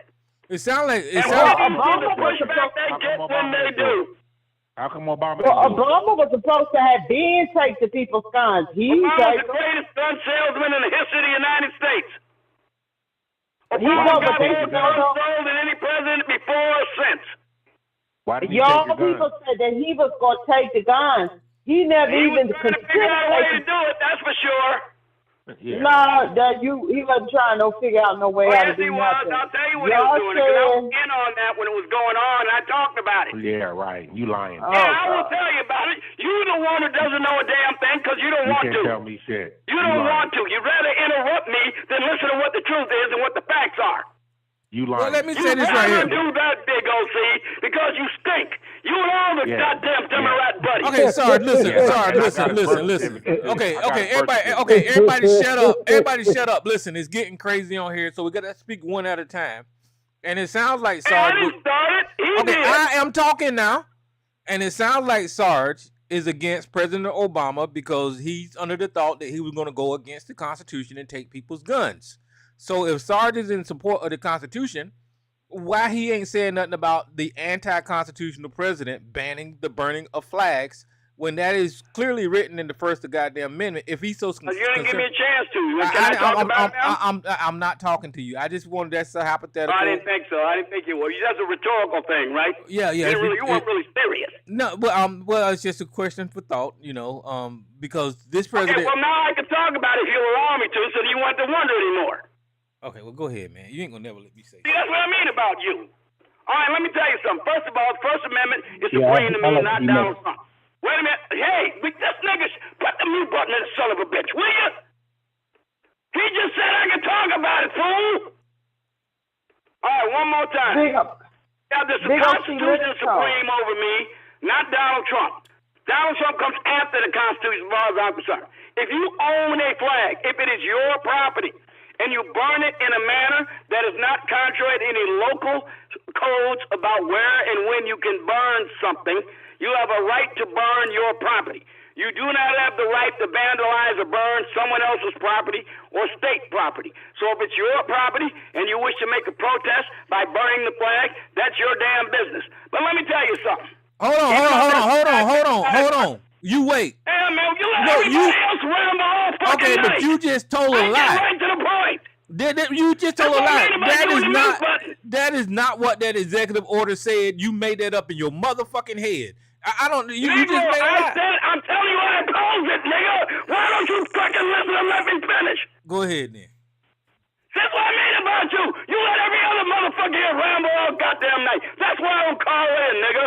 It sounds like the pushback they get when they do. How come Obama? Obama was supposed to have been take the people's guns. Obama's the greatest gun salesman in the history of the United States. Obama got more guns sold than any president before or since. Y'all people said that he was going to take the guns. He never even considered. He was trying to figure out a way to do it, that's for sure. Yeah. Nah, that he wasn't trying to figure out no way Yes, how to do he was. nothing. I'll tell you what Y'all he was doing. Because I was said, in on that when it was going on, and I talked about it. Yeah, right. You lying. oh, Yeah, I will God. tell you about it. You the one who doesn't know a damn thing because you don't You want can't to. tell me shit. You don't want to. You'd rather interrupt me than listen to what the truth is and what the facts are. You lying. Well, let me You say this right rather here. do that, Big OC, because you stink. You and all the goddamn Democrat buddies. Okay, sorry, listen, Yeah, sorry, I got a birth listen. certificate. Okay, I got a birth certificate. everybody shut up. Everybody shut up. Listen, it's getting crazy on here, so we gotta speak one at a time. And it sounds like Hey, I Sarge. didn't start it. He Okay, did. I am talking now. And it sounds like Sarge is against President Obama because he's under the thought that he was going to go against the Constitution and take people's guns. So if Sarge is in support of the Constitution, why he ain't saying nothing about the anti-constitutional president banning the burning of flags when that is clearly written in the first goddamn amendment? If he's so You didn't give me a chance to. Can I talk about it now? I'm not talking to you. I just wanted that's a hypothetical. I didn't think so. I didn't think you would. That's a rhetorical thing, right? Yeah. You weren't really serious. No, but well, it's just a question for thought, because this president. Okay, well now I can talk about it if you allow me to, so you won't have to wonder anymore. Okay, well go ahead, man. You ain't gonna never let me say. See, that's what I mean about you. All right, let me tell you something. First of all, the First Amendment is supreme to me, not Donald Trump. Wait a minute. Hey, this nigga, put the mute button in the son of a bitch, will you? He just said I can talk about it, fool. All right, one more time. Now, the Constitution is supreme over me, not Donald Trump. Donald Trump comes after the Constitution as far as I'm concerned. If you own a flag, if it is your property, and you burn it in a manner that is not contrary to any local codes about where and when you can burn something, you have a right to burn your property. You do not have the right to vandalize or burn someone else's property or state property. So if it's your property and you wish to make a protest by burning the flag, that's your damn business. But let me tell you something. Hold on. You wait. Hey, man, you let everybody else ramble all fucking Okay, but night. you just told a lie. Right to the point. You just told a lie. That's That is not what that executive order said. You made that up in your motherfucking head. I don't. You just made a lie. I'm telling you, I opposed it, nigga. Why don't you fucking listen and let me finish? Go ahead then. That's what I mean about you. You let every other motherfucker here ramble all goddamn night. That's why I don't call in, nigga.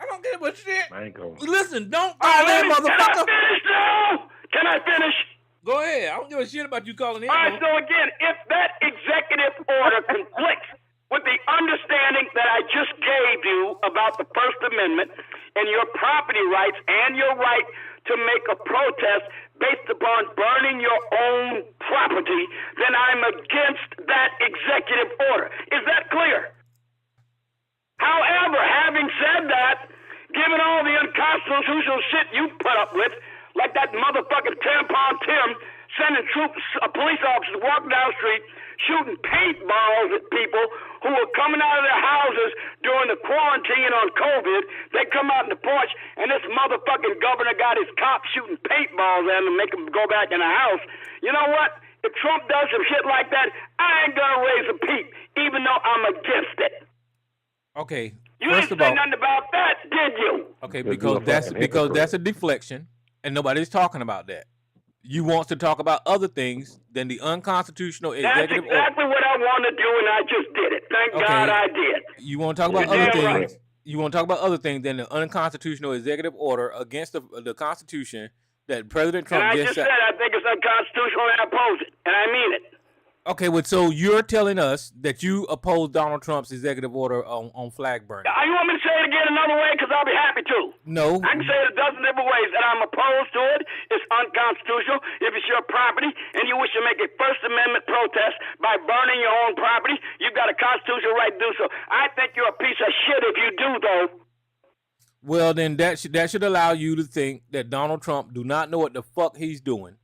I don't give a shit. I ain't going. Listen, don't call in, motherfucker. Can I finish now? Can I finish? Go ahead. I don't give a shit about you calling in. All right, so again, if that executive order conflicts with the understanding that I just gave you about the First Amendment and your property rights and your right to make a protest based upon burning your own property, then I'm against that executive order. Is that clear? However, having said that, given all the unconstitutional shit you put up with, like that motherfucking tampon Tim sending police officers walking down the street, shooting paintballs at people who were coming out of their houses during the quarantine on COVID. They come out in the porch, and this motherfucking governor got his cops shooting paintballs at them to make them go back in the house. You know what? If Trump does some shit like that, I ain't gonna raise a peep, even though I'm against it. Okay. You didn't say nothing about that, did you? Okay, because that's a deflection, and nobody's talking about that. You want to talk about other things than the unconstitutional executive order. That's exactly what I want to do, and I just did it. Thank God I did. You want to talk about other things. Right. You want to talk about other things than the unconstitutional executive order against the Constitution that President Trump and I just said. I think it's unconstitutional, and I oppose it, and I mean it. Okay, well, so you're telling us that you oppose Donald Trump's executive order on flag burning. You want me to say it again another way? Because I'll be happy to. No. I can say it a dozen different ways, and I'm opposed to it. It's unconstitutional. If it's your property and you wish to make a First Amendment protest by burning your own property, you've got a constitutional right to do so. I think you're a piece of shit if you do, though. Well, then that should allow you to think that Donald Trump do not know what the fuck he's doing.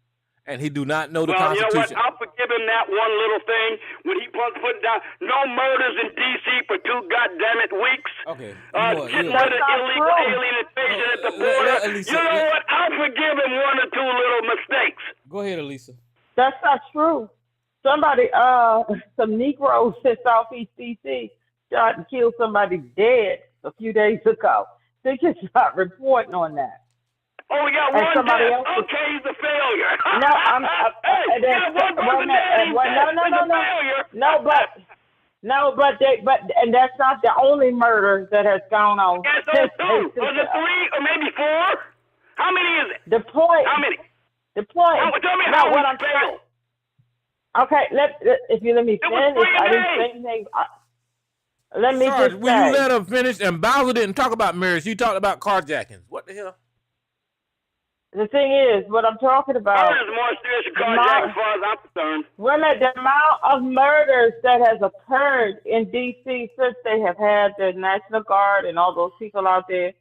And he do not know the Constitution. You know what? I'll forgive him that one little thing when he put down no murders in D.C. for 2 goddamn weeks. Okay. Getting rid of illegal alien invasion at the border. You know what? I'll forgive him 1 or 2 little mistakes. Go ahead, Elisa. That's not true. Somebody, some Negroes in Southeast D.C. shot and killed somebody dead a few days ago. They just not reporting on that. Oh, we got And one somebody death. else is- Okay, he's a failure. No, hey, got one person dead, he's dead. He's a failure. And that's not the only murder that has gone on. Yes, those two. Was it 3 or maybe 4? How many is it? The point. How many? The point. Tell me no, how what we I'm failed. Okay, if you let me finish, I didn't say anything. Let me Sarge, just will say. you let her finish? And Bowser didn't talk about marriage. You talked about carjackings. What the hell? The thing is, what I'm talking about. Murder is more serious than carjacking as far as I'm concerned. Women, the amount of murders that has occurred in D.C. since they have had the National Guard and all those people out there,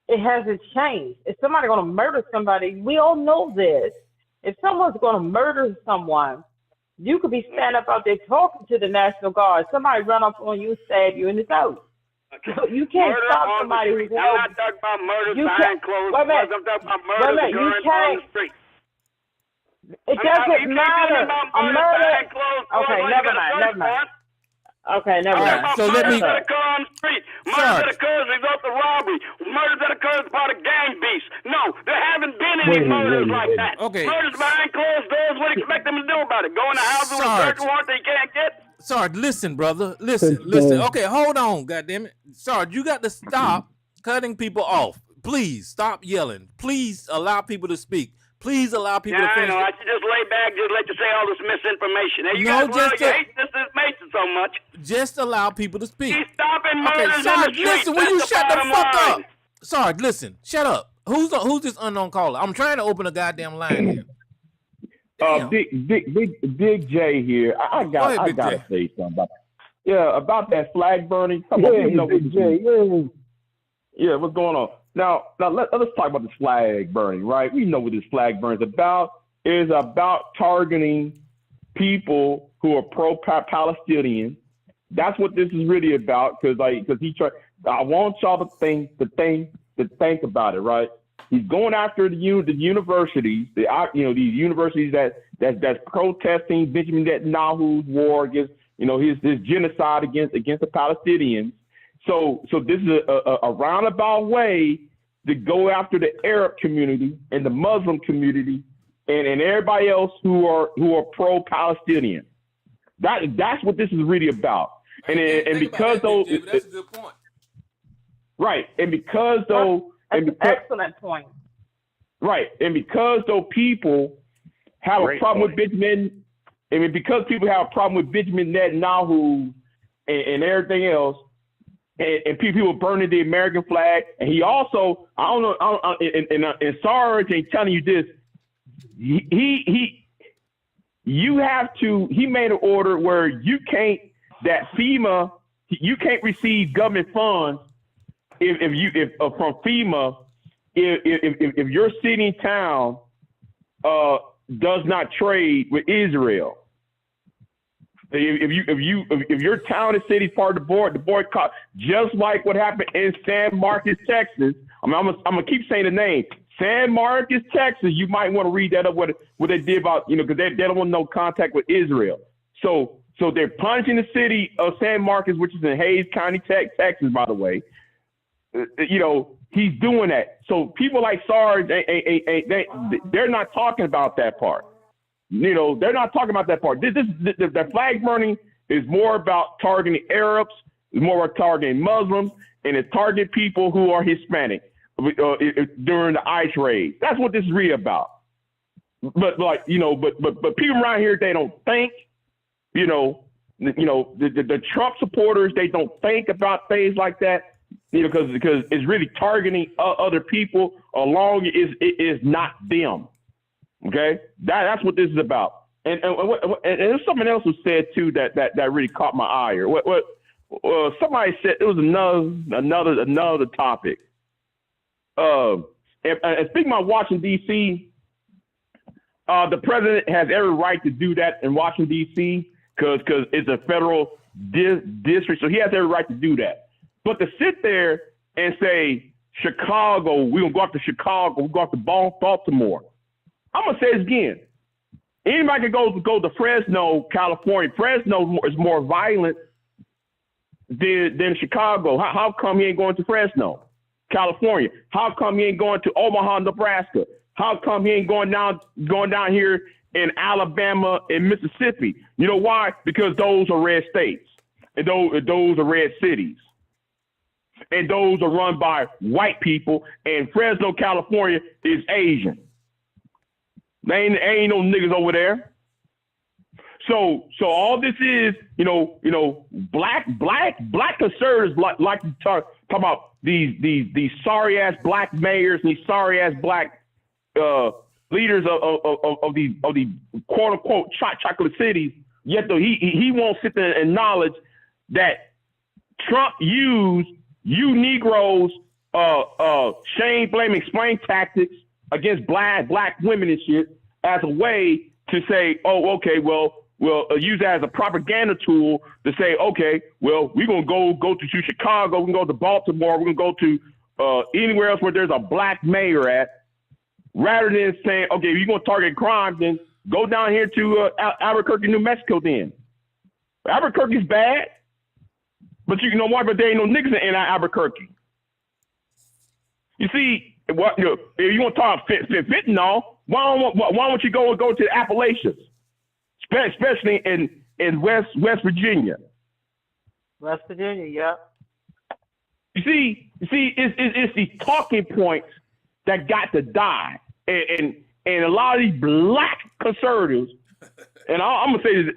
it hasn't changed. If somebody's going to murder somebody, we all know this. If someone's going to murder someone, you could be standing up out there talking to the National Guard. Somebody run up on you and stab you in the throat. Okay. You can't murder stop on somebody the who's street. I'm not talking about murder behind closed doors. I'm talking about murder occurring on the street. It doesn't matter. A murder. Okay, never mind. Okay, never mind. So let me. Murder that occur on the street. Murder that occurs as a result of robbery. Murder that occurs as part of gang beasts. No, there haven't been any murders like that. Okay. Murders behind closed doors. What do you expect them to do about it? Go in the house with a search warrant they can't get? Sarge, listen, brother. Listen. Okay, hold on, goddammit. Sarge, you got to stop cutting people off. Please stop yelling. Please allow people to speak. Please allow people to finish. I know. I should just lay back, just let you say all this misinformation. Hey, you hate this information so much. Just allow people to speak. He's stopping murders Okay, Sarge, in the street. listen, will you shut the fuck line. up? Sarge, listen, shut up. Who's this unknown caller? I'm trying to open a goddamn line here. Big J here. I gotta say something about that flag burning. Come on, Big J. Yeah, what's going on? Now let's talk about this flag burning, right? We know what this flag burn is about. It is about targeting people who are pro-Palestinian. That's what this is really about. Because I want y'all to think about it, right? He's going after the universities, these universities that's protesting Benjamin Netanyahu's war against, his genocide against the Palestinians. So this is a roundabout way to go after the Arab community and the Muslim community and everybody else who are pro-Palestinian. That's what this is really about. And because those, that's a good point. Right, and because though. That's an excellent point. Right, and because those people have a problem with Benjamin, because people have a problem with Benjamin Netanyahu and everything else, and people burning the American flag, and he also, I don't know, and Sarge ain't telling you this, he made an order where you can't receive government funds if from FEMA if your city and town does not trade with Israel. If your town and city is part of the boycott, just like what happened in San Marcos, Texas. I'm gonna keep saying the name. San Marcos, Texas. You might want to read that up what they did about, because they don't want no contact with Israel. So they're punishing the city of San Marcos, which is in Hayes County, Texas, by the way. He's doing that. So people like Sarge, they're not talking about that part. They're not talking about that part. The flag burning is more about targeting Arabs, it's more about targeting Muslims, and it's targeting people who are Hispanic during the ICE raid. That's what this is really about. But but people around here, they don't think. The Trump supporters, they don't think about things like that. Because it's really targeting other people along. It is not them. Okay, that's what this is about. And there's something else was said too that really caught my eye. Or what somebody said, it was another topic. And speaking about Washington D.C., the president has every right to do that in Washington D.C. because it's a federal district, so he has every right to do that. But to sit there and say, Chicago, we're going to go up to Chicago, we're going to go up to Baltimore. I'm going to say it again. Anybody can go to Fresno, California. Fresno is more violent than Chicago. How come he ain't going to Fresno? California? How come he ain't going to Omaha, Nebraska? How come he ain't going down here in Alabama and Mississippi? You know why? Because those are red states, and those are red cities, and those are run by white people. And Fresno, California, is Asian. There ain't no niggas over there. So all this is, black conservatives like to talk about these sorry ass black mayors and these sorry ass black leaders of the quote unquote chocolate cities. Yet though he won't sit there and acknowledge that Trump used you Negroes shame, blame, explain tactics against black women and shit as a way to say, oh, okay, well, use that as a propaganda tool to say, okay, well, we're going to go to Chicago, we're going to go to Baltimore, we're going to go to anywhere else where there's a black mayor at, rather than saying, okay, if you're going to target crime, then go down here to Albuquerque, New Mexico then. Albuquerque's bad, but you know why? But there ain't no niggas in Albuquerque. You see, if you want to talk fentanyl, why don't you go to the Appalachians? Especially in West Virginia. West Virginia, yeah. You see, it's these talking points that got to die, and a lot of these black conservatives, and I'm gonna say this,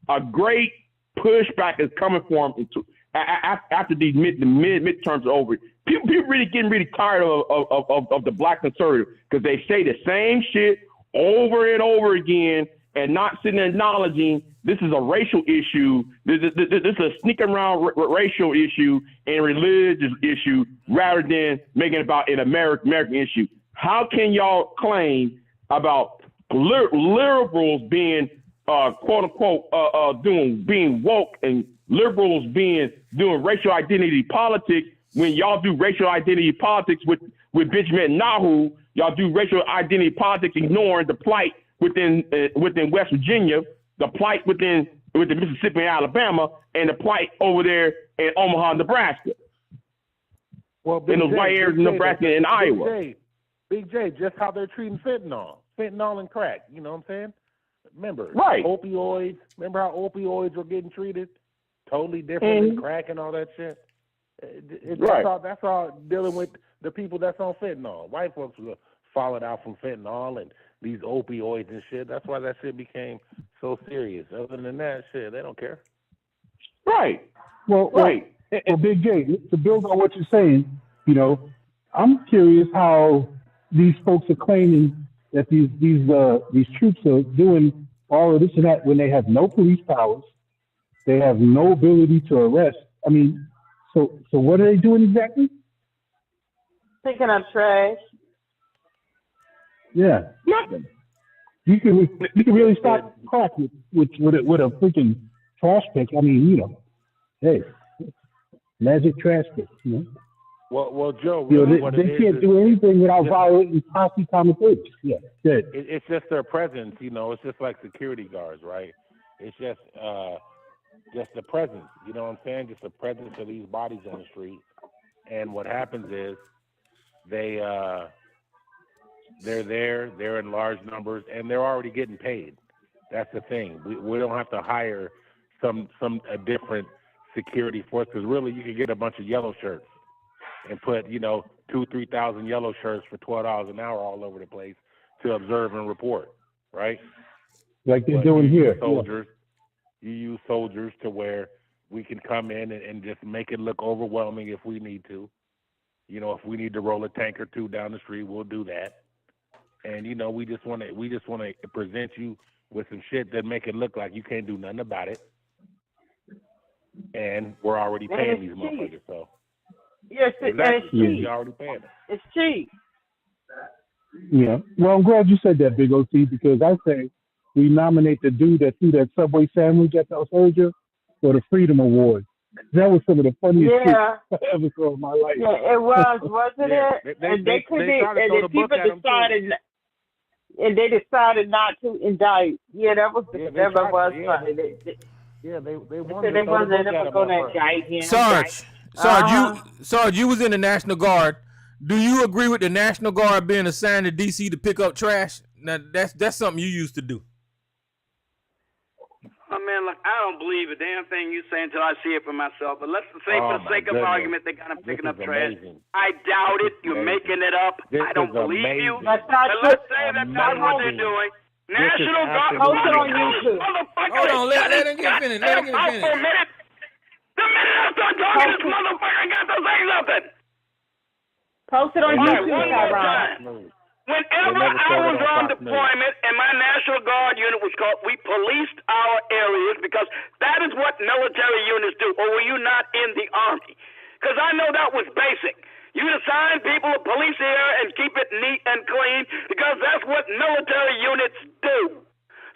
a great pushback is coming from after these midterms are over. People getting really tired of the black conservative because they say the same shit over and over again, and not sitting there acknowledging this is a racial issue. This is a sneaking around racial issue and religious issue rather than making it about an American issue. How can y'all claim about liberals being quote unquote being woke and liberals doing racial identity politics when y'all do racial identity politics with Benjamin Netanyahu? Y'all do racial identity politics ignoring the plight within West Virginia, the plight within Mississippi and Alabama, and the plight over there in Omaha, Nebraska. Well, in those white areas in Nebraska and Iowa. Big J, just how they're treating fentanyl and crack. You know what I'm saying? Remember, right? Opioids. Remember how opioids were getting treated? Totally different than crack and all that shit. That's all dealing with the people that's on fentanyl. White folks were falling out from fentanyl and these opioids and shit. That's why that shit became so serious. Other than that shit, they don't care. Right. Well, Big J, to build on what you're saying, I'm curious how these folks are claiming that these troops are doing all of this and that when they have no police powers, they have no ability to arrest. I mean, so what are they doing exactly? Picking up trash. Yeah, nothing. You can really stop crack with a freaking trash pick. I mean, hey, magic trash pick. Well, Joe, really they can't do anything without violating posse common. Yeah, good. It's just their presence. It's just like security guards, right? It's just the presence. You know what I'm saying? Just the presence of these bodies on the street. And what happens is they're there, they're in large numbers, and they're already getting paid. That's the thing. We don't have to hire a different security force, because really you can get a bunch of yellow shirts and put 2,000-3,000 yellow shirts for $12 an hour all over the place to observe and report, right? Like they're doing here. Soldiers, you use soldiers to where we can come in and just make it look overwhelming if we need to. If we need to roll a tank or two down the street, we'll do that. And we just want to present you with some shit that make it look like you can't do nothing about it. And we're already paying these motherfuckers, so. Yes, and it's cheap. You're already paying them. It's cheap. Yeah. Well, I'm glad you said that, Big OT, because I say we nominate the dude that threw that Subway sandwich at the soldier for the Freedom Award. That was some of the funniest shit I ever saw in my life. Yeah, it was, wasn't it? And they the people decided, and they decided not to indict. Yeah, that was funny. They wanted wasn't ever going to indict him. Sarge, Sarge, you was in the National Guard. Do you agree with the National Guard being assigned to DC to pick up trash? Now that's something you used to do. Oh man, look, I don't believe a damn thing you say until I see it for myself. But let's say, for the sake of argument, they got them picking up trash. I doubt it. You're making it up. I don't believe you. But let's say that's what they're doing. National Guard. Post it on YouTube. Hold on, let him get finished. Let him get finished. For a minute. The minute I start talking, this motherfucker got to say something. Post it on YouTube, Tyrone. Whenever I was on deployment and my National Guard unit was called, we policed our areas because that is what military units do. Or were you not in the Army? Because I know that was basic. You'd assign people to police the area and keep it neat and clean because that's what military units do.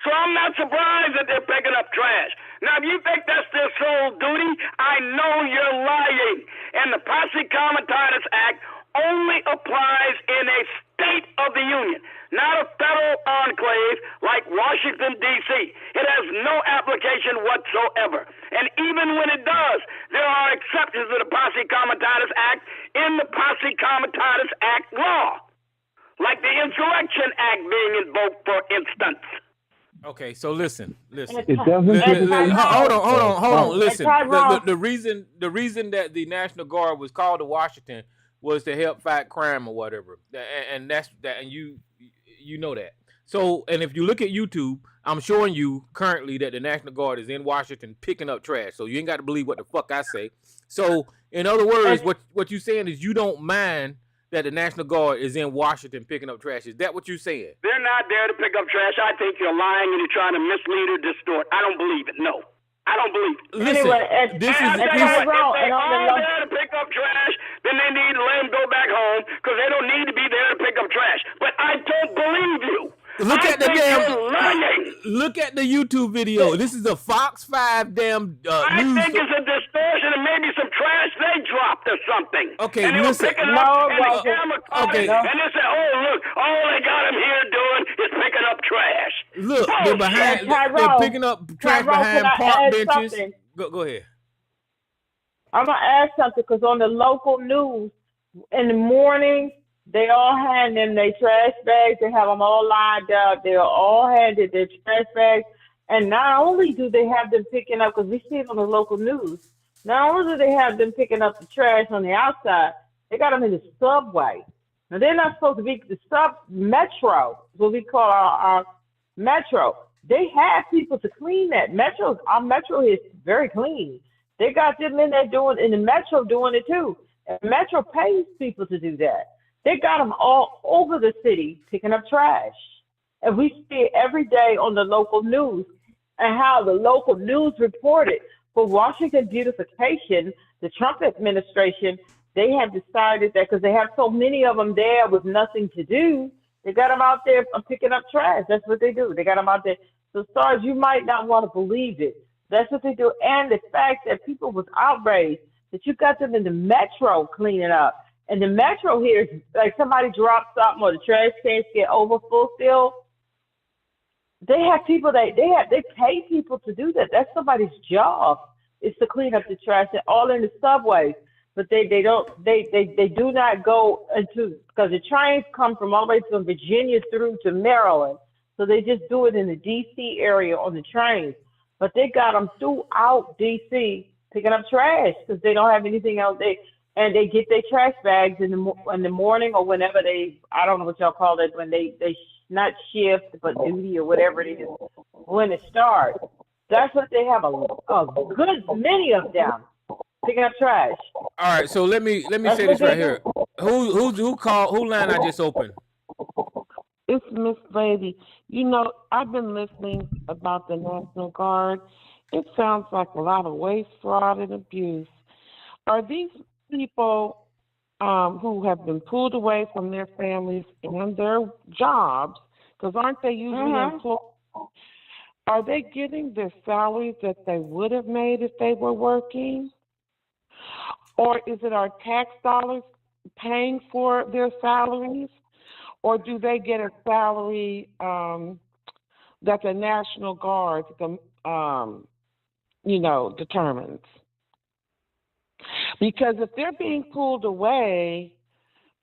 So I'm not surprised that they're picking up trash. Now, if you think that's their sole duty, I know you're lying. And the Posse Comitatus Act only applies in a state of the Union, not a federal enclave like Washington, D.C. It has no application whatsoever. And even when it does, there are exceptions to the Posse Comitatus Act in the Posse Comitatus Act law, like the Insurrection Act being invoked, for instance. Okay, so listen. It doesn't. Hold on. Listen, the reason that the National Guard was called to Washington was to help fight crime or whatever, and that's that, and you know that. So, and if you look at YouTube, I'm showing you currently that the National Guard is in Washington picking up trash. So you ain't got to believe what the fuck I say. So, in other words, what you're saying is you don't mind that the National Guard is in Washington picking up trash. Is that what you're saying? They're not there to pick up trash. I think you're lying and you're trying to mislead or distort. I don't believe it. No. I don't believe it. Listen, If they are there to pick up trash, then they need to let them go back home because they don't need to be there to pick up trash. But I don't believe you. Look at the YouTube video. This is a Fox 5 damn I news. think it's a distortion and maybe some trash they dropped or something. Okay, and they listen. were picking up and the camera caught it, and they said, "Oh look, all they got him here doing is picking up trash." Look, they're picking up trash behind park benches. Go ahead. I'm gonna ask something because on the local news in the morning, they all hand them their trash bags. They have them all lined up. They're all handed their trash bags. And not only do they have them picking up, because we see it on the local news, not only do they have them picking up the trash on the outside, they got them in the subway. Now, they're not supposed to be the metro, what we call our metro. They have people to clean that. Our metro is very clean. They got them in there in the metro doing it too. And metro pays people to do that. They got them all over the city picking up trash. And we see it every day on the local news and how the local news reported for Washington beautification, the Trump administration, they have decided that because they have so many of them there with nothing to do, they got them out there picking up trash. That's what they do. They got them out there. So, Sarge, you might not want to believe it. That's what they do. And the fact that people was outraged that you got them in the metro cleaning up. And the metro here is like somebody drops something or the trash cans get overfilled. They have people they pay people to do that. That's somebody's job is to clean up the trash and all in the subways. But they do not go into, because the trains come from all the way from Virginia through to Maryland. So they just do it in the DC area on the trains. But they got them throughout DC picking up trash because they don't have anything else. And they get their trash bags in the morning or whenever I don't know what y'all call it, when they not shift, but duty or whatever it is, when it starts. That's what they have, a good many of them picking up trash. All right, so let me say this right here. Who called? Who line I just opened? It's Miss Lady. You know, I've been listening about the National Guard. It sounds like a lot of waste, fraud, and abuse. Are these people who have been pulled away from their families and their jobs, because aren't they usually employed? Are they getting the salaries that they would have made if they were working? Or is it our tax dollars paying for their salaries? Or do they get a salary that the National Guard, determines? Because if they're being pulled away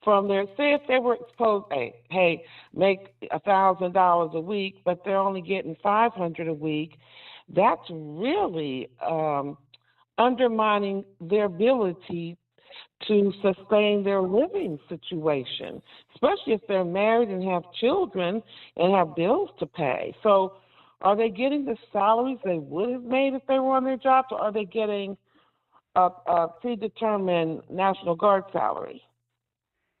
from their, say if they were supposed, hey, make $1,000 a week, but they're only getting $500 a week, that's really undermining their ability to sustain their living situation, especially if they're married and have children and have bills to pay. So are they getting the salaries they would have made if they were on their jobs, or are they getting a predetermined National Guard salary?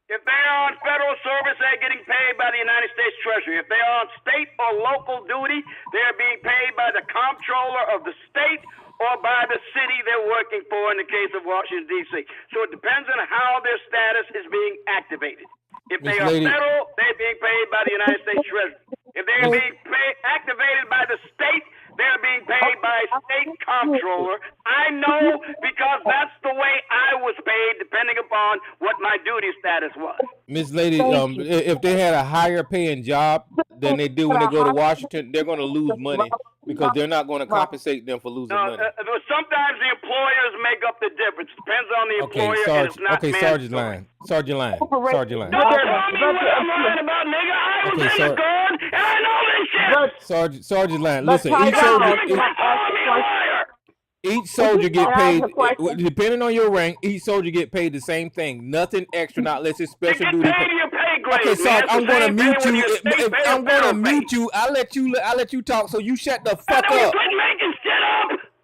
If they are on federal service, they're getting paid by the United States Treasury. If they are on state or local duty, they're being paid by the comptroller of the state or by the city they're working for in the case of Washington, D.C. So it depends on how their status is being activated. If they are federal, they're being paid by the United States Treasury. If they're being activated by the state, they're being paid by a state comptroller. I know because that's the way I was paid, depending upon what my duty status was. Miss Lady, if they had a higher paying job than they do when they go to Washington, they're going to lose money because they're not going to compensate them for losing money. Sometimes the employers make up the difference. Depends on the employer. And it's not Sergeant Line. Sergeant Line. Don't tell me what I'm lying about, nigga. I was in the Guard, and I know this shit. Sergeant Line. Listen, each soldier get paid, depending on your rank, each soldier get paid the same thing. Nothing extra, not unless it's special duty. Okay, Sarge, I'm going to mute you. I'm going to mute you. I'll let you talk, so you shut the fuck up.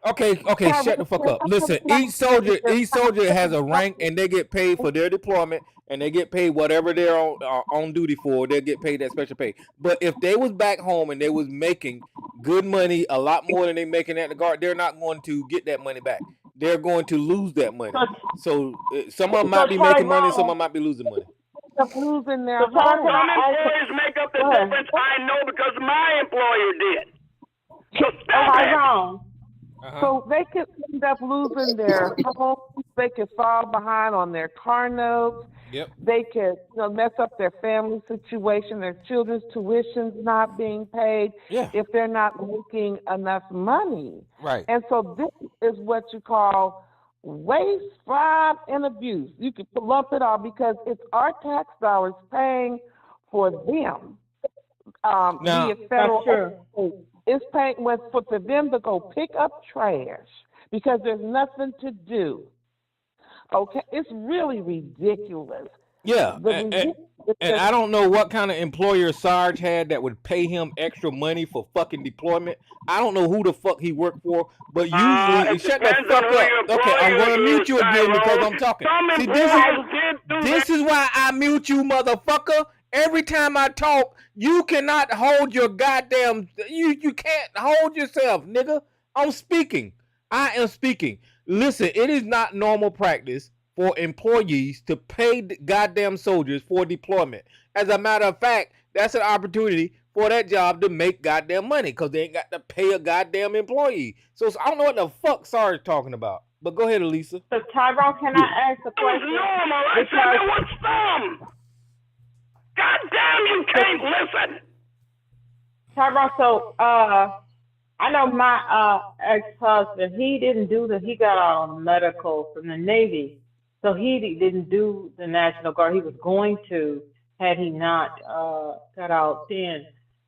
Okay, shut the fuck up. Listen, each soldier has a rank, and they get paid for their deployment, and they get paid whatever they're on duty for. They'll get paid that special pay. But if they was back home and they was making good money, a lot more than they making at the Guard, they're not going to get that money back. They're going to lose that money. So some of them might be making money, some of them might be losing money. Losing their some employers make up the difference. I know because my employer did. So stop it. So they could end up losing their homes. They could fall behind on their car notes. Yep. They could mess up their family situation, their children's tuitions not being paid if they're not making enough money. Right. And so this is what you call waste, fraud, and abuse. You can lump it all because it's our tax dollars paying for them. Now, be it federal it's paying for them to go pick up trash because there's nothing to do. Okay, it's really ridiculous. Yeah, and I don't know what kind of employer Sarge had that would pay him extra money for fucking deployment. I don't know who the fuck he worked for, but usually shut the fuck up. Okay, I'm gonna mute you again because I'm talking. See, this is why I mute you, motherfucker. Every time I talk, you cannot hold your goddamn. You can't hold yourself, nigga. I'm speaking. I am speaking. Listen, it is not normal practice for employees to pay goddamn soldiers for deployment. As a matter of fact, that's an opportunity for that job to make goddamn money because they ain't got to pay a goddamn employee. So I don't know what the fuck Sarge's talking about. But go ahead, Elisa. So Tyrone, can I ask a question? Normal. I said there was some. God damn, you can't listen. Tyrone, so I know my ex-husband, he got out on medical from the Navy. So he didn't do the National Guard. He was going to, had he not got out then.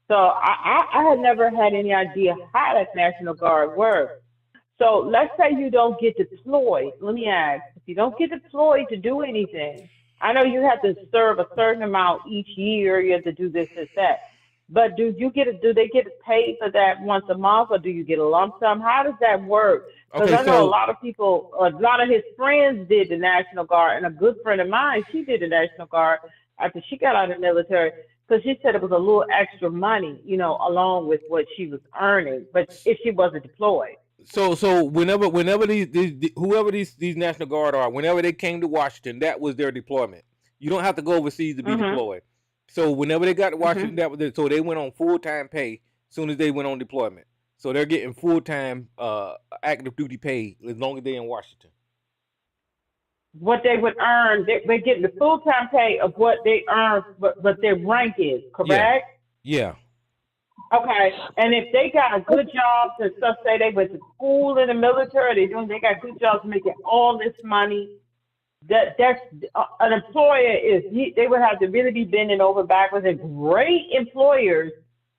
So I had never had any idea how that National Guard works. So let's say you don't get deployed. Let me ask, if you don't get deployed to do anything, I know you have to serve a certain amount each year. You have to do this, that. But do they get paid for that once a month, or do you get a lump sum? How does that work? Because I know a lot of people, a lot of his friends did the National Guard, and a good friend of mine, she did the National Guard after she got out of the military, because she said it was a little extra money, along with what she was earning, but if she wasn't deployed. So whenever whoever these National Guard are, whenever they came to Washington, that was their deployment. You don't have to go overseas to be deployed. So whenever they got to Washington, so they went on full-time pay as soon as they went on deployment. So they're getting full-time active duty pay as long as they're in Washington. What they would earn, they're getting the full-time pay of what they earn, but their rank is, correct? Yeah. Okay, and if they got good jobs and stuff, say they went to school in the military, they got good jobs making all this money. That's an employer they would have to really be bending over backwards and great employers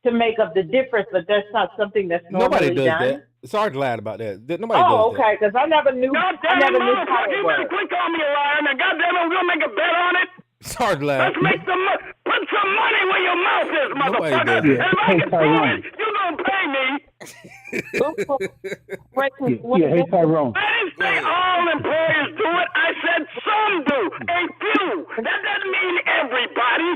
to make up the difference, but that's not something that's Nobody normally does done. that. Sarge lied about that. Nobody does Oh, that. okay, because I never knew. Goddamn I never knew how motherfucker, it you better worked. quit calling me a liar, man. Goddamn, I'm gonna make a bet on it. Sarge lied. Let's make some put some money where your mouth is, Nobody motherfucker. does And that. if I can prove it, you gonna pay me. Hey Tyrone. I didn't say all employers do it. I said some do. A few. That doesn't mean everybody.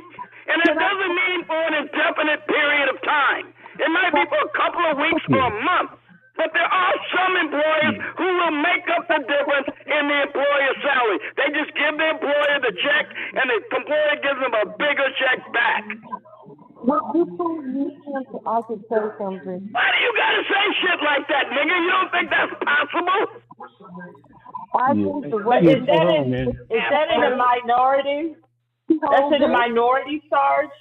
And it doesn't mean for an indefinite period of time. It might be for a couple of weeks or a month. But there are some employers who will make up the difference in the employer's salary. They just give the employer the check, and the employer gives them a bigger check back. Well, I could say something. Why do you gotta say shit like that, nigga? You don't think that's possible? I think the But is that in the minority? That's in the minority, Sarge?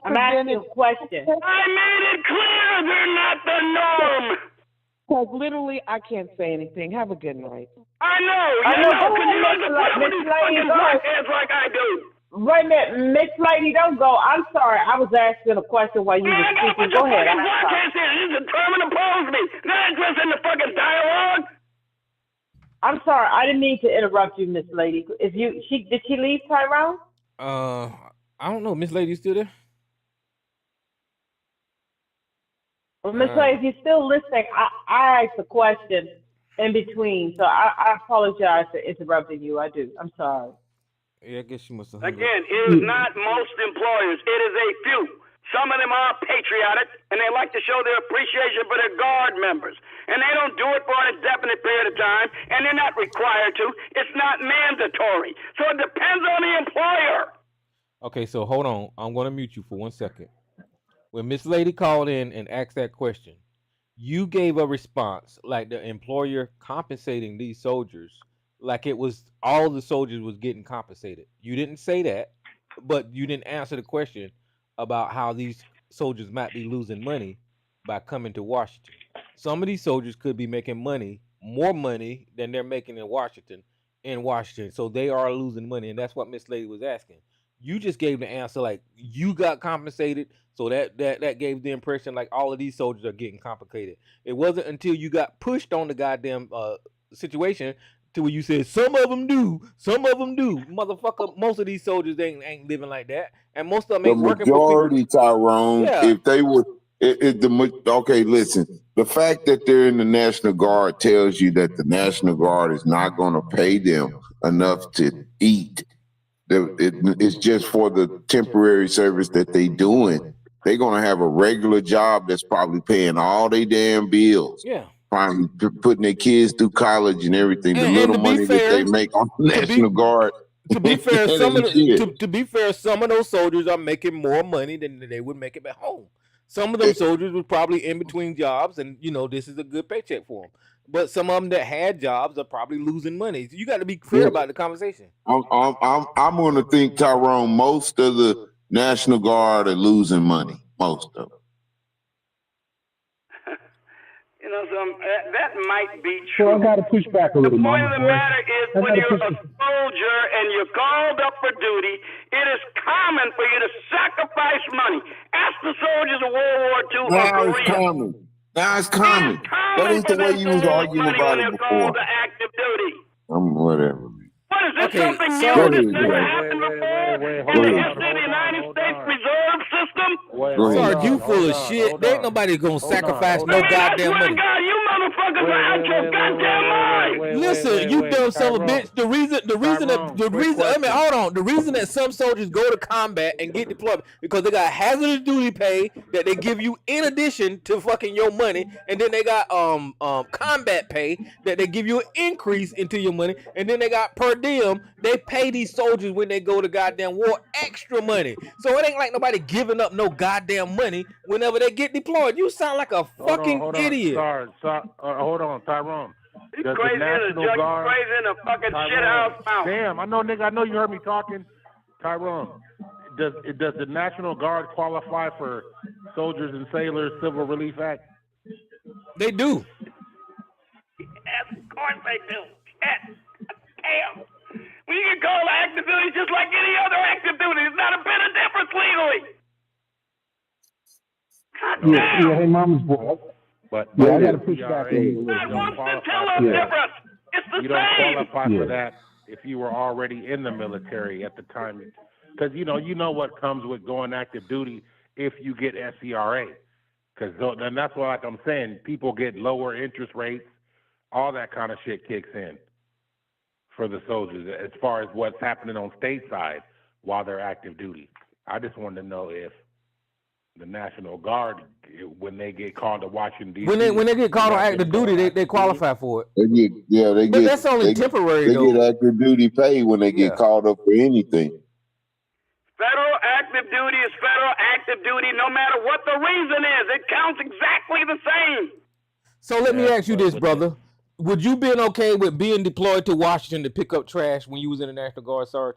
I'm asking a question. I made it clear they're not the norm. Because literally, I can't say anything. Have a good night. I know. I know. Because you don't have to put up with these fucking blackheads like I do. Wait a minute, Miss Lady, don't go. I'm sorry. I was asking a question while you were speaking. Go ahead. I'm sorry. You determined to oppose me. Not interested in the fucking dialogue. I'm sorry. I didn't mean to interrupt you, Miss Lady. Did she leave, Tyrone? I don't know. Miss Lady, you still there? Well, Miss Lady, if you're still listening, I asked a question in between, so I apologize for interrupting you. I do. I'm sorry. Yeah, I guess she must have. Again, it is not most employers. It is a few. Some of them are patriotic, and they like to show their appreciation for their guard members. And they don't do it for an indefinite period of time, and they're not required to. It's not mandatory. So it depends on the employer. Okay, so hold on. I'm going to mute you for 1 second. When Miss Lady called in and asked that question, you gave a response like the employer compensating these soldiers, like it was all the soldiers was getting compensated. You didn't say that, but you didn't answer the question about how these soldiers might be losing money by coming to Washington. Some of these soldiers could be making money, more money than they're making in Washington. So they are losing money, and that's what Miss Lady was asking. You just gave the answer like you got compensated, so that gave the impression like all of these soldiers are getting compensated. It wasn't until you got pushed on the goddamn situation to where you said some of them do, motherfucker. Most of these soldiers ain't living like that, and most of them ain't working for people. The majority, Tyrone, if they would, okay, listen. The fact that they're in the National Guard tells you that the National Guard is not going to pay them enough to eat. It's just for the temporary service that they doing. They're gonna have a regular job that's probably paying all their damn bills. Yeah. Probably putting their kids through college and everything. The little money that they make on the National Guard. To be fair, some of those soldiers are making more money than they would make it at home. Some of them soldiers were probably in between jobs, and this is a good paycheck for them. But some of them that had jobs are probably losing money. So you got to be clear about the conversation. I'm going to think, Tyrone, most of the National Guard are losing money. Most of them. That might be true. So I got to push back a little. The point of the matter is, when you're a soldier and you're called up for duty, it is common for you to sacrifice money. Ask the soldiers of World War II or Korea. Now it's common. That ain't the way you was arguing about it before. Active duty. Whatever. What is this, something new that's never happened before in the history of the United States Reserve System? Sarge, you full of shit. There ain't nobody gonna sacrifice no goddamn money. God, you motherfuckers are out your goddamn mind. Listen, you dumb son of a bitch. The reason that some soldiers go to combat and get deployed because they got hazardous duty pay that they give you in addition to fucking your money, and then they got combat pay that they give you an increase into your money, and then they got per diem. They pay these soldiers when they go to goddamn war extra money. So it ain't like nobody giving up no goddamn money whenever they get deployed. You sound like a fucking idiot. Hold on, Tyrone. You crazy in the Guard, crazy in the fucking shit house mouth. Damn, I know you heard me talking. Tyrone, does the National Guard qualify for Soldiers and Sailors Civil Relief Act? They do. Yes, of course they do. Yes. Damn. We can call active duty just like any other active duty. It's not a bit of difference legally. God damn. Yeah, hey, mama's boy. But Yeah, I got to push back on you a little God bit. wants to tell us difference. It's the You don't same. qualify for that if you were already in the military at the time, because you know what comes with going active duty if you get SERA. Because then that's why, like I'm saying, people get lower interest rates, all that kind of shit kicks in for the soldiers as far as what's happening on stateside while they're active duty. I just wanted to know if the National Guard, when they get called to Washington D.C., When they get called on active duty, they qualify for it. But that's only temporary, They though. get active duty pay when they get called up for anything. Federal active duty is federal active duty no matter what the reason is. It counts exactly the same. So let me ask you this, brother. Would you been okay with being deployed to Washington to pick up trash when you was in the National Guard, Sarge?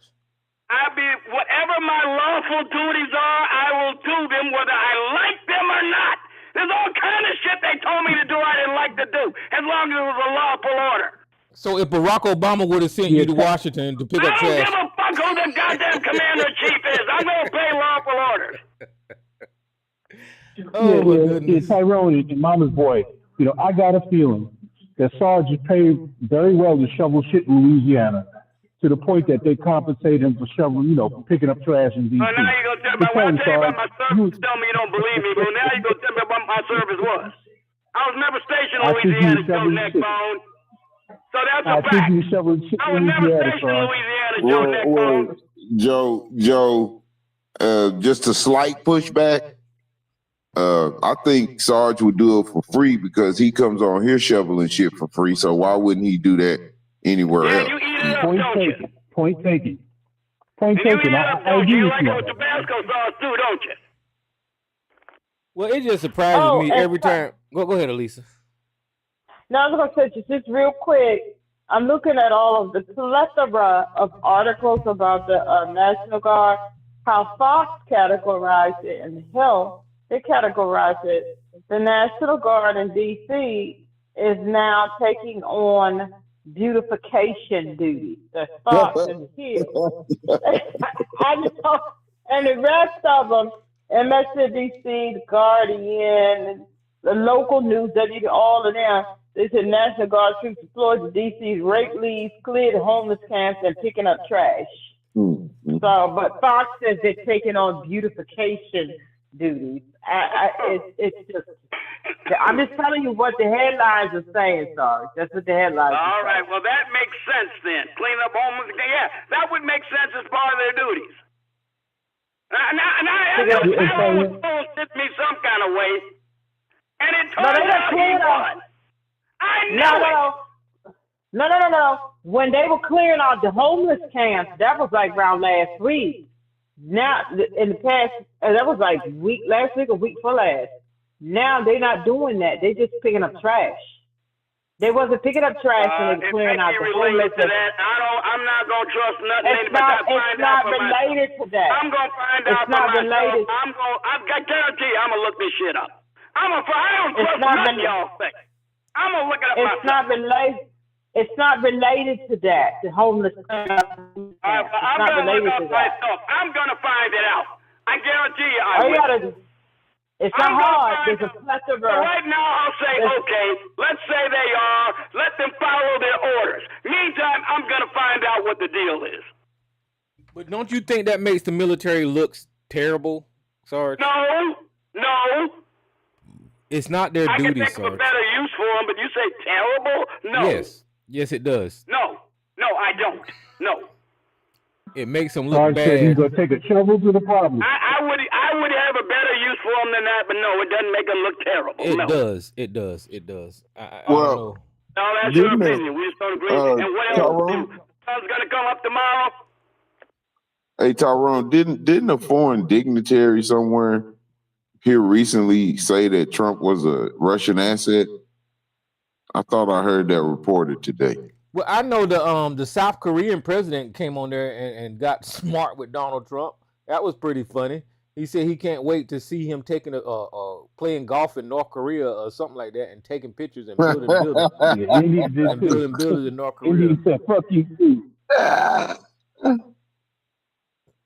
Whatever my lawful duties are, I will do them whether I like them or not. There's all kind of shit they told me to do I didn't like to do, as long as it was a lawful order. So if Barack Obama would have sent you to Washington to pick up I trash, don't give a fuck who the goddamn commander-in-chief is. I'm going to obey lawful orders. Yeah, Tyrone and mama's boy. You know, I got a feeling that Sarge is paid very well to shovel shit in Louisiana, to the point that they compensate him for shoveling, for picking up trash in D.C. Now you're going to tell me, when I tell you about my service, tell me you don't believe me, but now you're going to tell me what my service was. I was never stationed in Louisiana, Joe Neckbone. So that's a fact. I was never stationed in Louisiana, Joe Neckbone. Joe, just a slight pushback. I think Sarge would do it for free because he comes on here shoveling shit for free. So why wouldn't he do that anywhere else? You eat it up, Point don't taken. you? Point taken. And you eat it I up, don't agree you? You with like you. it with Tabasco sauce too, don't you? well, it just surprises me and every time. Go ahead, Elisa. Now I'm going to say just real quick. I'm looking at all of the plethora of articles about the National Guard, how Fox categorized it, and Hill, they categorized it. The National Guard in D.C. is now taking on beautification duties. That's Fox and Hill. I know, and the rest of them, MSNBC, The Guardian, the local news, all of them, they said National Guard troops deployed to D.C.'s rape leads, cleared homeless camps, and picking up trash. Mm-hmm. So, but Fox says they're taking on beautification duties. It's just, I'm just telling you what the headlines are saying, sorry. That's what the headlines are All right, well, that makes sense then. Clean up homeless, yeah, that would make sense as part of their duties. I know Tyrone was bullshit me some kind of way, and it turned out he was. I know it. No. When they were clearing out the homeless camps, that was like around last week. Now, in the past, that was like last week or week before last. Now they're not doing that. They're just picking up trash. They wasn't picking up trash when they were clearing out the homeless. To that. I'm not gonna trust nothing. It's not related to that. I'm gonna find out for myself. I guarantee you, I'm gonna look this shit up. I don't trust nothing y'all think. I'm gonna look it up myself. It's not related to that. The homeless. I'm gonna look up myself. I'm gonna find it out. I guarantee you, I will. It's not hard. There's a plethora. So right now, I'll say, okay, let's say they are. Let them follow their orders. Meantime, I'm going to find out what the deal is. But don't you think that makes the military look terrible, Sarge? No. It's not their duty, I can think of a better use for them, but you say terrible? No. Yes, it does. No, I don't. No. It makes them look Sarge bad. said he's going to take a shovel to the problem. I would have a better use for them than that, but no, it doesn't make them look terrible. It does. I Well, don't know. No, that's your opinion. We just don't agree. And what else? Sun's going to come up tomorrow? Hey, Tyrone, didn't a foreign dignitary somewhere here recently say that Trump was a Russian asset? I thought I heard that reported today. Well, I know the South Korean president came on there and got smart with Donald Trump. That was pretty funny. He said he can't wait to see him taking playing golf in North Korea or something like that, and taking pictures and building buildings Yeah, Indians did and too. building buildings in North Korea. Indians said, "Fuck you too."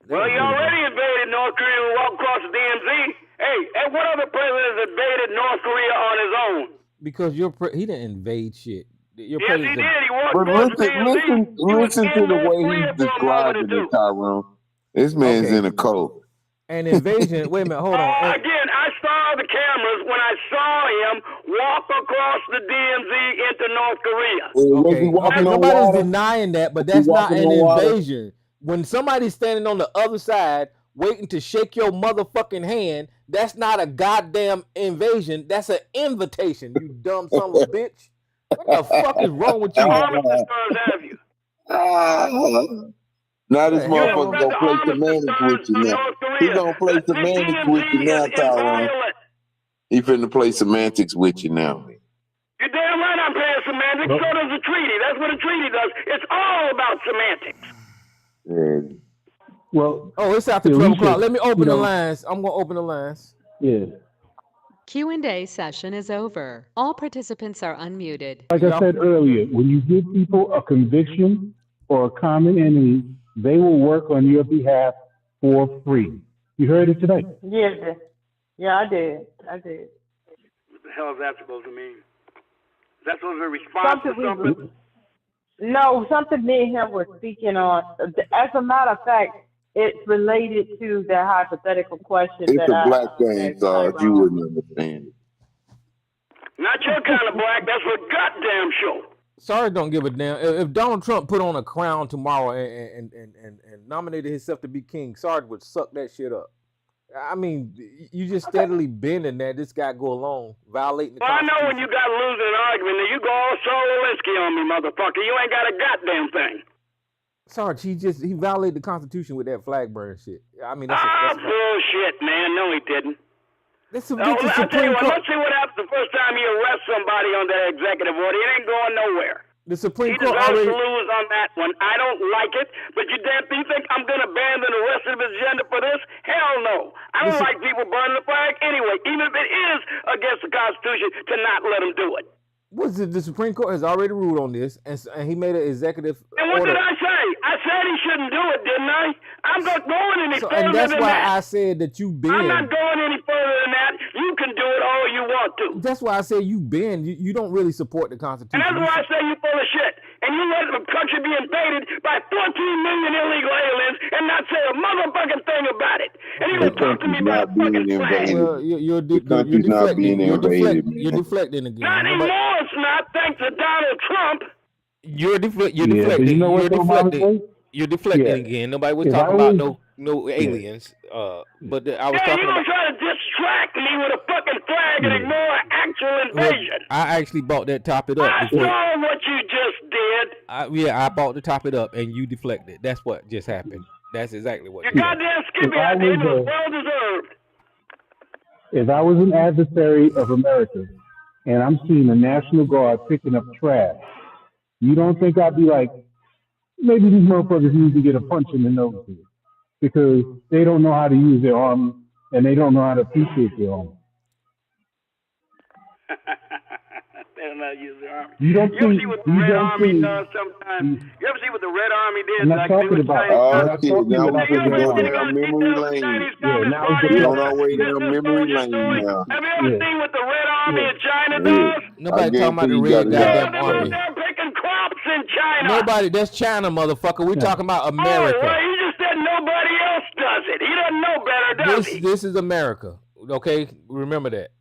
Well, he already invaded North Korea and walked across the DMZ. Hey, and what other president has invaded North Korea on his own? Because he didn't invade shit. Your Yes, he president. did. He walked But across the DMZ. listen to the way he's describing it, Tyrone. This man's in a cult. An invasion. Wait a minute. Hold on. Again, I saw the cameras when I saw him walk across the DMZ into North Korea. Okay. Nobody's denying that, but that's not an invasion. When somebody's standing on the other side waiting to shake your motherfucking hand, that's not a goddamn invasion. That's an invitation, you dumb son of a bitch. What the fuck is wrong with you? Now this motherfucker gonna play semantics with you now. He gonna play semantics with you now, Tyrone. He finna play semantics with you now. You're damn right I'm playing semantics. So does the treaty. That's what a treaty does. It's all about semantics. Yeah. Well, it's after 12 o'clock. Let me open the lines. I'm gonna open the lines. Yeah. Q&A session is over. All participants are unmuted. Like I said earlier, when you give people a conviction or a common enemy, they will work on your behalf for free. You heard it tonight. Yeah, I did. What the hell is that supposed to mean? Is that supposed to be a response to something? No, something me and him were speaking on. As a matter of fact, it's related to that hypothetical question. It's a black thing, Sarge. You wouldn't understand it. Not your kind of black. That's for goddamn sure. Sarge don't give a damn. If Donald Trump put on a crown tomorrow and nominated himself to be king, Sarge would suck that shit up. I mean, you just steadily bending that. This guy go along, violating the Constitution. I know when you got to lose an argument, you go all Sololinski on me, motherfucker. You ain't got a goddamn thing. Sarge, he violated the Constitution with that flag burn shit. I mean, that's bullshit, man. No, he didn't. I'll tell you what, let's see what happens the first time you arrest somebody on that executive order. It ain't going nowhere. The Supreme He Court deserves already to lose on that one. I don't like it, but you think I'm going to abandon the rest of his agenda for this? Hell no. I don't like people burning the flag anyway, even if it is against the Constitution, to not let them do it. The Supreme Court has already ruled on this, and he made an executive And what order. did I say? I said he shouldn't do it, didn't I? I'm not going any further And that's than why that. I said that you bend. I'm not going any further than that. You can do it all you want to. That's why I say you bend. You don't really support the Constitution. And that's why I say you full of shit. And you let the country be invaded by 14 million illegal aliens and not say a motherfucking thing about it. And you talk to me about a fucking flag. Well, you're deflecting. You're deflecting again. Not anymore, it's not. Thanks to Donald Trump. You're deflecting. You know what You're deflecting again. Nobody was talking about no aliens. But I was talking you're about. You're trying to distract me with a fucking flag and ignore actual invasion. I actually bought that top it up. I saw what you just did. I bought the top it up and you deflected. That's what just happened. That's exactly what. You're goddamn skippy out there. It was well deserved. If I was an adversary of America and I'm seeing the National Guard picking up trash, you don't think I'd be like, maybe these motherfuckers need to get a punch in the nose here because they don't know how to use their army and they don't know how to appreciate their army. They don't know how to use their army. You ever see what the Red Army does sometimes? You ever see what the Red Army did? I'm not talking about. Now we're going down memory lane. We're on our way down memory lane now. Have you ever seen what the Red Army in China does? Nobody talking about the red goddamn army. They're picking crops in China. Nobody. That's China, motherfucker. We're talking about America. Oh, well, he just said nobody else does it. He doesn't know better, does he? This is America. Okay, remember that.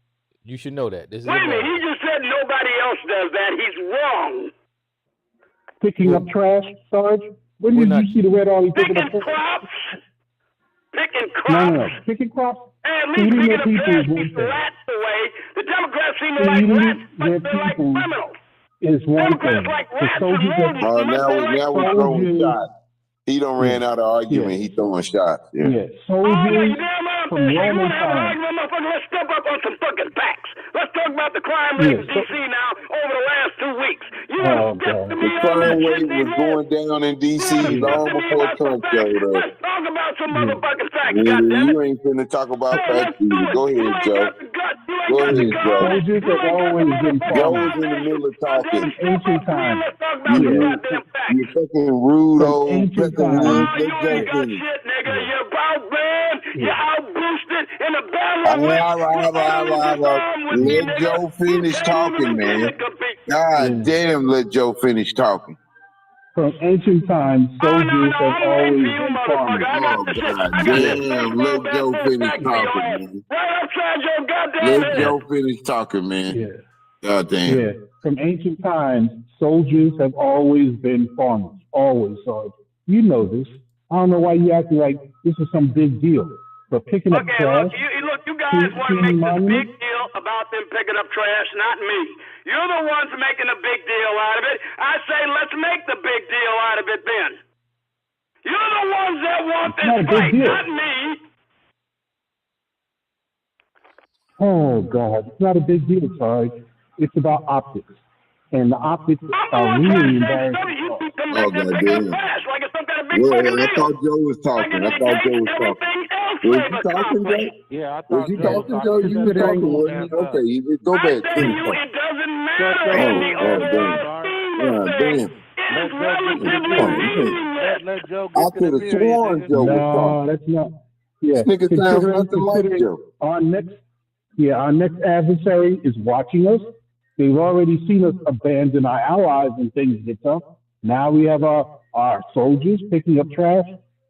You should know that. This is Wait a minute. America. He just said nobody else does that. He's wrong. Picking up trash, Sarge? When did you see the Red Army picking up trash? Crops? Picking crops? No. Picking crops? Hey, at least picking up trash keeps the rats away. The Democrats seem to like rats, but they're like criminals. Is one thing. The soldiers now we're throwing shots. He done ran out of argument. He throwing shots. Yeah. Soldiers from Roman times. Let's step up on some fucking facts. Let's talk about the crime rate in D.C. now over the last 2 weeks. You want to step to me the crime rate was going down in D.C. long before Trump showed up. Let's talk about about some motherfucking facts, You goddammit. ain't finna talk about Hey, facts let's do either. it. Go You ahead, ain't Joe. got the guts. You ain't Go got the ahead, guts. Joe. Soldiers You have ain't got the always been motherfucking Joe farmers was in the middle of goddamn talking. from step up ancient to me and times. let's talk about some Yeah, goddamn facts. You fucking rude from old ancient peckerwood. times. Oh, Let you Joe ain't got finish. shit, nigga. Yeah, You're outran. You're yeah. outboosted in a battle All in which right, you're utterly disarmed with me, Let nigga. Joe You finish can't even talking, begin man. to compete. God Yeah. damn, let Joe finish talking. From ancient times, Oh, no, soldiers no, have I'm waiting for always you, been motherfucker. farmers. I got Oh, the shit. God I got the Yeah, damn, baseball let bat Joe full finish facts for your talking, ass. man. Right upside your goddamn Let head. Joe finish talking, man. yeah, God damn. yeah. From ancient times, soldiers have always been farmers. Always, Sarge. You know this. I don't know why you acting like this is some big deal. But picking up Okay, trash, look, you guys want to cleaning make this big monuments, deal about them picking up trash, not me. You're the ones making a big deal out of it. I say let's make the big deal out of it then. You're the ones that want it's this not a big fight, deal. not me. Oh, God. It's not a big deal, Sarge. It's about optics. And the optics I'm the are one trying really to say embarrassing. something. You keep coming Oh, back there God picking up damn. trash like it's some kind of big Well, fucking I deal. thought Joe was Like talking. it I thought Joe negates was talking. everything else Was they've you talking, Joe? accomplished. Yeah, I Was thought you Joe was talking, talking. Joe? Just You let was Joe talking, Considering, cool wasn't down, you? Sarge. Okay, go I back. tell Finish you, talking. it doesn't Let matter Joe in cool the down, overall Sarge. scheme of God things. damn. It is Let Joe get to the relatively Oh, period. man. meaningless. Let Joe I get to the could have period, sworn nigga. Joe was no, talking. that's not. Yeah, This nigga sounds nothing like considering Joe. our next adversary is watching us. They've already seen us abandon our allies when things get tough. Now we have our soldiers picking up trash.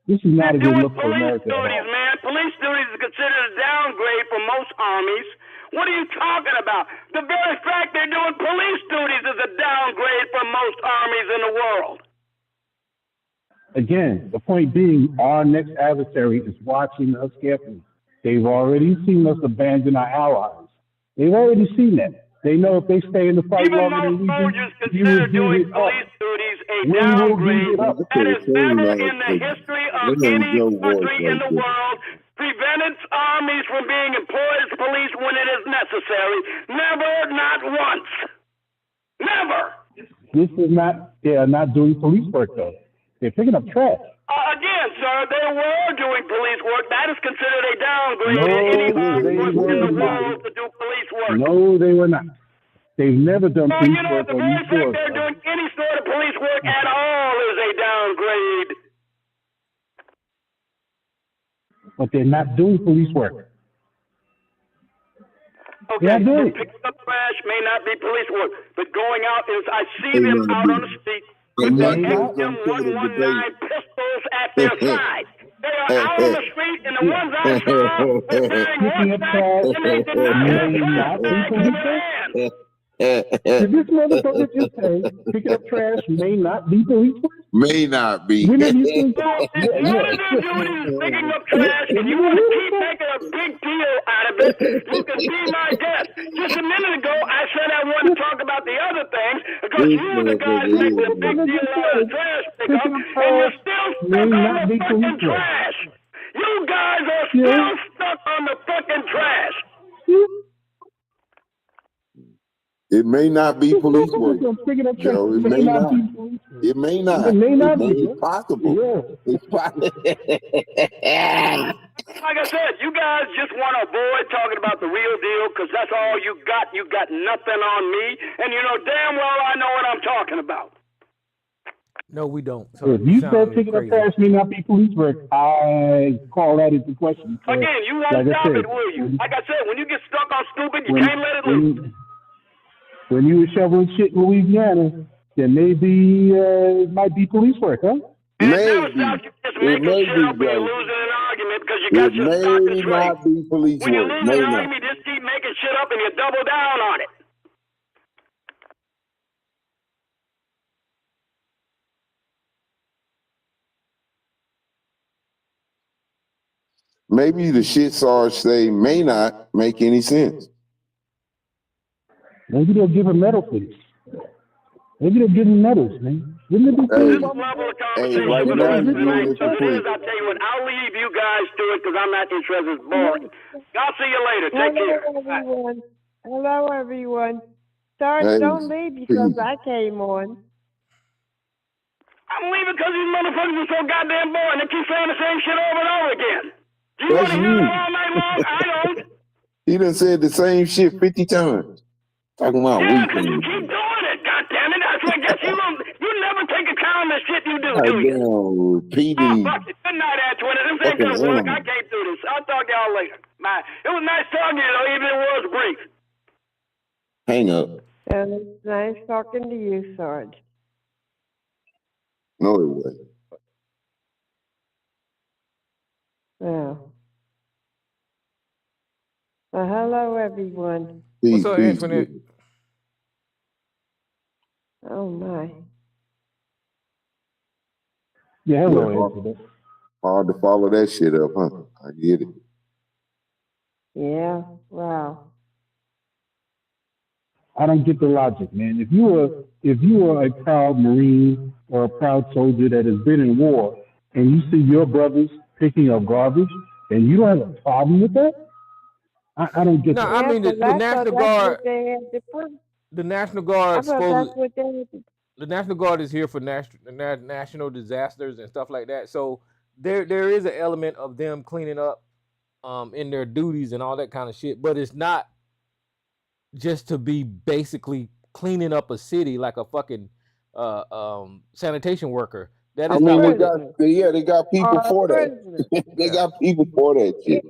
This is not a They're good doing look for police America at duties, all. man. Police duties is considered a downgrade for most armies. What are you talking about? The very fact they're doing police duties is a downgrade for most armies in the world. Again, the point being, our next adversary is watching us carefully. They've already seen us abandon our allies. They've already seen that. They know if they stay in the fight Even longer most than we soldiers do, we will consider beat doing it police up. duties a We will beat downgrade it up. I that could have has sworn never that in the was history of that ain't any Joe voice country in right the there. world prevented armies from being employed as police when it is necessary. Never, not once. Never. This is not, they are not doing police work though. They're picking up trash. Again, sir, they were doing police work. That is considered a downgrade in any No, armed they force in were the not. world to do police work. No, they were not. They've never done Well, police you know, work the on very these fact shores. they're doing any sort of police work at all is a downgrade. But they're not doing police work. Okay, They're not so doing it. picking up trash may not be police work, but going out is, I see They them not out on be. the street So with their May Marcus not. gonna kill the SM-119 debate. pistols at their side. They are out on the street, and the Yeah. ones I saw were carrying Picking up rucksacks, trash and they did not have may trash not be bags in police their work. hands. Did this motherfucker just say picking up trash may not be police work? May not be. When have you seen? Well, if Yeah, one yeah. of their duties is picking up trash, and you want to keep making a big deal out of it, you can be my guest. Just a minute ago, I said I wanted to talk about the other things because This you were the guys motherfucker making a here, big man. deal out of the trash pickup, Picking up and you're trash still may stuck on not the be fucking police work. trash. You guys are Yeah. still stuck on the fucking trash. It may not be This police work, motherfucker picking up trash Joe. It may may not not. be police work. It may It not. may not be. It's possible. Yeah. It's possible. Like I said, you guys just want to avoid talking about the real deal because that's all you got. You got nothing on me, and you know damn well I know what I'm talking about. No, we don't. So If you sound said picking crazy. up trash may not be police work, I call that into question. Again, you won't like I stop said, it, will you? Like I said, when you get stuck on stupid, you when, can't let it loose. when you were shoveling shit in Louisiana, then maybe it might be police work, huh? And it never Maybe. stops you just It making may shit be, up when you're Joe. losing an argument because you got It your stock to may trade. not be police When you work. lose May an not. argument, you just keep making shit up and you double down on it. Maybe the shit Sarge say may not make any sense. Maybe they'll give him medal for this. Maybe they'll give him medals, man. Wouldn't it be cool? This level of conversation right for the now rest you're of the doing night. it So for it free. is, I'll tell you what, I'll leave you guys to it because I'm not interested. It's boring. I'll see you later. Take care. Everyone. Hello, everyone. Sarge, Hey, don't leave because I came on. I'm leaving because these motherfuckers are so goddamn boring. They keep saying the same shit over and over again. Do you want That's to hear it you. all night long? I don't. He done said the same shit 50 times. Talking about Yeah, because you weekend. keep doing it. Goddamn it! That's what gets you. You never take account of the shit you do you? Goddamn repeating Fuck it. Good night, Antoine. This ain't fucking gonna work. I animal. can't do this. I'll talk to y'all later. Bye. It was nice talking to you, though, even if it was brief. Hang up. And it's nice talking to you, Sarge. No, it wasn't. Yeah. Well, hello, everyone. What's up, Antoinette? Oh, my. Yeah, hello, Anthony. Hard to follow that shit up, huh? I get it. Yeah, wow. I don't get the logic, man. If you are a proud Marine or a proud soldier that has been in war, and you see your brothers picking up garbage, and you don't have a problem with that, I don't get that. I mean the National Guard. The National Guard the National Guard is here for national disasters and stuff like that. So there is an element of them cleaning up in their duties and all that kind of shit, but it's not just to be basically cleaning up a city like a fucking sanitation worker. That is not what they got people for that. They got people for that shit.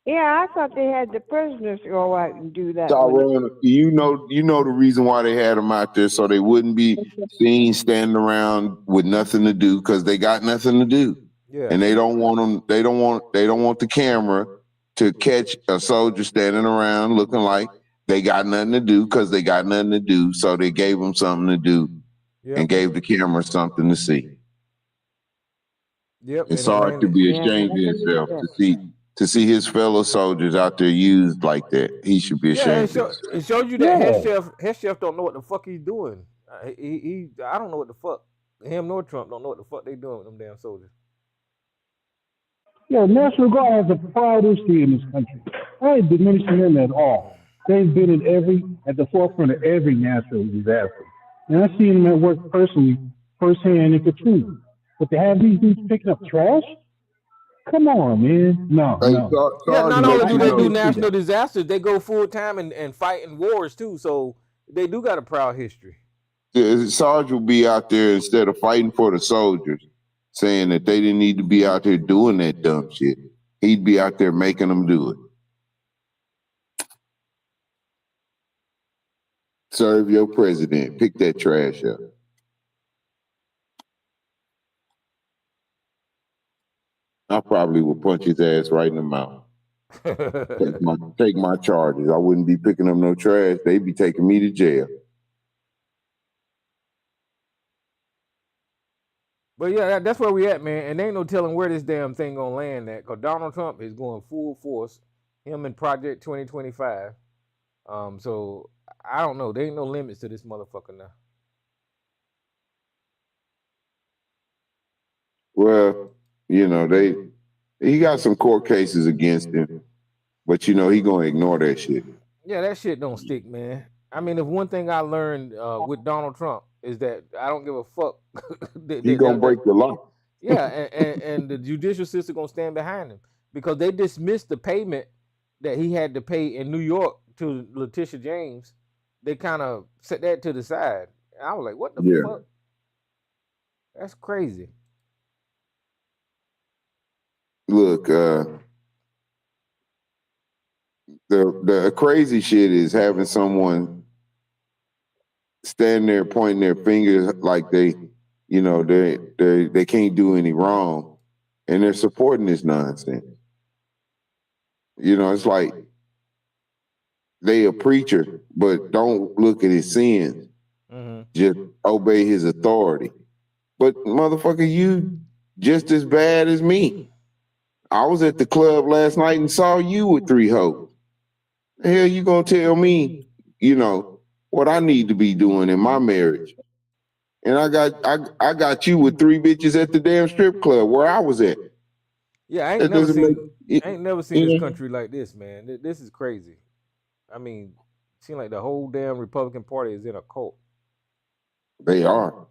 Yeah, I thought they had the prisoners go out and do that. Tyrone, you know the reason why they had them out there, so they wouldn't be seen standing around with nothing to do, because they got nothing to do. Yeah. And they don't want them. They don't want the camera to catch a soldier standing around looking like they got nothing to do, because they got nothing to do. So they gave them something to do, and gave the camera something to see. Yep. It's hard to be ashamed of himself to see his fellow soldiers out there used like that. He should be ashamed. It shows you that head chef don't know what the fuck he's doing. I don't know what the fuck. Him nor Trump don't know what the fuck they doing with them damn soldiers. Yeah, National Guard has a proud history in this country. I ain't diminishing them at all. They've been at the forefront of every natural disaster. And I've seen them at work firsthand in Katrina. But to have these dudes picking up trash? Come on, man. No. Not only do they do national disasters, they go full time and fight in wars too. So they do got a proud history. The Sarge will be out there, instead of fighting for the soldiers, saying that they didn't need to be out there doing that dumb shit. He'd be out there making them do it. Serve your president. Pick that trash up. I probably would punch his ass right in the mouth. Take my charges. I wouldn't be picking up no trash. They'd be taking me to jail. But yeah, that's where we at, man. And ain't no telling where this damn thing gonna land at, because Donald Trump is going full force. Him and Project 2025. So I don't know. There ain't no limits to this motherfucker now. Well, he got some court cases against him, but he gonna ignore that shit. Yeah, that shit don't stick, man. I mean, if one thing I learned with Donald Trump is that I don't give a fuck. He gonna break the law. Yeah, and the judicial system gonna stand behind him, because they dismissed the payment that he had to pay in New York to Letitia James. They kind of set that to the side. And I was like, what the fuck? That's crazy. Look, the crazy shit is having someone stand there pointing their fingers like they can't do any wrong, and they're supporting this nonsense. It's like they a preacher, but don't look at his sins. Just obey his authority. But motherfucker, you just as bad as me. I was at the club last night and saw you with 3 hoes. The hell you gonna tell me, what I need to be doing in my marriage? And I got you with 3 bitches at the damn strip club where I was at. Yeah, I ain't never seen this country like this, man. This is crazy. I mean, it seems like the whole damn Republican Party is in a cult. They are.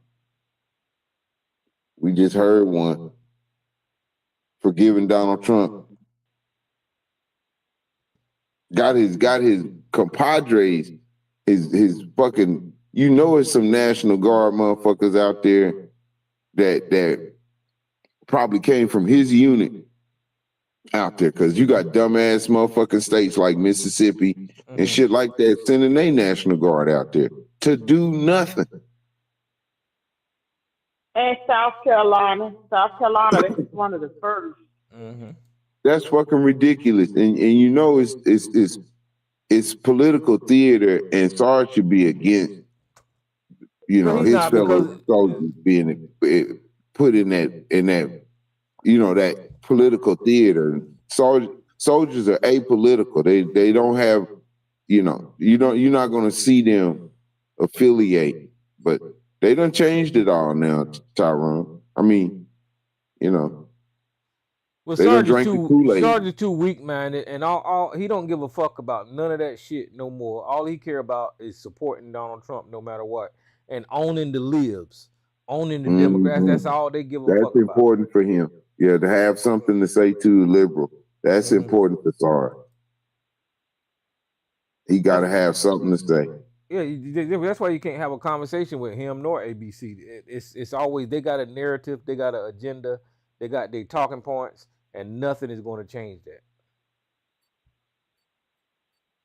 We just heard one forgiving Donald Trump. Got his compadres, his fucking, you know, it's some National Guard motherfuckers out there that probably came from his unit out there, because you got dumbass motherfucking states like Mississippi and shit like that sending their National Guard out there to do nothing. And South Carolina, this is one of the first. That's fucking ridiculous, and you know it's political theater, and Sarge should be against, you know, his fellow soldiers being put in that you know, that political theater. Soldiers are apolitical. They don't have, you know, you're not going to see them affiliate, but they done changed it all now, Tyrone. I mean, you know, well, they done drank the Kool-Aid. Sarge is too weak-minded, and all he don't give a fuck about none of that shit no more. All he care about is supporting Donald Trump no matter what, and owning the libs, owning the Democrats. That's all they give a fuck about. That's important for him. Yeah, to have something to say to a liberal. That's important for Sarge. He got to have something to say. Yeah, that's why you can't have a conversation with him nor ABC. It's always, they got a narrative, they got an agenda, they got their talking points, and nothing is going to change that.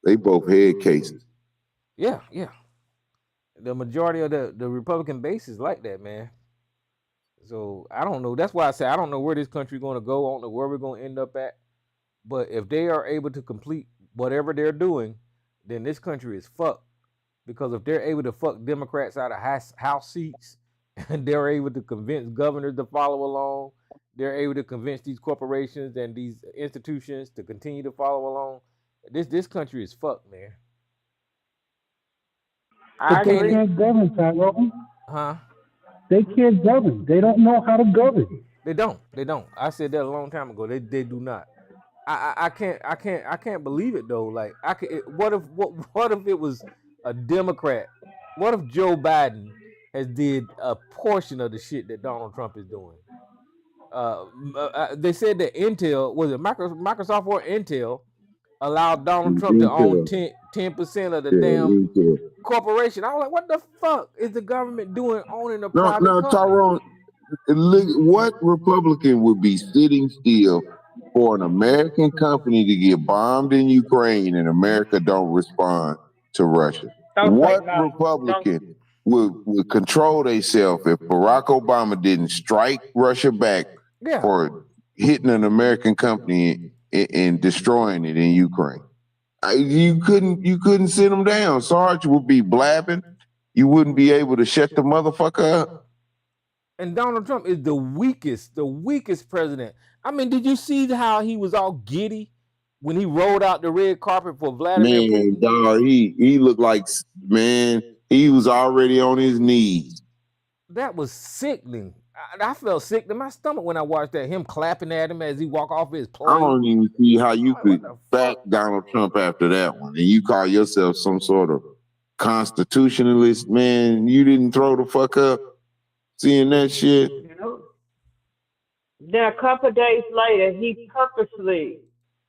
They both head cases. Yeah. The majority of the Republican base is like that, man. So I don't know. That's why I say I don't know where this country is going to go. I don't know where we're going to end up at. But if they are able to complete whatever they're doing, then this country is fucked. Because if they're able to fuck Democrats out of House seats, and they're able to convince governors to follow along, they're able to convince these corporations and these institutions to continue to follow along, this country is fucked, man. They can't govern, Tyrone. Huh? They can't govern. They don't know how to govern. They don't. I said that a long time ago. They do not. I can't believe it though. Like what if it was a Democrat? What if Joe Biden has did a portion of the shit that Donald Trump is doing? They said that Intel, was it Microsoft or Intel, allowed Donald Trump to own 10% of the damn corporation. I was like, what the fuck is the government doing owning a private company? Tyrone, what Republican would be sitting still for an American company to get bombed in Ukraine and America don't respond to Russia? What Republican would control themselves if Barack Obama didn't strike Russia back for hitting an American company and destroying it in Ukraine? You couldn't sit them down. Sarge would be blabbing. You wouldn't be able to shut the motherfucker up. And Donald Trump is the weakest president. I mean, did you see how he was all giddy when he rolled out the red carpet for Vladimir Putin? Dog, he looked like, man, he was already on his knees. That was sickening. I felt sick to my stomach when I watched that, him clapping at him as he walked off his plane. I don't even see how you could back Donald Trump after that one. And you call yourself some sort of constitutionalist, man. You didn't throw the fuck up seeing that shit. Then a couple of days later, he purposely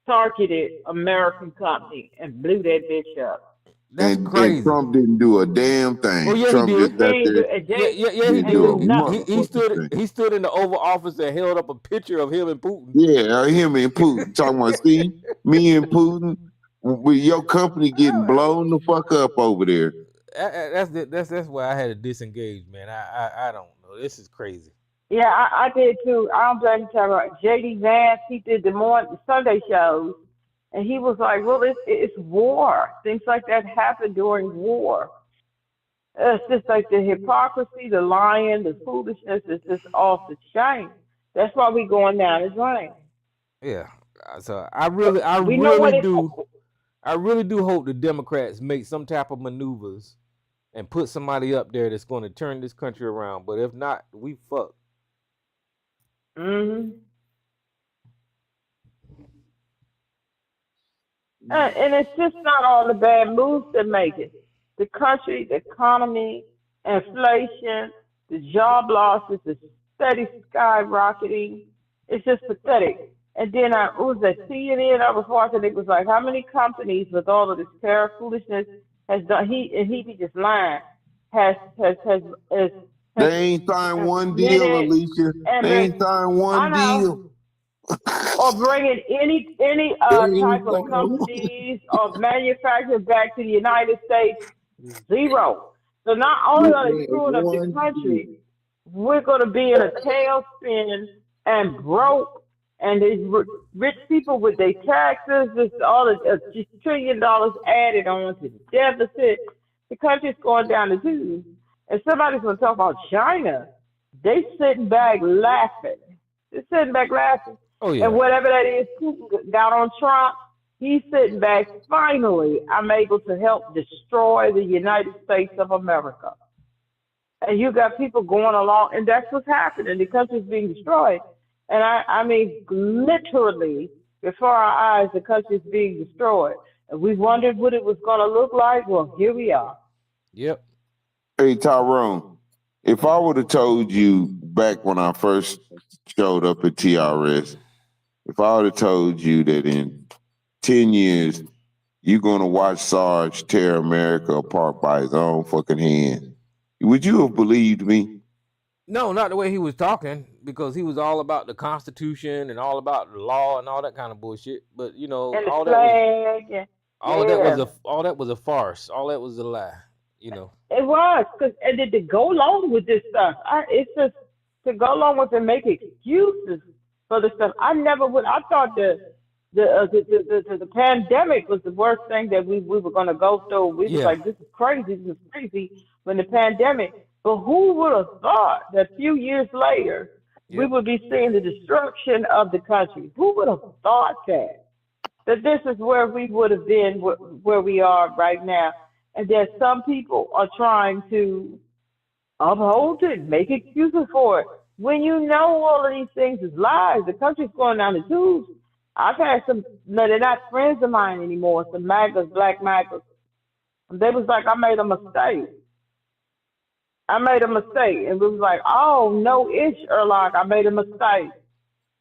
targeted American company and blew that bitch up. That's crazy. And Trump didn't do a damn thing. Oh, yeah, Trump he did. He did. He stood in the Oval Office and held up a picture of him and Putin. Yeah, him and Putin. Talking about, see, me and Putin, with your company getting blown the fuck up over there. That's why I had to disengage, man. I don't know. This is crazy. Yeah, I did too. I don't blame you. About J.D. Vance, he did the Sunday shows, and he was like, "Well, it's war. Things like that happen during war. It's just like the hypocrisy, the lying, the foolishness is just off the chain. That's why we going down the drain." Yeah. So I really do hope the Democrats make some type of maneuvers and put somebody up there that's going to turn this country around. But if not, we fucked. Mm-hmm. And it's just not all the bad moves that make it. The country, the economy, inflation, the job losses, steady skyrocketing. It's just pathetic. And then I was at CNN. I was watching. It was like how many companies with all of this tariff foolishness has done. He be just lying. Has They ain't signed one deal, admitted Alicia. and They been, ain't signed I one know, deal. or bringing any They ain't type of signed one. companies or manufacturers back to the United States. Zero. So not only are they screwing up the One deal. country, we're going to be in a tailspin and broke, and these rich people with their taxes, just all the just $1 trillion added on to the deficit. The country's going down the tubes. And somebody's going to talk about China. They sitting back laughing. They're sitting back laughing. Oh yeah. And whatever that is, Putin got on Trump. He's sitting back. Finally, I'm able to help destroy the United States of America. And you got people going along, and that's what's happening. The country's being destroyed. And I mean, literally, before our eyes, the country's being destroyed. And we wondered what it was going to look like. Well, here we are. Yep. Hey, Tyrone, if I would have told you back when I first showed up at TRS, if I would have told you that in 10 years, you're going to watch Sarge tear America apart by his own fucking hand, would you have believed me? No, not the way he was talking, because he was all about the Constitution and all about the law and all that kind of bullshit. But you know, And the all flag. that was a farce. All that was a lie. You know. It was, and to go along with this stuff, it's just to go along with and make excuses for the stuff. I never would. I thought the pandemic was the worst thing that we were going to go through. We was like, this is crazy when the pandemic. But who would have thought that a few years later we would be seeing the destruction of the country? Who would have thought that this is where we would have been, where we are right now? And that some people are trying to uphold it, make excuses for it. When you know all of these things is lies, the country's going down the tubes. I've had some, no, they're not friends of mine anymore, some MAGAs, black MAGAs. They was like, I made a mistake. And it was like, oh, no, Sherlock, I made a mistake.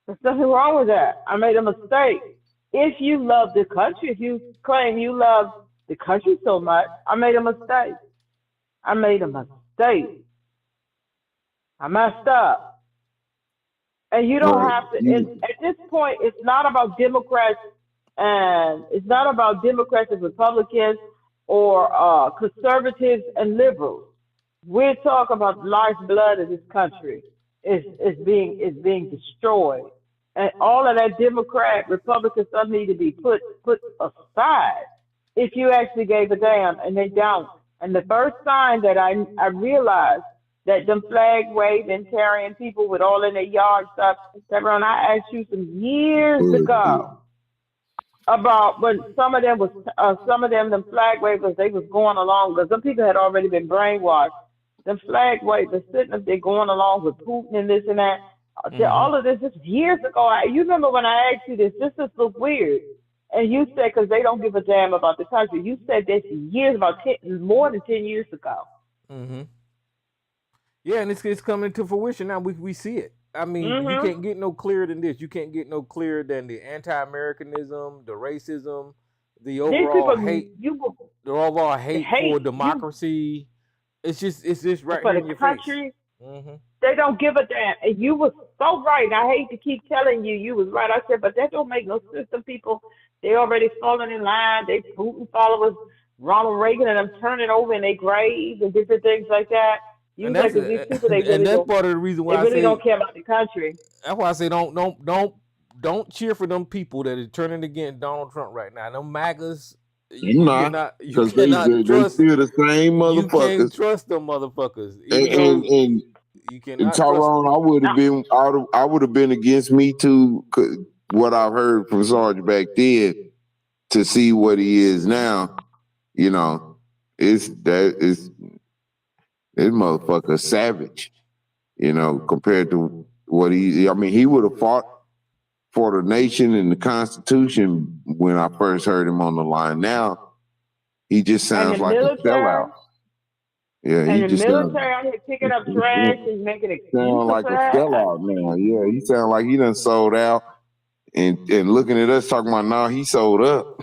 There's nothing wrong with that. I made a mistake. If you love the country, if you claim you love the country so much, I made a mistake. I messed up. And you don't have to, at this point, it's not about Democrats and Republicans or conservatives and liberals. We're talking about the lifeblood of this country is being destroyed. And all of that Democrat, Republican stuff need to be put aside if you actually gave a damn, and they don't. And the first sign that I realized that them flag waving, carrying people with all in their yard stuff, Tyrone, I asked you some years ago about when some of them, them flag wavers, they was going along, because some people had already been brainwashed. Them flag wavers sitting up there going along with Putin and this and that. All of this is years ago. You remember when I asked you this just look weird. And you said, because they don't give a damn about the country. You said this years, more than 10 years ago. Mm-hmm. Yeah, and it's coming to fruition now. We see it. I mean, you can't get no clearer than this. You can't get no clearer than the anti-Americanism, the racism, the overall hate, for democracy. It's just right here in your country, face. They don't give a damn. And you was so right. I hate to keep telling you was right. I said, but that don't make no sense to people. They already falling in line. They Putin followers, Ronald Reagan, and them turning over in their graves and different things like that. And that's part of the reason why they really don't care about the country. That's why I say don't cheer for them people that are turning against Donald Trump right now. Them MAGAs. You cannot trust. They still the same motherfuckers. You can't trust them motherfuckers. And you cannot Tyrone, I would have been against Me Too. What I've heard from Sarge back then to see what he is now, you know, this motherfucker savage, you know, compared to what he would have fought for the nation and the Constitution when I first heard him on the line. Now he just sounds like a sellout. Yeah, And he the just sounds military out here picking up trash and making excuses like for a that. sellout now. Yeah, he sound like he done sold out. And looking at us talking about now he sold up.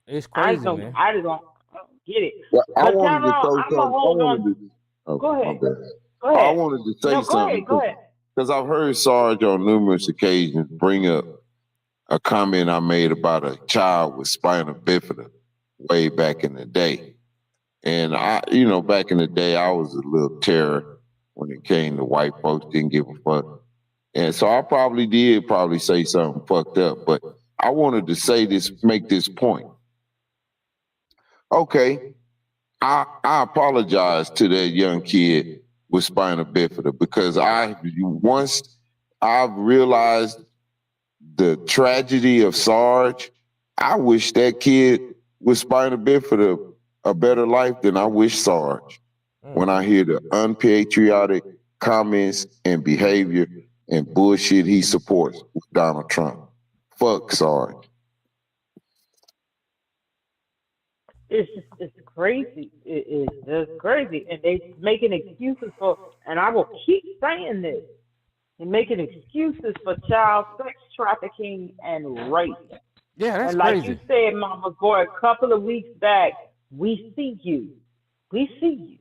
It's crazy, man. I just don't get it. Well, I But wanted to Tyrone, throw I'm gonna something. hold on. Go My ahead. bad. Go ahead. I wanted to say No, go something ahead. Go ahead. because I've heard Sarge on numerous occasions bring up a comment I made about a child with spina bifida way back in the day. And back in the day, I was a little terror when it came to white folks didn't give a fuck. And so I probably did say something fucked up, but I wanted to make this point. Okay, I apologize to that young kid with spina bifida because once I've realized the tragedy of Sarge, I wish that kid with spina bifida a better life than I wish Sarge. When I hear the unpatriotic comments and behavior and bullshit he supports with Donald Trump. Fuck Sarge. It's crazy. It is just crazy. And they making excuses for, and I will keep saying this, they're making excuses for child sex trafficking and rape. Yeah, that's and like crazy. you said, Mama Boy, a couple of weeks back, we see you. We see you.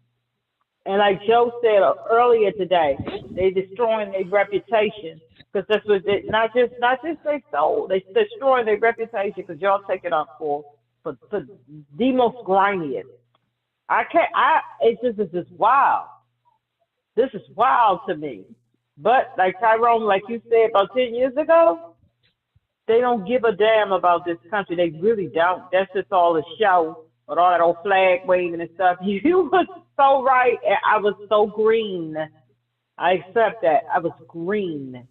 And like Joe said earlier today, they destroying their reputation because that's what they, not just their soul. They destroying their reputation because y'all take it up for the most grimiest. It's just wild. This is wild to me. But like Tyrone, like you said about 10 years ago, they don't give a damn about this country. They really don't. That's just all a show. With all that old flag waving and stuff. You was so right. And I was so green. I accept that. I was green.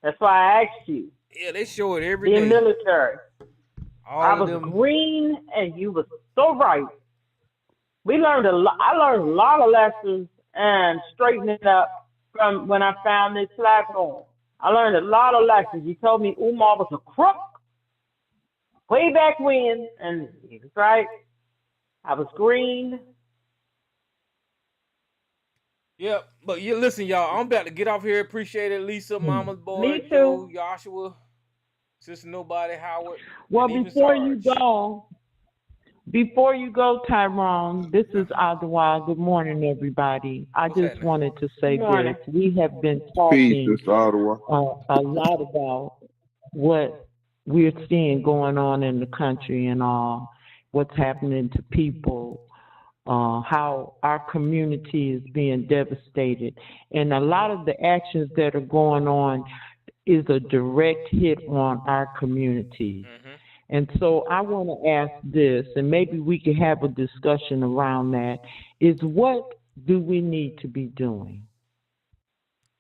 That's why I asked you. Yeah, they show it every Being day. military. I was them... green and you was so right. I learned a lot of lessons and straightening up from when I found this platform. I learned a lot of lessons. You told me Umar was a crook way back when, and he was right. I was green. Yeah, but you listen, y'all. I'm about to get off here. Appreciate it, Lisa, Mama's Boy, Me too. Joe, Joshua, Sister Nobody, Howard. Well, and before even you go, Tyrone, this is Adawa. Good morning, everybody. I just wanted to say this. We have been talking a lot about what we're seeing going on in the country and what's happening to people, how our community is being devastated. And a lot of the actions that are going on is a direct hit on our communities. And so I want to ask this, and maybe we can have a discussion around that, is what do we need to be doing?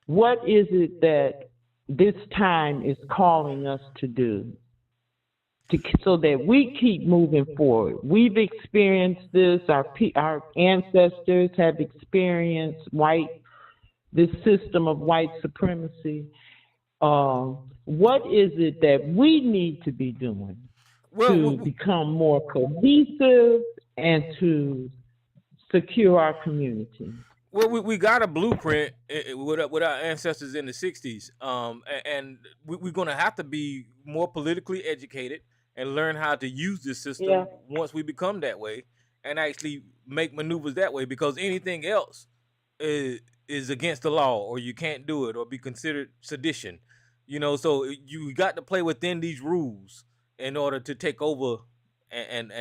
What is it that this time is calling us to do? So that we keep moving forward. We've experienced this. Our ancestors have experienced this system of white supremacy. What is it that we need to be doing to become more cohesive and to secure our community? Well, we got a blueprint with our ancestors in the 60s, and we're going to have to be more politically educated and learn how to use this system once we become that way and actually make maneuvers that way, because anything else is against the law, or you can't do it, or be considered sedition. So you got to play within these rules in order to take over and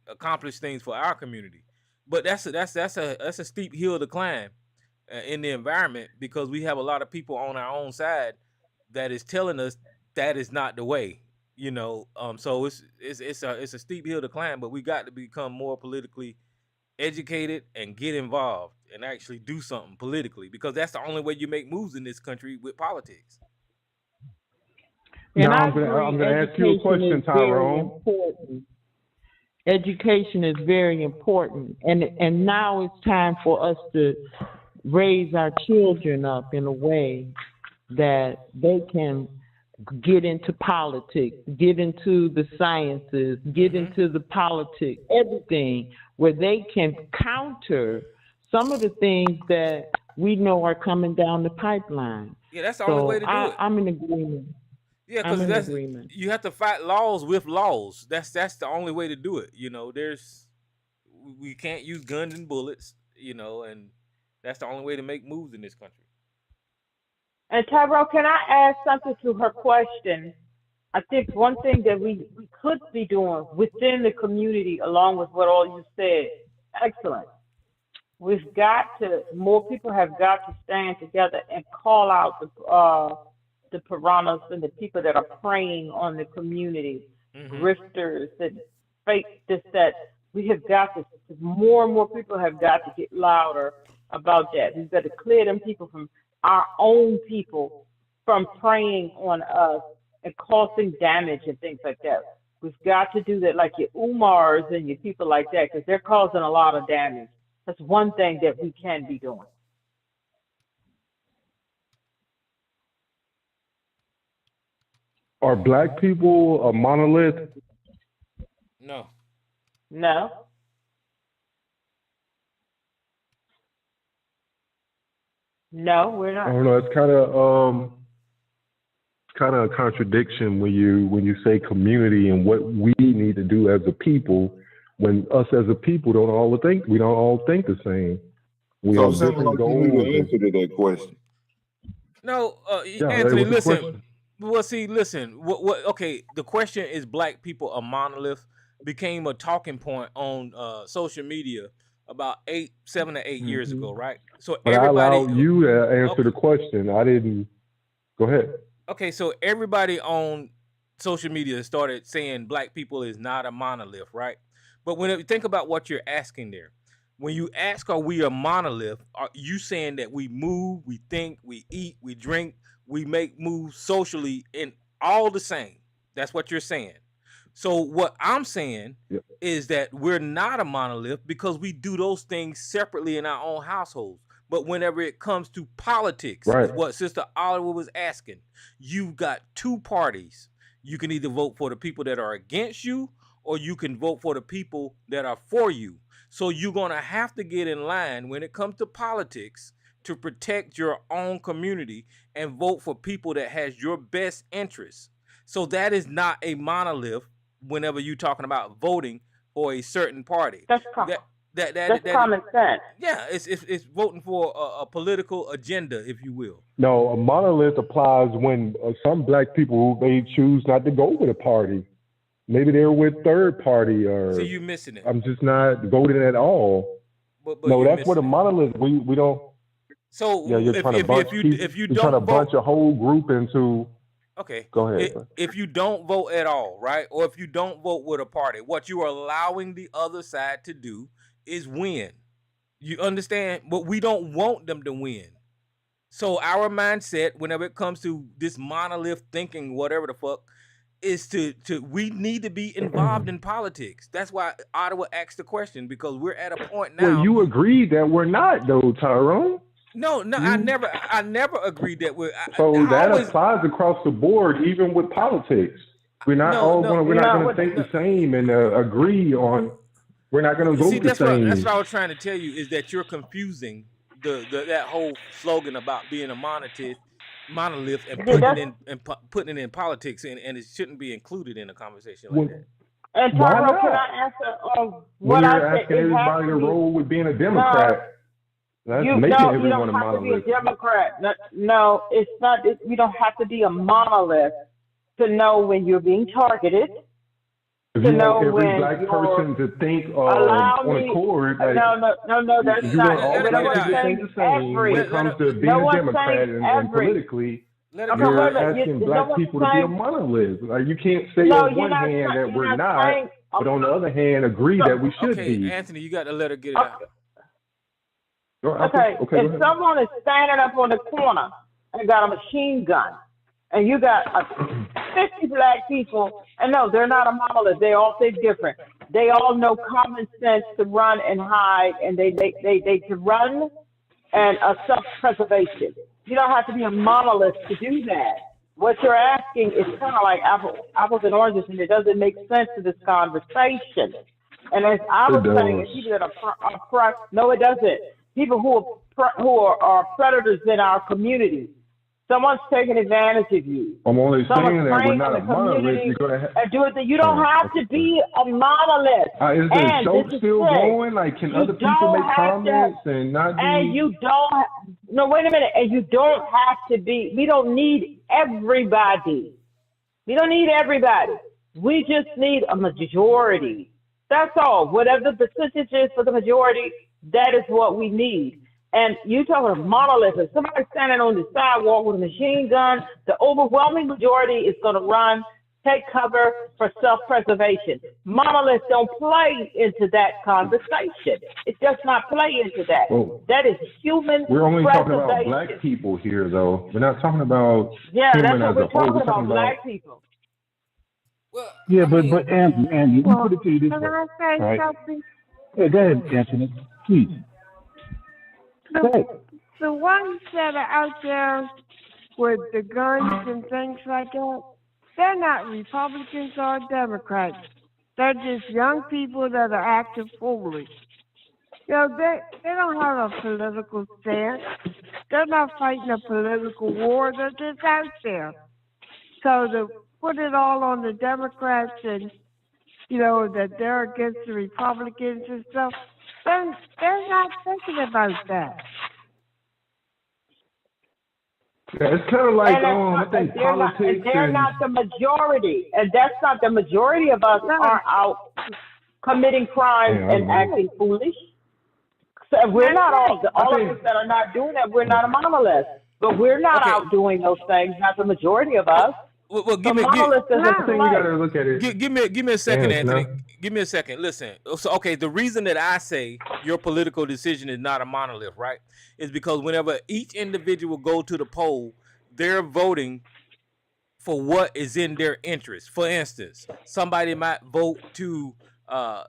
accomplish things for our community. But that's a steep hill to climb in the environment, because we have a lot of people on our own side that is telling us that is not the way. So it's a steep hill to climb, but we got to become more politically educated and get involved and actually do something politically, because that's the only way you make moves in this country with politics. Now I'm going to ask you a question, Tyrone. Education is very important, and now it's time for us to raise our children up in a way that they can get into politics, get into the sciences, get into the politics, everything. where they can counter some of the things that we know are coming down the pipeline. Yeah, that's the only way to do it. I'm in agreement. Yeah, I'm because in that's agreement. you have to fight laws with laws. That's the only way to do it. You know, we can't use guns and bullets. You know, and that's the only way to make moves in this country. And Tyrell, can I add something to her question? I think one thing that we could be doing within the community, along with what all you said, excellent. More people have got to stand together and call out the piranhas and the people that are preying on the community, grifters and fake this, that. We have got to, more and more people have got to get louder about that. We've got to clear them people from our own people from preying on us and causing damage and things like that. We've got to do that, like your Umars and your people like that, because they're causing a lot of damage. That's one thing that we can be doing. Are black people a monolith? No. No. No, we're not. I don't know. It's kind of a contradiction when you say community and what we need to do as a people, when us as a people we don't all think the same. We have different goals. You need an answer to that question. No, Yeah, Anthony, that was the listen. question. Well, see, listen. What? Okay, the question is: black people a monolith? Became a talking point on social media about 7 to 8 years ago, right? So But everybody. I allowed you to answer the question. I didn't. Go ahead. Okay, so everybody on social media started saying black people is not a monolith, right? But when you think about what you're asking there, when you ask, are we a monolith? Are you saying that we move, we think, we eat, we drink, we make moves socially and all the same? That's what you're saying. So what I'm saying is that we're not a monolith because we do those things separately in our own households. But whenever it comes to politics, is what Sister Oliver was asking, you've got two parties. You can either vote for the people that are against you, or you can vote for the people that are for you. So you're going to have to get in line when it comes to politics to protect your own community and vote for people that has your best interests. So that is not a monolith whenever you're talking about voting for a certain party. That's common. That's common sense. Yeah, it's voting for a political agenda, if you will. No, a monolith applies when some black people, they choose not to go with a party. Maybe they're with third party, or so you missing it. I'm just not voting at all. But no, that's what a monolith. We don't. So yeah, you're trying to bunch if you trying to don't bunch vote, a whole group into. okay, go ahead. If you don't vote at all, right, or if you don't vote with a party, what you are allowing the other side to do is win. You understand? But we don't want them to win. So our mindset, whenever it comes to this monolith thinking, whatever the fuck, is to we need to be involved in politics. That's why Ottawa asked the question, because we're at a point now. Well, you agreed that we're not, though, Tyrone. No, I never agreed that we're. So that applies across the board, even with politics. We're not going to think the same and agree on. We're not going to vote the same. That's what I was trying to tell you, is that you're confusing that whole slogan about being a monolith and putting it in politics, and it shouldn't be included in a conversation like that. And Tyrone, can I answer what I said? You're asking everybody to roll with being a Democrat. That's making everyone a monolith. You don't have to be a Democrat. No, it's not. You don't have to be a monolith to know when you're being targeted. If you want every black person to think on accord, like, no, that's not. All black people think the same when it comes to being a Democrat and politically. You're asking black people to be a monolith. Like, you can't say on one hand that we're not, but on the other hand, agree that we should be. Anthony, you got to let her get it out. Okay, if someone is standing up on the corner and got a machine gun, and you got 50 black people, and no, they're not a monolith. They all think different. They all know common sense to run and hide, and they to run and self-preservation. You don't have to be a monolith to do that. What you're asking is kind of like apples and oranges, and it doesn't make sense to this conversation. And as I was saying, people that are no, it doesn't. People who are predators in our community. Someone's taking advantage of you. I'm only saying that we're not a monolith. You don't have to be a monolith. Is the show still going? Like, can other people make comments and not be? And you don't. No, wait a minute. And you don't have to be. We don't need everybody. We don't need everybody. We just need a majority. That's all. Whatever the percentage is for the majority, that is what we need. And you talking about monolith. If somebody's standing on the sidewalk with a machine gun, the overwhelming majority is going to take cover for self-preservation. Monoliths don't play into that conversation. It does not play into that. Well, that is human We're only talking about black people here, though. We're not talking about human as a whole. We're talking about black people. Yeah, but Andy, let me put it to you this way. Can I say right? something? Yeah, go ahead, Anthony, please. The ones that are out there with the guns and things like that, they're not Republicans or Democrats. They're just young people that are acting foolish. They don't have a political stance. They're not fighting a political war. They're just out there. So to put it all on the Democrats and, that they're against the Republicans and stuff, they're not thinking about that. Yeah, it's kind of like I think politics. They're not the majority, and that's not the majority of us are out committing crimes and acting foolish. So we're not all of us that are not doing that. We're not a monolith, but we're not out doing those things. Not the majority of us. Well, give me a second, Anthony. Give me a second. Listen. So, the reason that I say your political decision is not a monolith, right, is because whenever each individual go to the poll, they're voting for what is in their interest. For instance, somebody might vote to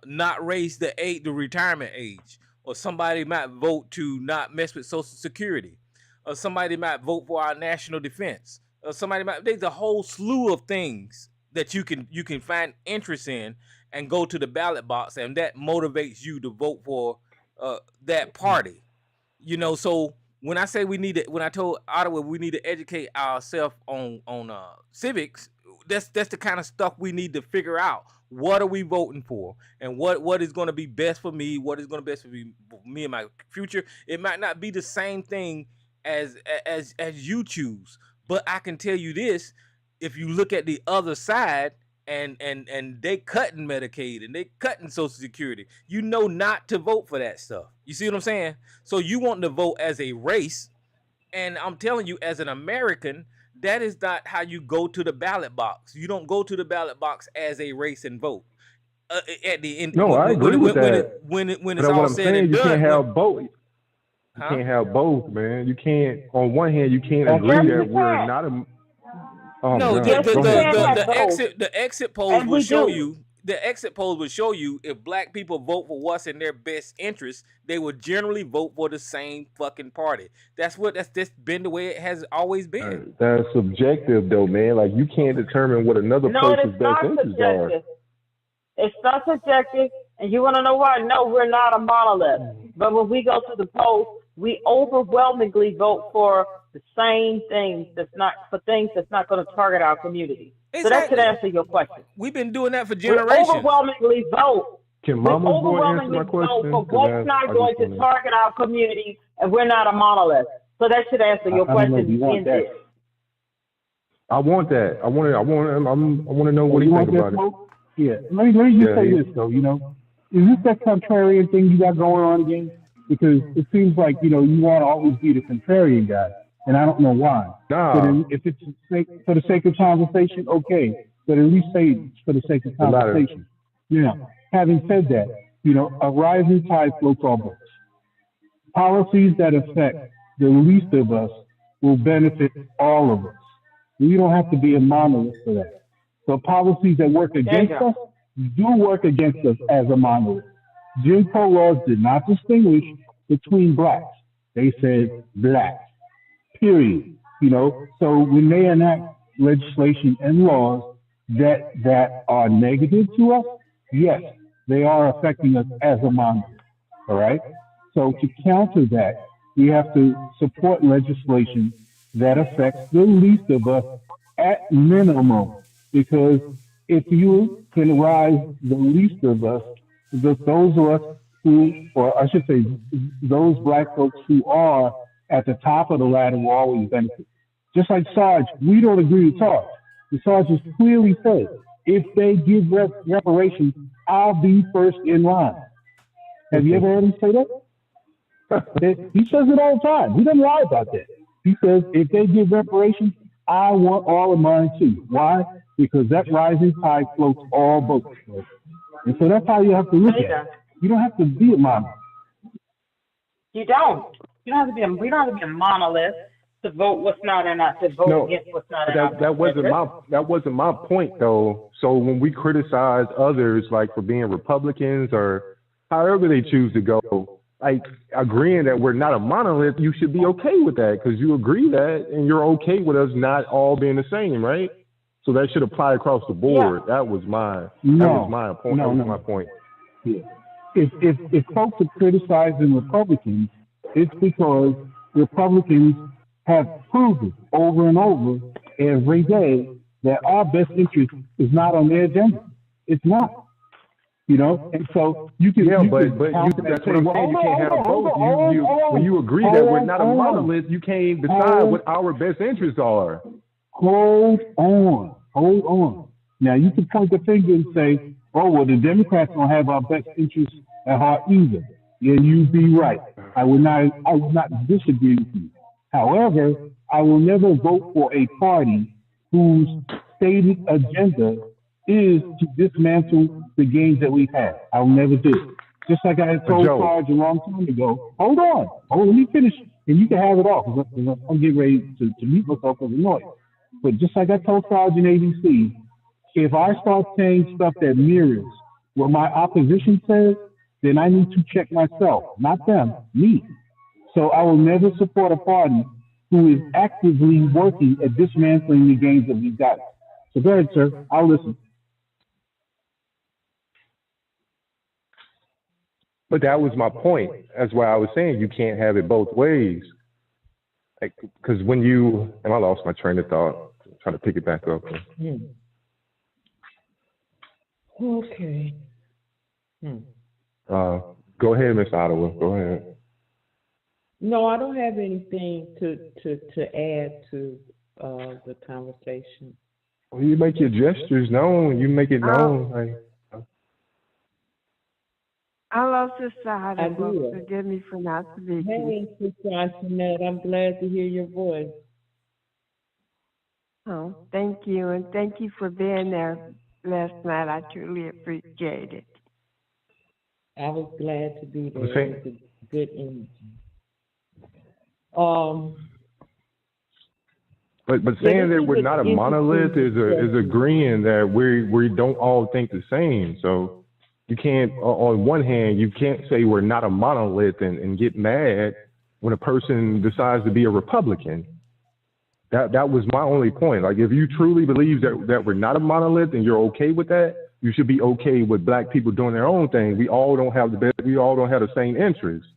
not raise the retirement age, or somebody might vote to not mess with Social Security, or somebody might vote for our national defense. There's a whole slew of things that you can find interest in and go to the ballot box, and that motivates you to vote for that party. So when I say when I told Ottawa we need to educate ourselves on civics, that's the kind of stuff we need to figure out. What are we voting for, and what is going to be best for me? What is going to be best for me and my future? It might not be the same thing as you choose. But I can tell you this: if you look at the other side, and they cutting Medicaid and they cutting Social Security, not to vote for that stuff. You see what I'm saying? So you want to vote as a race, and I'm telling you, as an American, that is not how you go to the ballot box. You don't go to the ballot box as a race and vote. At the end, I agree with that. When it's all said and done, you can't have both. You can't have both, man. You can't. On one hand, you can't agree that we're not a. The exit polls will show you. The exit polls will show you if black people vote for what's in their best interest, they will generally vote for the same fucking party. That's been the way it has always been. That's subjective, though, man. Like, you can't determine what another person's best interests are. It's not subjective, and you want to know why? No, we're not a monolith. But when we go to the polls, we overwhelmingly vote for the same things that's not going to target our community. Exactly. So that should answer your question. We've been doing that for generations. We overwhelmingly vote. Can Mama go answer my question? For what's not going to target our community, and we're not a monolith. So that should answer your question. I want that. I want to know what you think about it. Yeah. Let me just say this though. Is this that contrarian thing you got going on again? Because it seems like, you want to always be the contrarian guy, and I don't know why. Nah. But if it's for the sake of conversation, okay. But at least say it's for the sake of conversation. Having said that, a rising tide floats all boats. Policies that affect the least of us will benefit all of us. We don't have to be a monolith for that. So policies that work against us do work against us as a monolith. Jim Crow laws did not distinguish between blacks. They said blacks, period. So when they enact legislation and laws that are negative to us, yes, they are affecting us as a monolith. All right. So to counter that, we have to support legislation that affects the least of us at minimum. Because if you can rise the least of us, those of us who, or I should say, those black folks who are at the top of the ladder will always benefit. Just like Sarge, we don't agree with Sarge. The Sarge has clearly said, if they give reparations, I'll be first in line. Have you ever heard him say that? He says it all the time. He doesn't lie about that. He says, if they give reparations, I want all of mine too. Why? Because that rising tide floats all boats. And so that's how you have to look at it. You don't have to be a monolith. You don't. You don't have to be we don't have to be a monolith to vote what's not in our to vote against what's not in our that wasn't my point though. So when we criticize others like for being Republicans or however they choose to go, like agreeing that we're not a monolith, you should be okay with that because you agree that and you're okay with us not all being the same, right? So that should apply across the board. Yeah. That was my point. That was my point. Yeah. If folks are criticizing Republicans, it's because Republicans have proven over and over every day that our best interest is not on their agenda. It's not. You know, and so you can. Yeah, but that's what I'm saying. You can't have both. When you agree that we're not a monolith, you can't decide what our best interests are. Hold on. Now you can point the finger and say, "Oh, well, the Democrats don't have our best interests at heart either." Yeah, you'd be right. I would not disagree with you. However, I will never vote for a party whose stated agenda is to dismantle the gains that we've had. I will never do it. Just like I had told Sarge a long time ago. Hold on, let me finish, and you can have it off. I'm getting ready to mute myself because I'm annoyed. But just like I told Sarge in ABC, if I start saying stuff that mirrors what my opposition says, then I need to check myself, not them, me. So I will never support a party who is actively working at dismantling the gains that we've got. So go ahead, sir. I'll listen. But that was my point. That's why I was saying you can't have it both ways. Like, because when you, and I lost my train of thought. I'm trying to pick it back up. Okay. Go ahead, Miss Ottawa. Go ahead. No, I don't have anything to add to the conversation. Well, you make your gestures known. You make it known. Like, Hello, Sister Ottawa. Forgive me for not speaking. Hey, Sister Antoinette, I'm glad to hear your voice. Oh, thank you, and thank you for being there last night. I truly appreciate it. I was glad to be there. It was a good energy. But saying that we're not a monolith is agreeing that we don't all think the same. So you can't, on one hand, you can't say we're not a monolith and get mad when a person decides to be a Republican. That was my only point. Like, if you truly believe that we're not a monolith and you're okay with that, you should be okay with black people doing their own thing. We all don't have the same interests.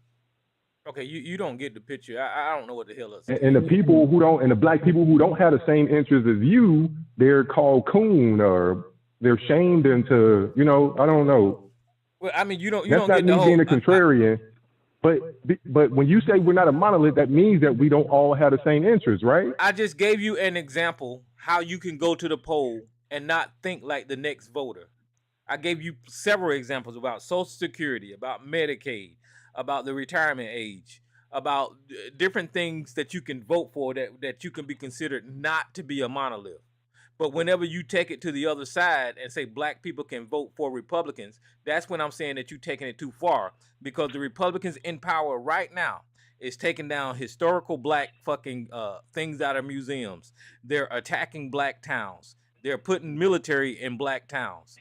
Okay, you don't get the picture. I don't know what the hell is. And the people who don't, and the black people who don't have the same interests as you, they're called coon or they're shamed into, I don't know. Well, I mean, you don't That's get not the me being a contrarian. But when you say we're not a monolith, that means that we don't all have the same interests, right? I just gave you an example how you can go to the poll and not think like the next voter. I gave you several examples about Social Security, about Medicaid, about the retirement age, about different things that you can vote for that you can be considered not to be a monolith. But whenever you take it to the other side and say black people can vote for Republicans, that's when I'm saying that you're taking it too far, because the Republicans in power right now is taking down historical black fucking things out of museums. They're attacking black towns. They're putting military in black towns.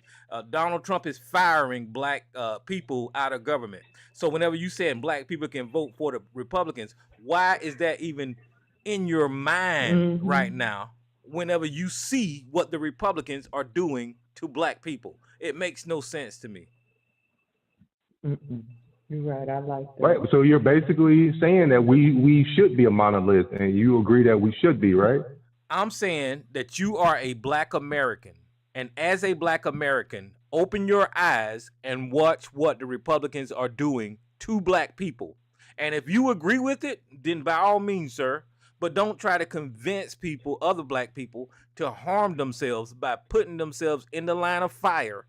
Donald Trump is firing black people out of government. So whenever you saying black people can vote for the Republicans, why is that even in your mind right now? Whenever you see what the Republicans are doing to black people, it makes no sense to me. You're right. I like that. Right. So you're basically saying that we should be a monolith, and you agree that we should be, right? I'm saying that you are a Black American, and as a Black American, open your eyes and watch what the Republicans are doing to Black people. And if you agree with it, then by all means, sir. But don't try to convince people, other Black people, to harm themselves by putting themselves in the line of fire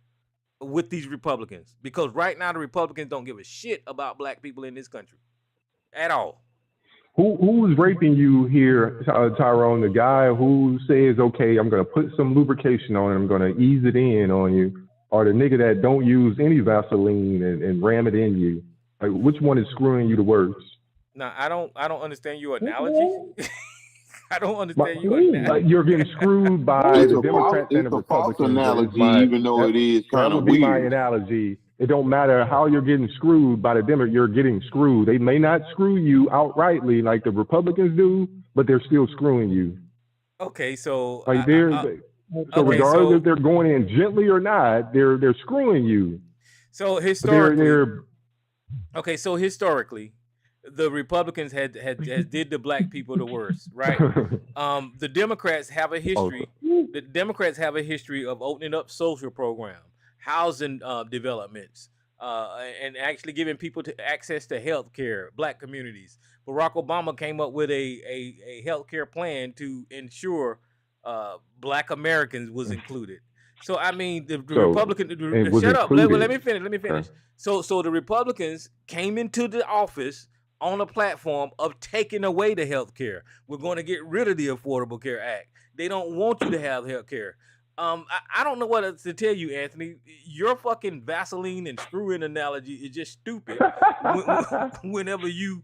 with these Republicans. Because right now, the Republicans don't give a shit about Black people in this country at all. Who's raping you here, Tyrone? The guy who says, okay, I'm going to put some lubrication on it, I'm going to ease it in on you, or the nigga that don't use any Vaseline and ram it in you? Like, which one is screwing you the worst? Now, I don't understand your analogy. I don't understand your analogy. You're getting screwed by the Democrats and the Republicans. Analogy, even though it is kind of weird. That would be my analogy. It don't matter how you're getting screwed by the Democrats. You're getting screwed. They may not screw you outrightly like the Republicans do, but they're still screwing you. Okay, so like regardless if they're going in gently or not, they're screwing you. So historically, so historically, the Republicans had did the Black people the worst, right? The Democrats have a history. The Democrats have a history of opening up social programs, housing developments, and actually giving people access to health care, Black communities. Barack Obama came up with a health care plan to ensure Black Americans was included. So I mean, the Republican. Shut up. Let me finish. So the Republicans came into the office on a platform of taking away the health care. We're going to get rid of the Affordable Care Act. They don't want you to have health care. I don't know what to tell you, Anthony. Your fucking Vaseline and screw-in analogy is just stupid. whenever you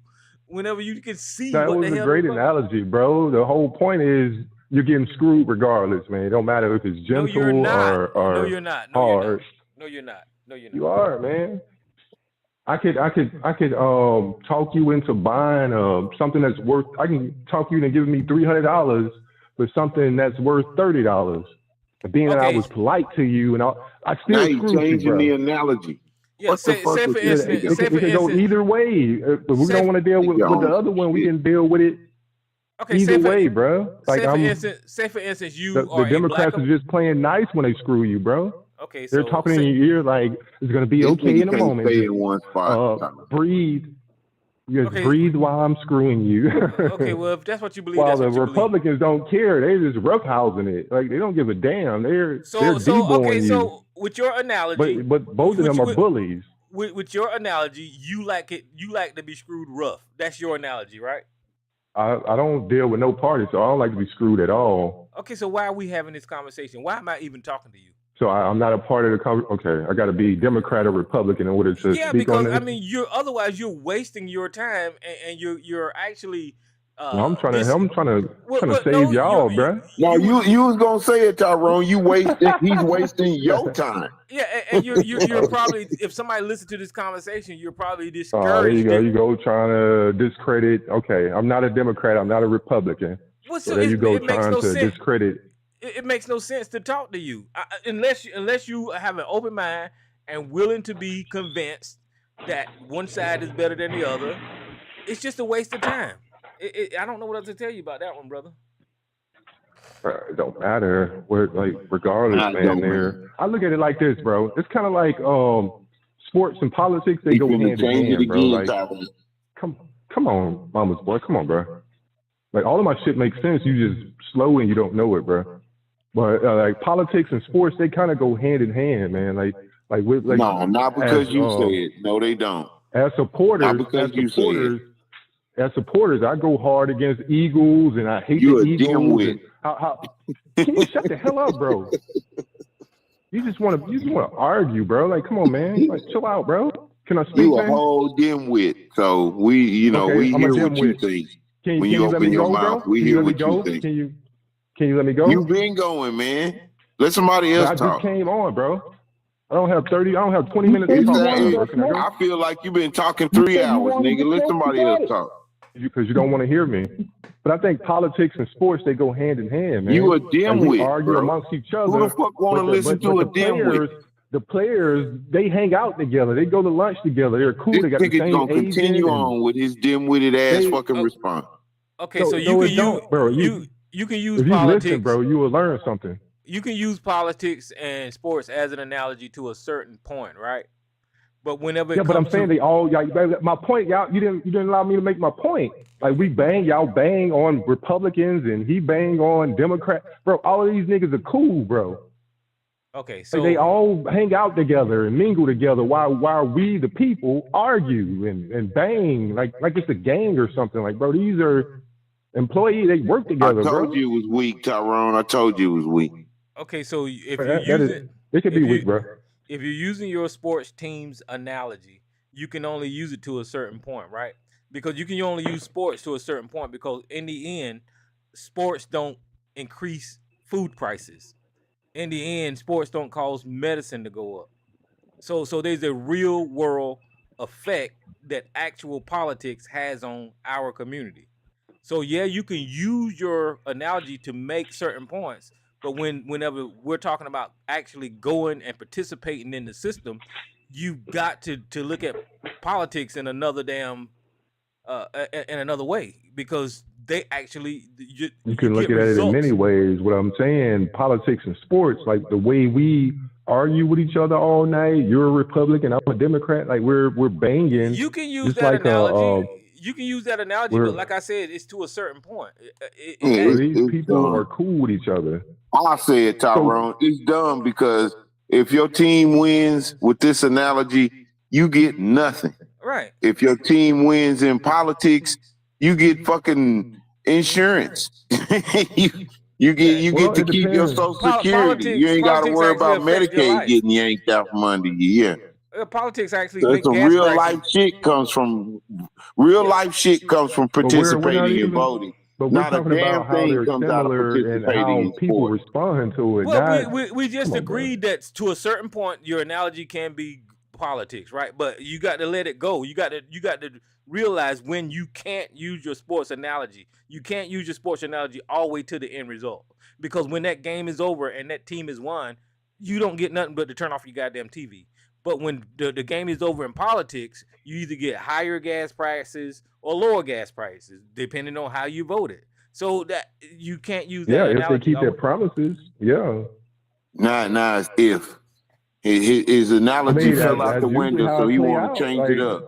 can see that what was the a hell great analogy, bro. The whole point is you're getting screwed regardless, man. It don't matter if it's gentle or no, you're not. hard. No, you're not. You are, man. I could talk you into buying something that's worth. I can talk you into giving me $300 for something that's worth $30. Being that I was polite to you, and I still now screwed you, bro. The analogy. Yeah, say for instance, it can go either way. If we don't want to deal with the other one, we can deal with it either way, bro. Like say for instance, you the Democrats are just playing nice when they screw you, bro. Okay, they're talking in your ear like it's gonna be okay in a moment. Stay in one spot. Breathe. Just breathe while I'm screwing you. Okay, well, if that's what you believe, while the Republicans don't care, they just roughhousing it. Like they don't give a damn. They're deboing you. So with your analogy, but both of them are bullies. With your analogy, you like to be screwed rough. That's your analogy, right? I don't deal with no party, so I don't like to be screwed at all. Okay, so why are we having this conversation? Why am I even talking to you? So I'm not a part of the conversation. Okay, I got to be Democrat or Republican in order to speak on this. Yeah, because I mean, you're wasting your time, and you're actually. I'm trying to save y'all, bro. No, you was gonna say it, Tyrone. He's wasting your time. Yeah, and you're probably, if somebody listens to this conversation, you're probably discouraged. There you go, trying to discredit. Okay, I'm not a Democrat. I'm not a Republican. Well, so there you go, trying to discredit. It makes no sense to talk to you unless you have an open mind and willing to be convinced that one side is better than the other. It's just a waste of time. I don't know what else to tell you about that one, brother. It don't matter. Regardless, man. I look at it like this, bro. It's kind of like sports and politics. They go hand in hand, bro. Like, come on, mama's boy. Come on, bro. Like all of my shit makes sense. You just slow and you don't know it, bro. But like politics and sports, they kind of go hand in hand, man. No, not because you say it. No, they don't. As supporters, I go hard against Eagles, and I hate the Eagles. Can you shut the hell up, bro? You just want to argue, bro. Like, come on, man. Like, chill out, bro. Can I speak? You a whole dimwit. So we hear what you think. When you open your mouth, we hear what you think. Can you let me go? You've been going, man. Let somebody else talk. I just came on, bro. I don't have 20 minutes to talk. I feel like you've been talking 3 hours, nigga. Let somebody else talk. Because you don't want to hear me. But I think politics and sports, they go hand in hand, man. You a dimwit, argue bro. amongst each other. Who the fuck want to listen to a dimwit? the players, they hang out together. They go to lunch together. They're cool. This They got the nigga's same gonna agent. continue on with his dim-witted ass they- fucking response. Okay, No, so no, you it can don't, bro. you can use If you politics. listen, bro, you will learn something. You can use politics and sports as an analogy to a certain point, right? But whenever it Yeah, but I'm comes saying to, they all. My point, y'all. You didn't allow me to make my point. Like y'all bang on Republicans, and he bang on Democrats, bro. All of these niggas are cool, bro. okay, so Like they all hang out together and mingle together while we the people argue and bang like it's a gang or something. Like, bro, these are employees. They work I together, told bro. you it was weak, Tyrone. I told you it was weak. okay, so if Bro, you're that using it could be weak, bro. if you're using your sports team's analogy, you can only use it to a certain point, right? Because you can only use sports to a certain point because in the end, sports don't increase food prices. In the end, sports don't cause medicine to go up. So there's a real world effect that actual politics has on our community. So yeah, you can use your analogy to make certain points, but whenever we're talking about actually going and participating in the system, you've got to look at politics in another in another way because they actually You can look get at it in results. many ways. What I'm saying, politics and sports, like the way we argue with each other all night. You're a Republican, I'm a Democrat. Like we're banging. You can use just that like analogy. You can use that analogy, we're- but like I said, it's to a certain point. these people are cool with each other. I said, Tyrone, it's dumb because if your team wins with this analogy, you get nothing. Right. If your team wins in politics, you get fucking insurance. you get to keep your Social Security. You ain't got to worry about Medicaid getting yanked out from under you. Yeah. Politics actually So make some gas real prices. life shit comes from participating and voting. But we're Not a talking damn about how thing they're comes out of similar and participating how in people sports. respond to it. Well, not, we just come on, bro. agreed that to a certain point, your analogy can be politics, right? But you got to let it go. You got to realize when you can't use your sports analogy. You can't use your sports analogy all the way to the end result because when that game is over and that team is won, you don't get nothing but to turn off your goddamn TV. But when the game is over in politics, you either get higher gas prices or lower gas prices, depending on how you voted. So that you can't use that Yeah, if analogy. they keep their promises, yeah. Nah, it's if. His analogy fell out the window, so he want to change it up.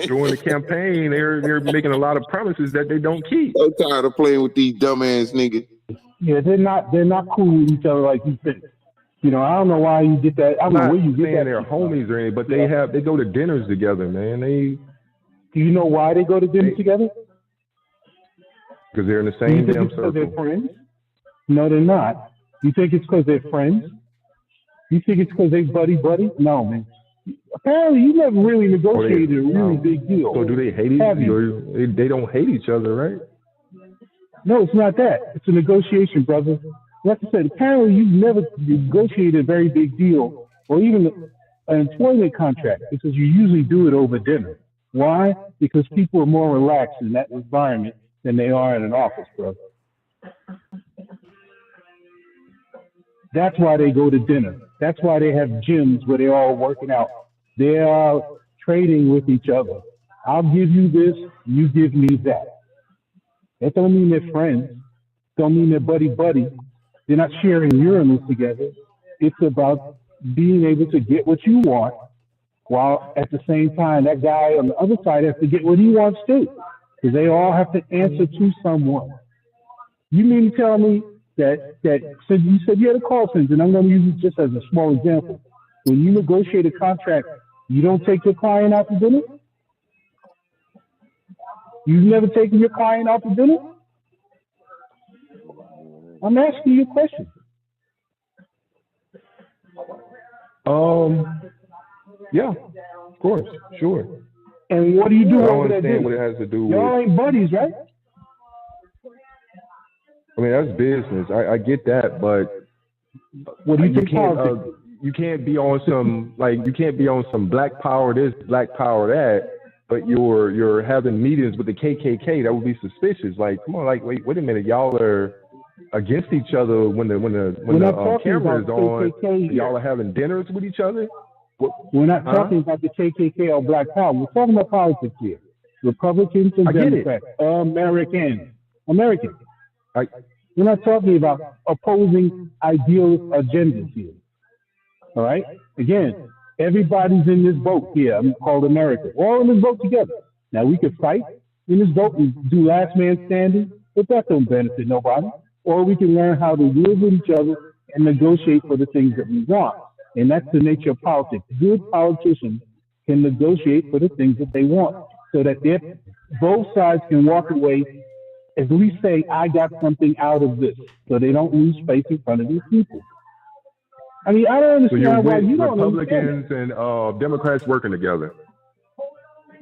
During the campaign, they're making a lot of promises that they don't keep. So tired of playing with these dumbass niggas. Yeah, they're not cool with each other like you think. You know, I don't know why you get that. I don't know where you get that. They're homies or anything, but they go to dinners together, man. Do you know why they go to dinners together? Because they're in the Do you same think damn it's because circle. they're friends? No, they're not. You think it's because they're friends? You think it's because they buddy? No, man. Apparently, you never really negotiated a really big deal. So do they hate each other? They don't hate each other, right? No, it's not that. It's a negotiation, brother. Like I said, apparently you've never negotiated a very big deal or even an employment contract because you usually do it over dinner. Why? Because people are more relaxed in that environment than they are in an office, brother. That's why they go to dinner. That's why they have gyms where they're all working out. They are trading with each other. I'll give you this, you give me that. That don't mean they're friends. Don't mean they're buddy. They're not sharing urinals together. It's about being able to get what you want, while at the same time that guy on the other side has to get what he wants too, because they all have to answer to someone. You mean to tell me that so you said you had a call center, and I'm going to use it just as a small example. When you negotiate a contract, you don't take your client out to dinner? You've never taken your client out to dinner? I'm asking you a question. Yeah, of course, sure. And what do you do I over don't that understand dinner? what it has to do Y'all with. ain't buddies, right? I mean, that's business. I get that, but what do you think can't politics? you can't be on some black power this, black power that, but you're having meetings with the KKK. That would be suspicious. Like, come on, like wait a minute, y'all are against each other when the camera is on. Y'all are having dinners with each other. We're not talking about the KKK or Black Power. We're talking about politics here. Republicans and Democrats. Americans. We're not talking about opposing ideal agendas here. All right? Again, everybody's in this boat here called America. We're all in this boat together. Now, we could fight in this boat and do last man standing, but that don't benefit nobody. Or we can learn how to live with each other and negotiate for the things that we want. And that's the nature of politics. Good politicians can negotiate for the things that they want so that both sides can walk away, at least say, I got something out of this, so they don't lose face in front of these people. I mean, I don't understand why you don't understand. Republicans and Democrats working together.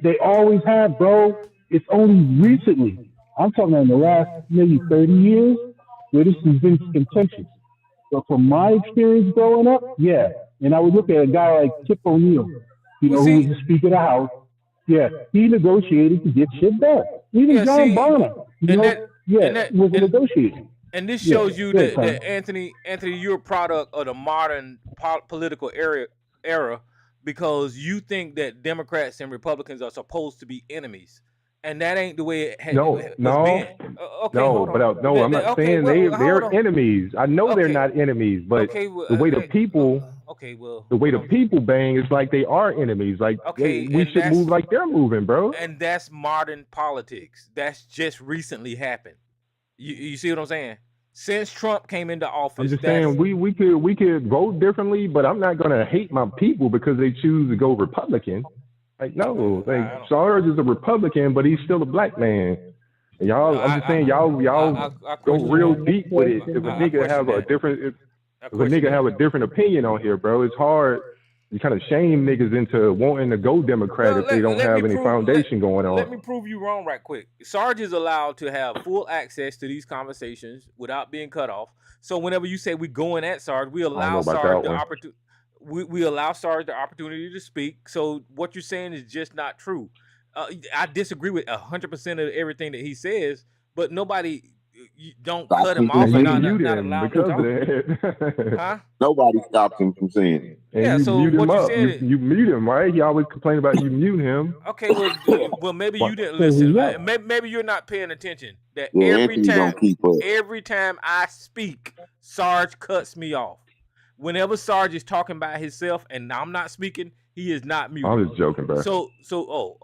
They always have, bro. It's only recently, I'm talking about in the last maybe 30 years, where this has been contentious. But from my experience growing up, yeah. And I would look at a guy like Tip O'Neill, who was the Speaker of the House. Yeah, he negotiated to get shit done. Even John Bonner, was a negotiator. And this shows you that Anthony, you're a product of the modern political era because you think that Democrats and Republicans are supposed to be enemies. And that ain't the way it has been. I'm not saying they're enemies. I know they're not enemies, but the way the people bang is like they are enemies. Like we should move like they're moving, bro. And that's modern politics. That's just recently happened. You see what I'm saying? Since Trump came into office, I'm just saying we could vote differently, but I'm not gonna hate my people because they choose to go Republican. Like no, like Sarge is a Republican, but he's still a black man. And I'm just saying y'all go real deep with it. If a nigga have a different opinion on here, bro, it's hard. You kind of shame niggas into wanting to go Democrat if they don't have any foundation going on. Let me prove you wrong right quick. Sarge is allowed to have full access to these conversations without being cut off. So whenever you say we're going at Sarge, we allow Sarge the opportunity. We allow Sarge the opportunity to speak. So what you're saying is just not true. I disagree with 100% of everything that he says, but nobody don't cut him off and not allow him to talk. Huh? Nobody stops him from saying it. And you mute him up. You mute him, right? He always complain about you mute him. Okay, well maybe you didn't listen. Maybe you're not paying attention. That every time I speak, Sarge cuts me off. Whenever Sarge is talking about himself and I'm not speaking, he is not muted. I'm just joking, bro.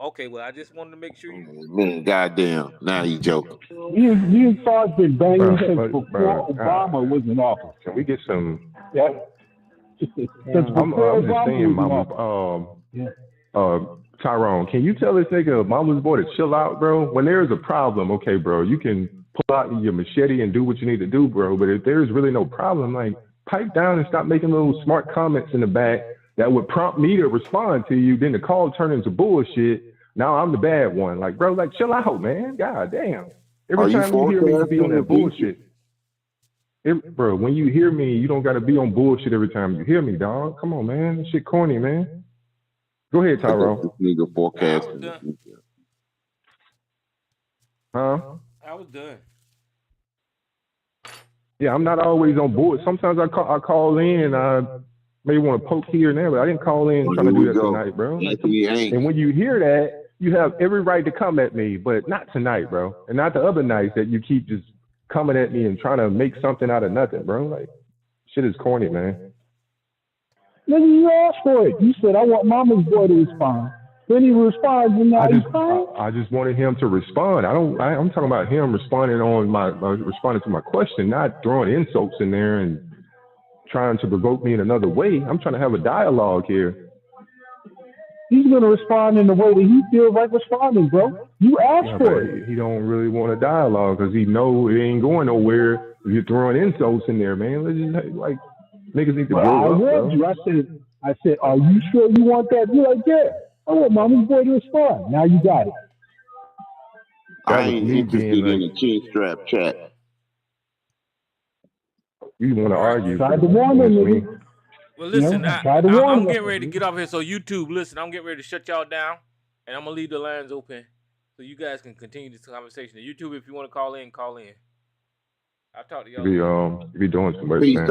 Okay. Well, I just wanted to make sure you. Man, goddamn, now you joking. You and Sarge been banging since before Obama was in office. Can we get some? Yeah. I'm just saying, Mama. Tyrone, can you tell this nigga Mama's boy to chill out, bro? When there's a problem, okay, bro, you can pull out your machete and do what you need to do, bro. But if there's really no problem, like, pipe down and stop making little smart comments in the back that would prompt me to respond to you. Then the call turned into bullshit. Now I'm the bad one. Like, bro, like, chill out, man. God damn. Every time you hear me, you be on that bullshit. Bro, when you hear me, you don't got to be on bullshit every time you hear me, dog. Come on, man. This shit corny, man. Go ahead, Tyrone. This nigga forecasting. Huh? I was done. Yeah, I'm not always on board. Sometimes I call in. I may want to poke here and there, but I didn't call in trying to do that tonight, bro. And when you hear that, you have every right to come at me, but not tonight, bro. And not the other nights that you keep just coming at me and trying to make something out of nothing, bro. Like, shit is corny, man. Nigga, you asked for it. You said, I want Mama's boy to respond. Then he responds, and now he's crying. I just wanted him to respond. I'm talking about him responding to my question, not throwing insults in there and trying to provoke me in another way. I'm trying to have a dialogue here. He's gonna respond in the way that he feels like responding, bro. You asked for it. He don't really want a dialogue because he know it ain't going nowhere. You're throwing insults in there, man. Let's just, like, niggas need to grow up, bro. I said, are you sure you want that? You're like, yeah. I want Mama's boy to respond. Now you got it. I ain't interested in a chin strap chat. You want to argue? Try to warn them, nigga. Well, listen, I'm getting ready to get off here. So YouTube, listen, I'm getting ready to shut y'all down, and I'm gonna leave the lines open so you guys can continue this conversation. YouTube, if you want to call in, call in. I'll talk to y'all. Be doing too much, Peace man.